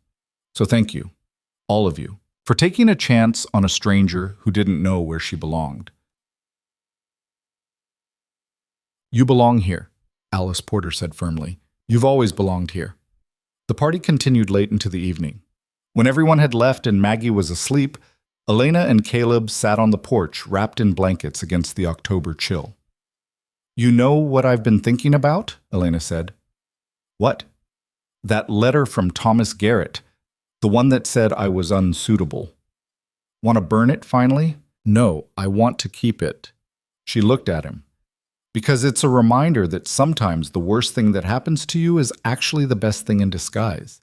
So thank you, all of you, for taking a chance on a stranger who didn't know where she belonged. You belong here, Alice Porter said firmly. You've always belonged here. The party continued late into the evening. When everyone had left and Maggie was asleep, Elena and Caleb sat on the porch wrapped in blankets against the October chill. You know what I've been thinking about? Elena said. What? That letter from Thomas Garrett, the one that said I was unsuitable. Want to burn it finally? No, I want to keep it. She looked at him. Because it's a reminder that sometimes the worst thing that happens to you is actually the best thing in disguise.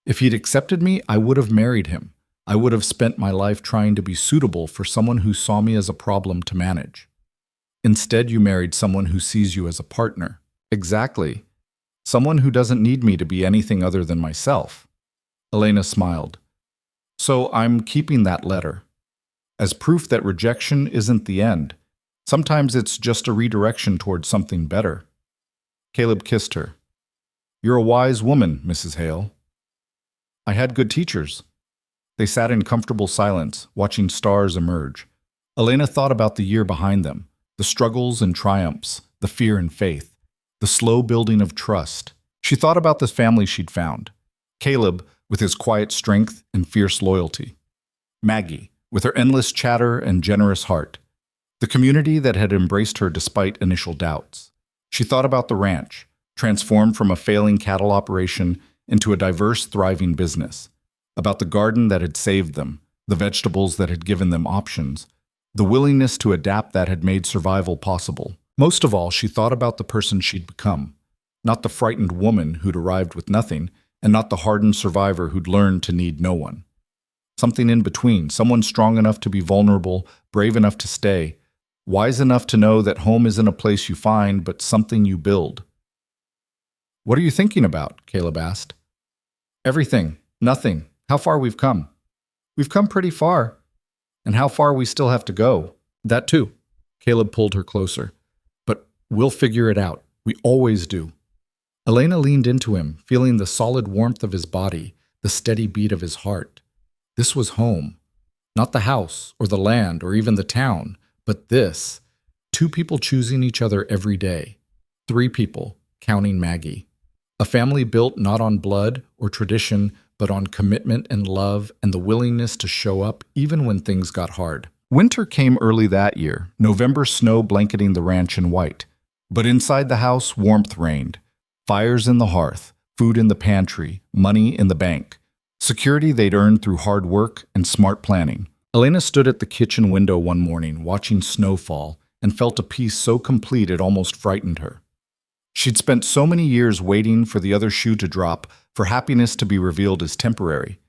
If he'd accepted me, I would have married him. I would have spent my life trying to be suitable for someone who saw me as a problem to manage. Instead, you married someone who sees you as a partner. Exactly. Someone who doesn't need me to be anything other than myself. Elena smiled. So I'm keeping that letter. As proof that rejection isn't the end. Sometimes it's just a redirection towards something better. Caleb kissed her. You're a wise woman, Mrs. Hale. I had good teachers. They sat in comfortable silence, watching stars emerge. Elena thought about the year behind them, the struggles and triumphs, the fear and faith, the slow building of trust. She thought about the family she'd found. Caleb, with his quiet strength and fierce loyalty. Maggie, with her endless chatter and generous heart. The community that had embraced her despite initial doubts. She thought about the ranch, transformed from a failing cattle operation into a diverse, thriving business. About the garden that had saved them, the vegetables that had given them options, the willingness to adapt that had made survival possible. Most of all, she thought about the person she'd become. Not the frightened woman who'd arrived with nothing, and not the hardened survivor who'd learned to need no one. Something in between, someone strong enough to be vulnerable, brave enough to stay, wise enough to know that home isn't a place you find, but something you build. What are you thinking about? Caleb asked. Everything. Nothing. How far we've come. We've come pretty far. And how far we still have to go. That too. Caleb pulled her closer. But we'll figure it out. We always do. Elena leaned into him, feeling the solid warmth of his body, the steady beat of his heart. This was home. Not the house, or the land, or even the town. But this, two people choosing each other every day. Three people, counting Maggie. A family built not on blood or tradition, but on commitment and love and the willingness to show up even when things got hard. Winter came early that year, November snow blanketing the ranch in white. But inside the house, warmth reigned. Fires in the hearth, food in the pantry, money in the bank. Security they'd earned through hard work and smart planning. Elena stood at the kitchen window one morning watching snow fall and felt a peace so complete it almost frightened her. She'd spent so many years waiting for the other shoe to drop, for happiness to be revealed as temporary.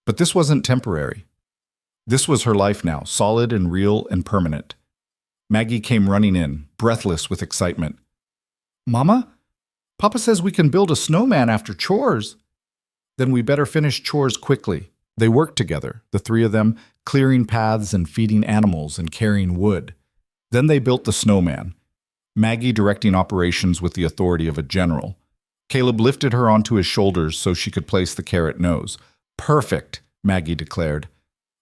But this wasn't temporary. This was her life now, solid and real and permanent. Maggie came running in, breathless with excitement. "Mama? Papa says we can build a snowman after chores." "Then we better finish chores quickly." They worked together, the three of them, clearing paths and feeding animals and carrying wood. Then they built the snowman, Maggie directing operations with the authority of a general. Caleb lifted her onto his shoulders so she could place the carrot nose. "Perfect," Maggie declared.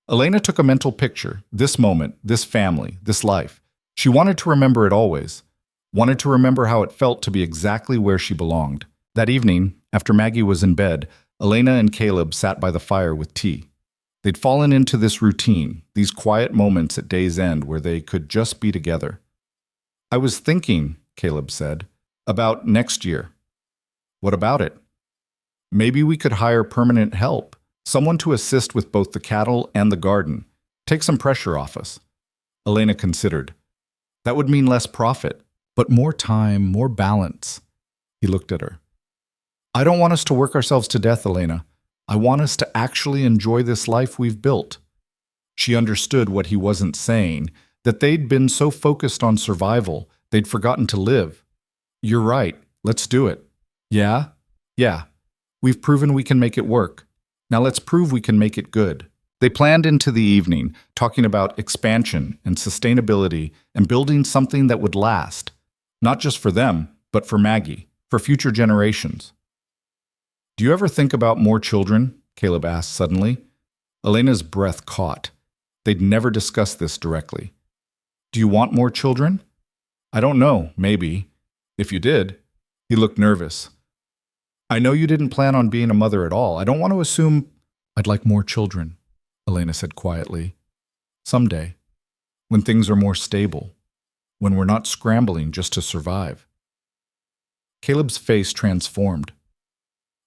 Elena took a mental picture, this moment, this family, this life. She wanted to remember it always. Wanted to remember how it felt to be exactly where she belonged. That evening, after Maggie was in bed, Elena and Caleb sat by the fire with tea. They'd fallen into this routine, these quiet moments at day's end where they could just be together. "I was thinking," Caleb said, "about next year." "What about it?" "Maybe we could hire permanent help, someone to assist with both the cattle and the garden. Take some pressure off us." Elena considered. "That would mean less profit, but more time, more balance." He looked at her. "I don't want us to work ourselves to death, Elena. I want us to actually enjoy this life we've built." She understood what he wasn't saying, that they'd been so focused on survival, they'd forgotten to live. "You're right. Let's do it." "Yeah? Yeah. We've proven we can make it work. Now let's prove we can make it good." They planned into the evening, talking about expansion and sustainability and building something that would last, not just for them, but for Maggie, for future generations. "Do you ever think about more children?" Caleb asked suddenly. Elena's breath caught. They'd never discussed this directly. "Do you want more children?" "I don't know, maybe. If you did." He looked nervous. "I know you didn't plan on being a mother at all. I don't want to assume—" "I'd like more children," Elena said quietly. "Someday, when things are more stable, when we're not scrambling just to survive." Caleb's face transformed.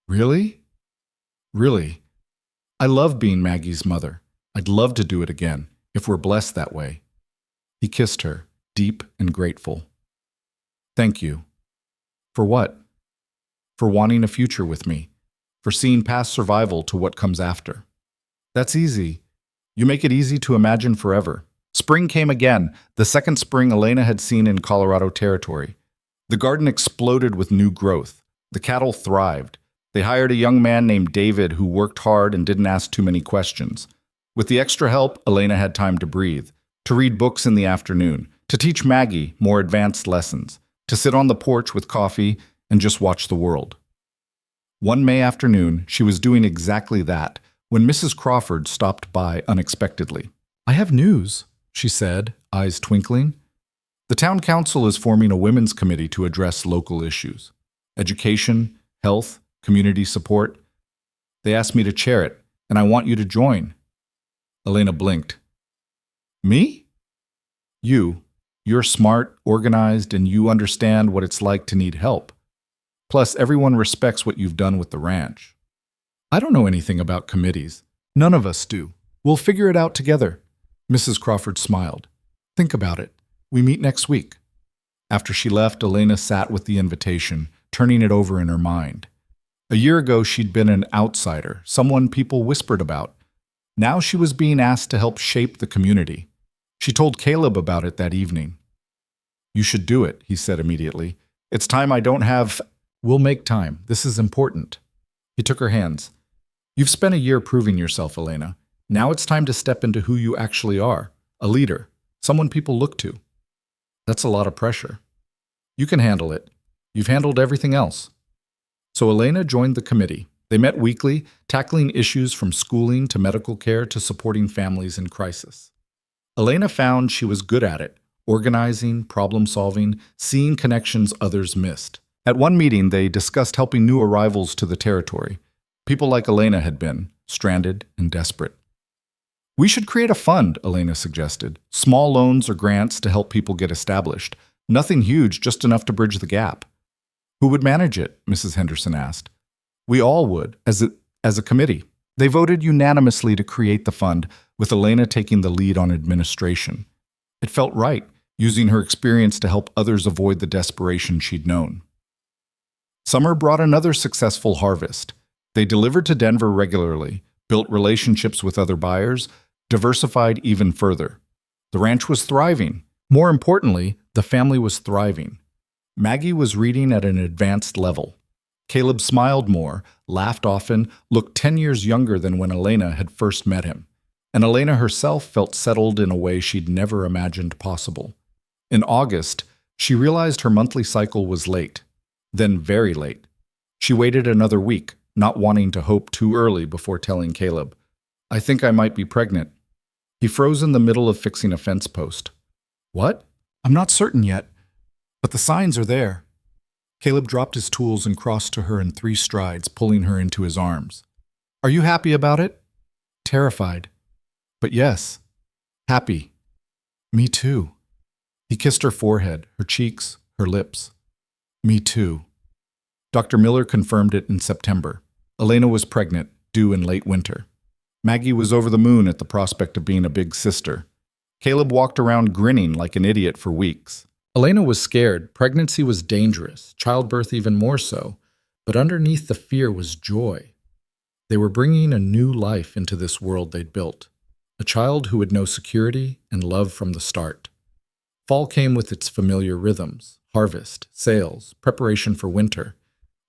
"Really? Really? I love being Maggie's mother. I'd love to do it again, if we're blessed that way." He kissed her, deep and grateful. "Thank you." "For what?" "For wanting a future with me, for seeing past survival to what comes after." "That's easy. You make it easy to imagine forever." Spring came again, the second spring Elena had seen in Colorado territory. The garden exploded with new growth. The cattle thrived. They hired a young man named David who worked hard and didn't ask too many questions. With the extra help, Elena had time to breathe, to read books in the afternoon, to teach Maggie more advanced lessons, to sit on the porch with coffee and just watch the world. One May afternoon, she was doing exactly that when Mrs. Crawford stopped by unexpectedly. "I have news," she said, eyes twinkling. "The town council is forming a women's committee to address local issues. Education, health, community support. They asked me to chair it, and I want you to join." Elena blinked. "Me?" You're smart, organized, and you understand what it's like to need help. Plus, everyone respects what you've done with the ranch." "I don't know anything about committees. None of us do. We'll figure it out together." Mrs. Crawford smiled. "Think about it. We meet next week." After she left, Elena sat with the invitation, turning it over in her mind. A year ago, she'd been an outsider, someone people whispered about. Now she was being asked to help shape the community. She told Caleb about it that evening. "You should do it," he said immediately. "It's time I don't have—" "We'll make time. This is important." He took her hands. "You've spent a year proving yourself, Elena. Now it's time to step into who you actually are, a leader, someone people look to." "That's a lot of pressure." "You can handle it. You've handled everything else." So Elena joined the committee. They met weekly, tackling issues from schooling to medical care to supporting families in crisis. Elena found she was good at it, organizing, problem-solving, seeing connections others missed. At one meeting, they discussed helping new arrivals to the territory. People like Elena had been, stranded and desperate. "We should create a fund," Elena suggested. "Small loans or grants to help people get established. Nothing huge, just enough to bridge the gap." Who would manage it? Mrs. Henderson asked. We all would, as a committee. They voted unanimously to create the fund, with Elena taking the lead on administration. It felt right, using her experience to help others avoid the desperation she'd known. Summer brought another successful harvest. They delivered to Denver regularly, built relationships with other buyers, diversified even further. The ranch was thriving. More importantly, the family was thriving. Maggie was reading at an advanced level. Caleb smiled more, laughed often, looked 10 years younger than when Elena had first met him. And Elena herself felt settled in a way she'd never imagined possible. In August, she realized her monthly cycle was late, then very late. She waited another week, not wanting to hope too early before telling Caleb, I think I might be pregnant. He froze in the middle of fixing a fence post. What? I'm not certain yet, but the signs are there. Caleb dropped his tools and crossed to her in 3 strides, pulling her into his arms. Are you happy about it? Terrified. But yes, happy. Me too. He kissed her forehead, her cheeks, her lips. Me too. Dr. Miller confirmed it in September. Elena was pregnant, due in late winter. Maggie was over the moon at the prospect of being a big sister. Caleb walked around grinning like an idiot for weeks. Elena was scared. Pregnancy was dangerous, childbirth even more so. But underneath the fear was joy. They were bringing a new life into this world they'd built. A child who would know security and love from the start. Fall came with its familiar rhythms, harvest, sales, preparation for winter.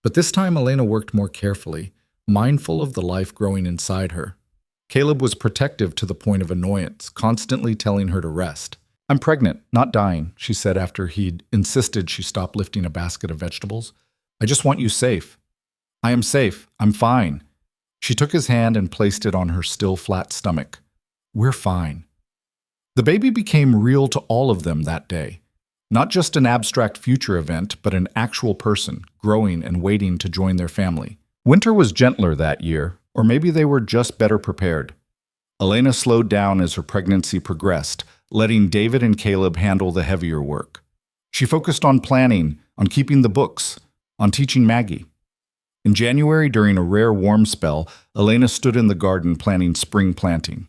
But this time Elena worked more carefully, mindful of the life growing inside her. Caleb was protective to the point of annoyance, constantly telling her to rest. I'm pregnant, not dying, she said after he'd insisted she stop lifting a basket of vegetables. I just want you safe. I am safe. I'm fine. She took his hand and placed it on her still flat stomach. We're fine. The baby became real to all of them that day. Not just an abstract future event, but an actual person, growing and waiting to join their family. Winter was gentler that year, or maybe they were just better prepared. Elena slowed down as her pregnancy progressed, letting David and Caleb handle the heavier work. She focused on planning, on keeping the books, on teaching Maggie. In January, during a rare warm spell, Elena stood in the garden planning spring planting.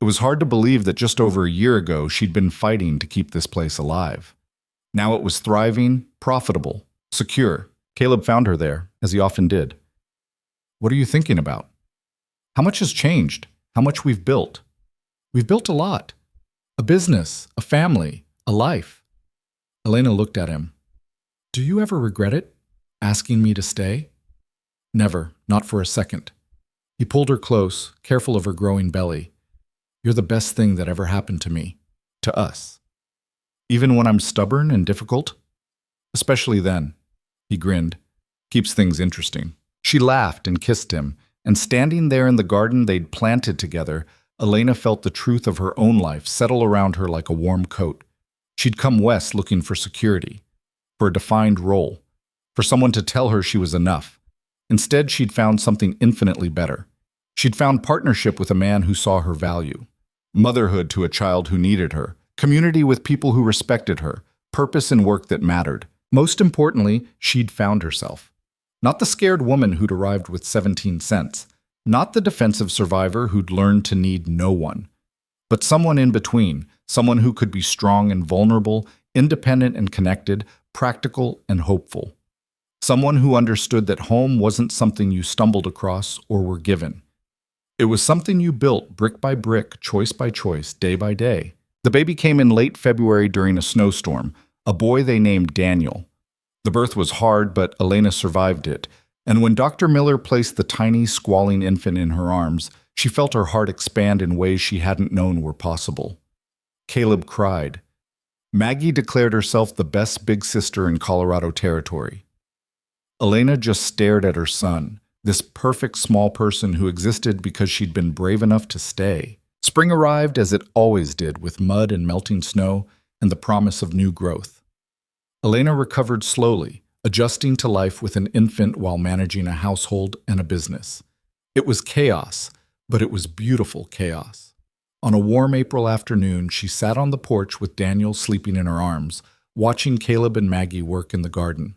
It was hard to believe that just over a year ago she'd been fighting to keep this place alive. Now it was thriving, profitable, secure. Caleb found her there, as he often did. What are you thinking about? How much has changed? How much we've built? We've built a lot. A business, a family, a life. Elena looked at him. Do you ever regret it? Asking me to stay? Never, not for a second. He pulled her close, careful of her growing belly. You're the best thing that ever happened to me, to us. Even when I'm stubborn and difficult? Especially then. He grinned. Keeps things interesting. She laughed and kissed him, and standing there in the garden they'd planted together, Elena felt the truth of her own life settle around her like a warm coat. She'd come west looking for security, for a defined role, for someone to tell her she was enough. Instead, she'd found something infinitely better. She'd found partnership with a man who saw her value, motherhood to a child who needed her, community with people who respected her, purpose in work that mattered. Most importantly, she'd found herself. Not the scared woman who'd arrived with 17 cents, not the defensive survivor who'd learned to need no one, but someone in between, someone who could be strong and vulnerable, independent and connected, practical and hopeful. Someone who understood that home wasn't something you stumbled across or were given. It was something you built brick by brick, choice by choice, day by day. The baby came in late February during a snowstorm, a boy they named Daniel. The birth was hard, but Elena survived it, and when Dr. Miller placed the tiny, squalling infant in her arms, she felt her heart expand in ways she hadn't known were possible. Caleb cried. Maggie declared herself the best big sister in Colorado Territory. Elena just stared at her son, this perfect small person who existed because she'd been brave enough to stay. Spring arrived as it always did, with mud and melting snow and the promise of new growth. Elena recovered slowly, adjusting to life with an infant while managing a household and a business. It was chaos, but it was beautiful chaos. On a warm April afternoon, she sat on the porch with Daniel sleeping in her arms, watching Caleb and Maggie work in the garden.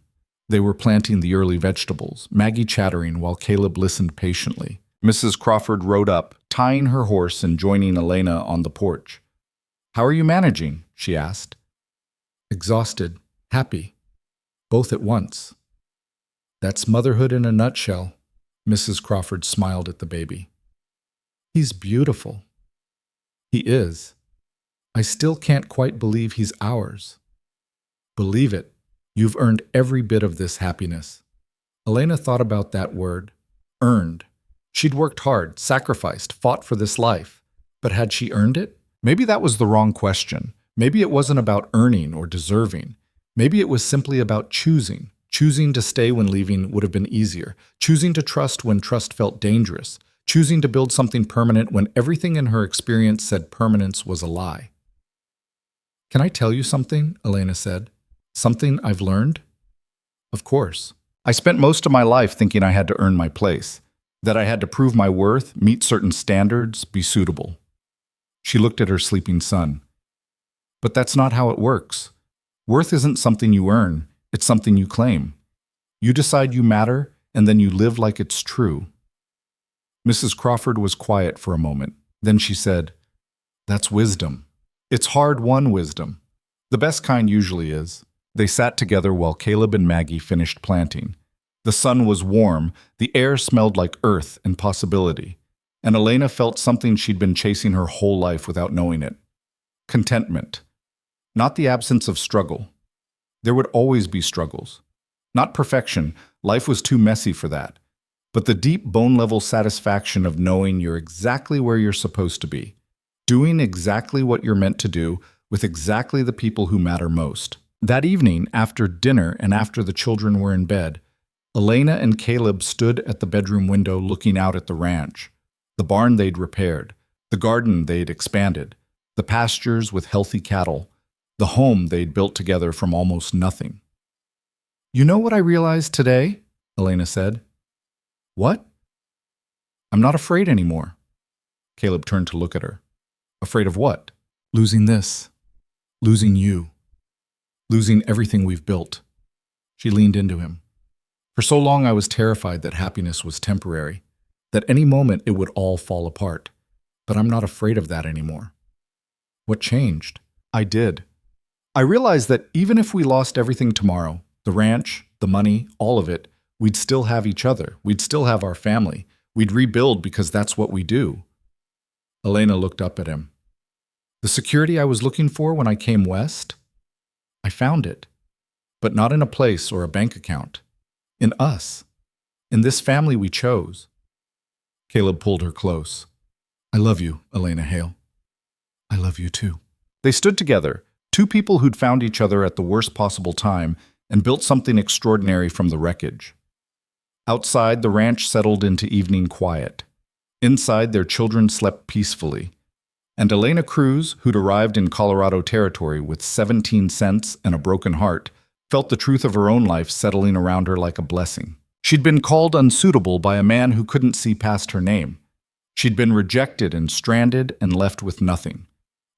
They were planting the early vegetables, Maggie chattering while Caleb listened patiently. Mrs. Crawford rode up, tying her horse and joining Elena on the porch. "How are you managing?" she asked. "Exhausted, happy, both at once." "That's motherhood in a nutshell." Mrs. Crawford smiled at the baby. "He's beautiful." "He is. I still can't quite believe he's ours." "Believe it. You've earned every bit of this happiness." Elena thought about that word, earned. She'd worked hard, sacrificed, fought for this life. But had she earned it? Maybe that was the wrong question. Maybe it wasn't about earning or deserving. Maybe it was simply about choosing. Choosing to stay when leaving would have been easier. Choosing to trust when trust felt dangerous. Choosing to build something permanent when everything in her experience said permanence was a lie. "Can I tell you something?" Elena said. "Something I've learned?" "Of course. I spent most of my life thinking I had to earn my place, that I had to prove my worth, meet certain standards, be suitable." She looked at her sleeping son. "But that's not how it works. Worth isn't something you earn, it's something you claim. You decide you matter, and then you live like it's true." Mrs. Crawford was quiet for a moment. Then she said, "That's wisdom. It's hard-won wisdom. The best kind usually is." They sat together while Caleb and Maggie finished planting. The sun was warm, the air smelled like earth and possibility, and Elena felt something she'd been chasing her whole life without knowing it. Contentment. Not the absence of struggle. There would always be struggles. Not perfection, life was too messy for that. But the deep bone-level satisfaction of knowing you're exactly where you're supposed to be, doing exactly what you're meant to do with exactly the people who matter most. That evening, after dinner and after the children were in bed, Elena and Caleb stood at the bedroom window looking out at the ranch, the barn they'd repaired, the garden they'd expanded, the pastures with healthy cattle, the home they'd built together from almost nothing. "You know what I realized today?" Elena said. "What?" "I'm not afraid anymore." Caleb turned to look at her. "Afraid of what?" "Losing this. Losing you. Losing everything we've built." She leaned into him. "For so long I was terrified that happiness was temporary, that any moment it would all fall apart. But I'm not afraid of that anymore." "What changed?" "I did. I realized that even if we lost everything tomorrow, the ranch, the money, all of it, we'd still have each other. We'd still have our family. We'd rebuild because that's what we do." Elena looked up at him. "The security I was looking for when I came west? I found it. But not in a place or a bank account. In us. In this family we chose." Caleb pulled her close. "I love you, Elena Hale." "I love you too." They stood together, two people who'd found each other at the worst possible time and built something extraordinary from the wreckage. Outside, the ranch settled into evening quiet. Inside, their children slept peacefully. And Elena Cruz, who'd arrived in Colorado territory with 17 cents and a broken heart, felt the truth of her own life settling around her like a blessing. She'd been called unsuitable by a man who couldn't see past her name. She'd been rejected and stranded and left with nothing.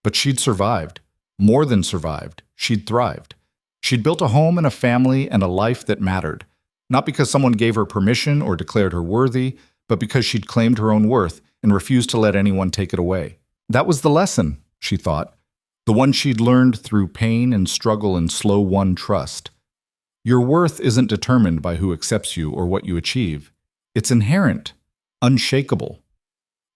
But she'd survived. More than survived. She'd thrived. She'd built a home and a family and a life that mattered, not because someone gave her permission or declared her worthy, but because she'd claimed her own worth and refused to let anyone take it away. That was the lesson, she thought, the one she'd learned through pain and struggle and slow-won trust. Your worth isn't determined by who accepts you or what you achieve. It's inherent, unshakable,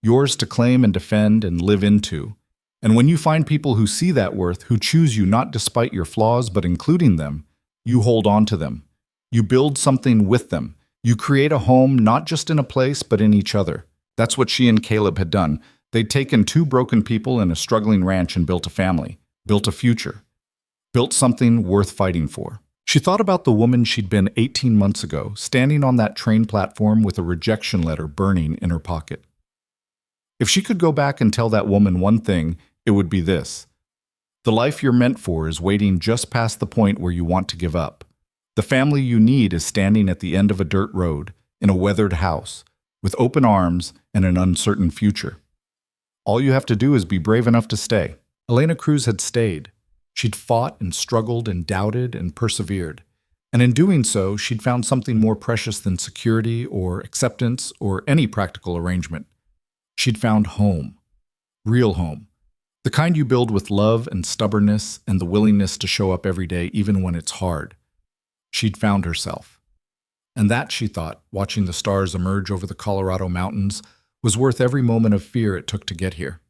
yours to claim and defend and live into. And when you find people who see that worth, who choose you not despite your flaws but including them, you hold on to them. You build something with them. You create a home not just in a place but in each other. That's what she and Caleb had done. They'd taken two broken people in a struggling ranch and built a family, built a future, built something worth fighting for. She thought about the woman she'd been 18 months ago, standing on that train platform with a rejection letter burning in her pocket. If she could go back and tell that woman one thing, it would be this. The life you're meant for is waiting just past the point where you want to give up. The family you need is standing at the end of a dirt road, in a weathered house, with open arms and an uncertain future. All you have to do is be brave enough to stay. Elena Cruz had stayed. She'd fought and struggled and doubted and persevered. And in doing so, she'd found something more precious than security or acceptance or any practical arrangement. She'd found home, real home, the kind you build with love and stubbornness and the willingness to show up every day even when it's hard. She'd found herself. And that, she thought, watching the stars emerge over the Colorado mountains, was worth every moment of fear it took to get here.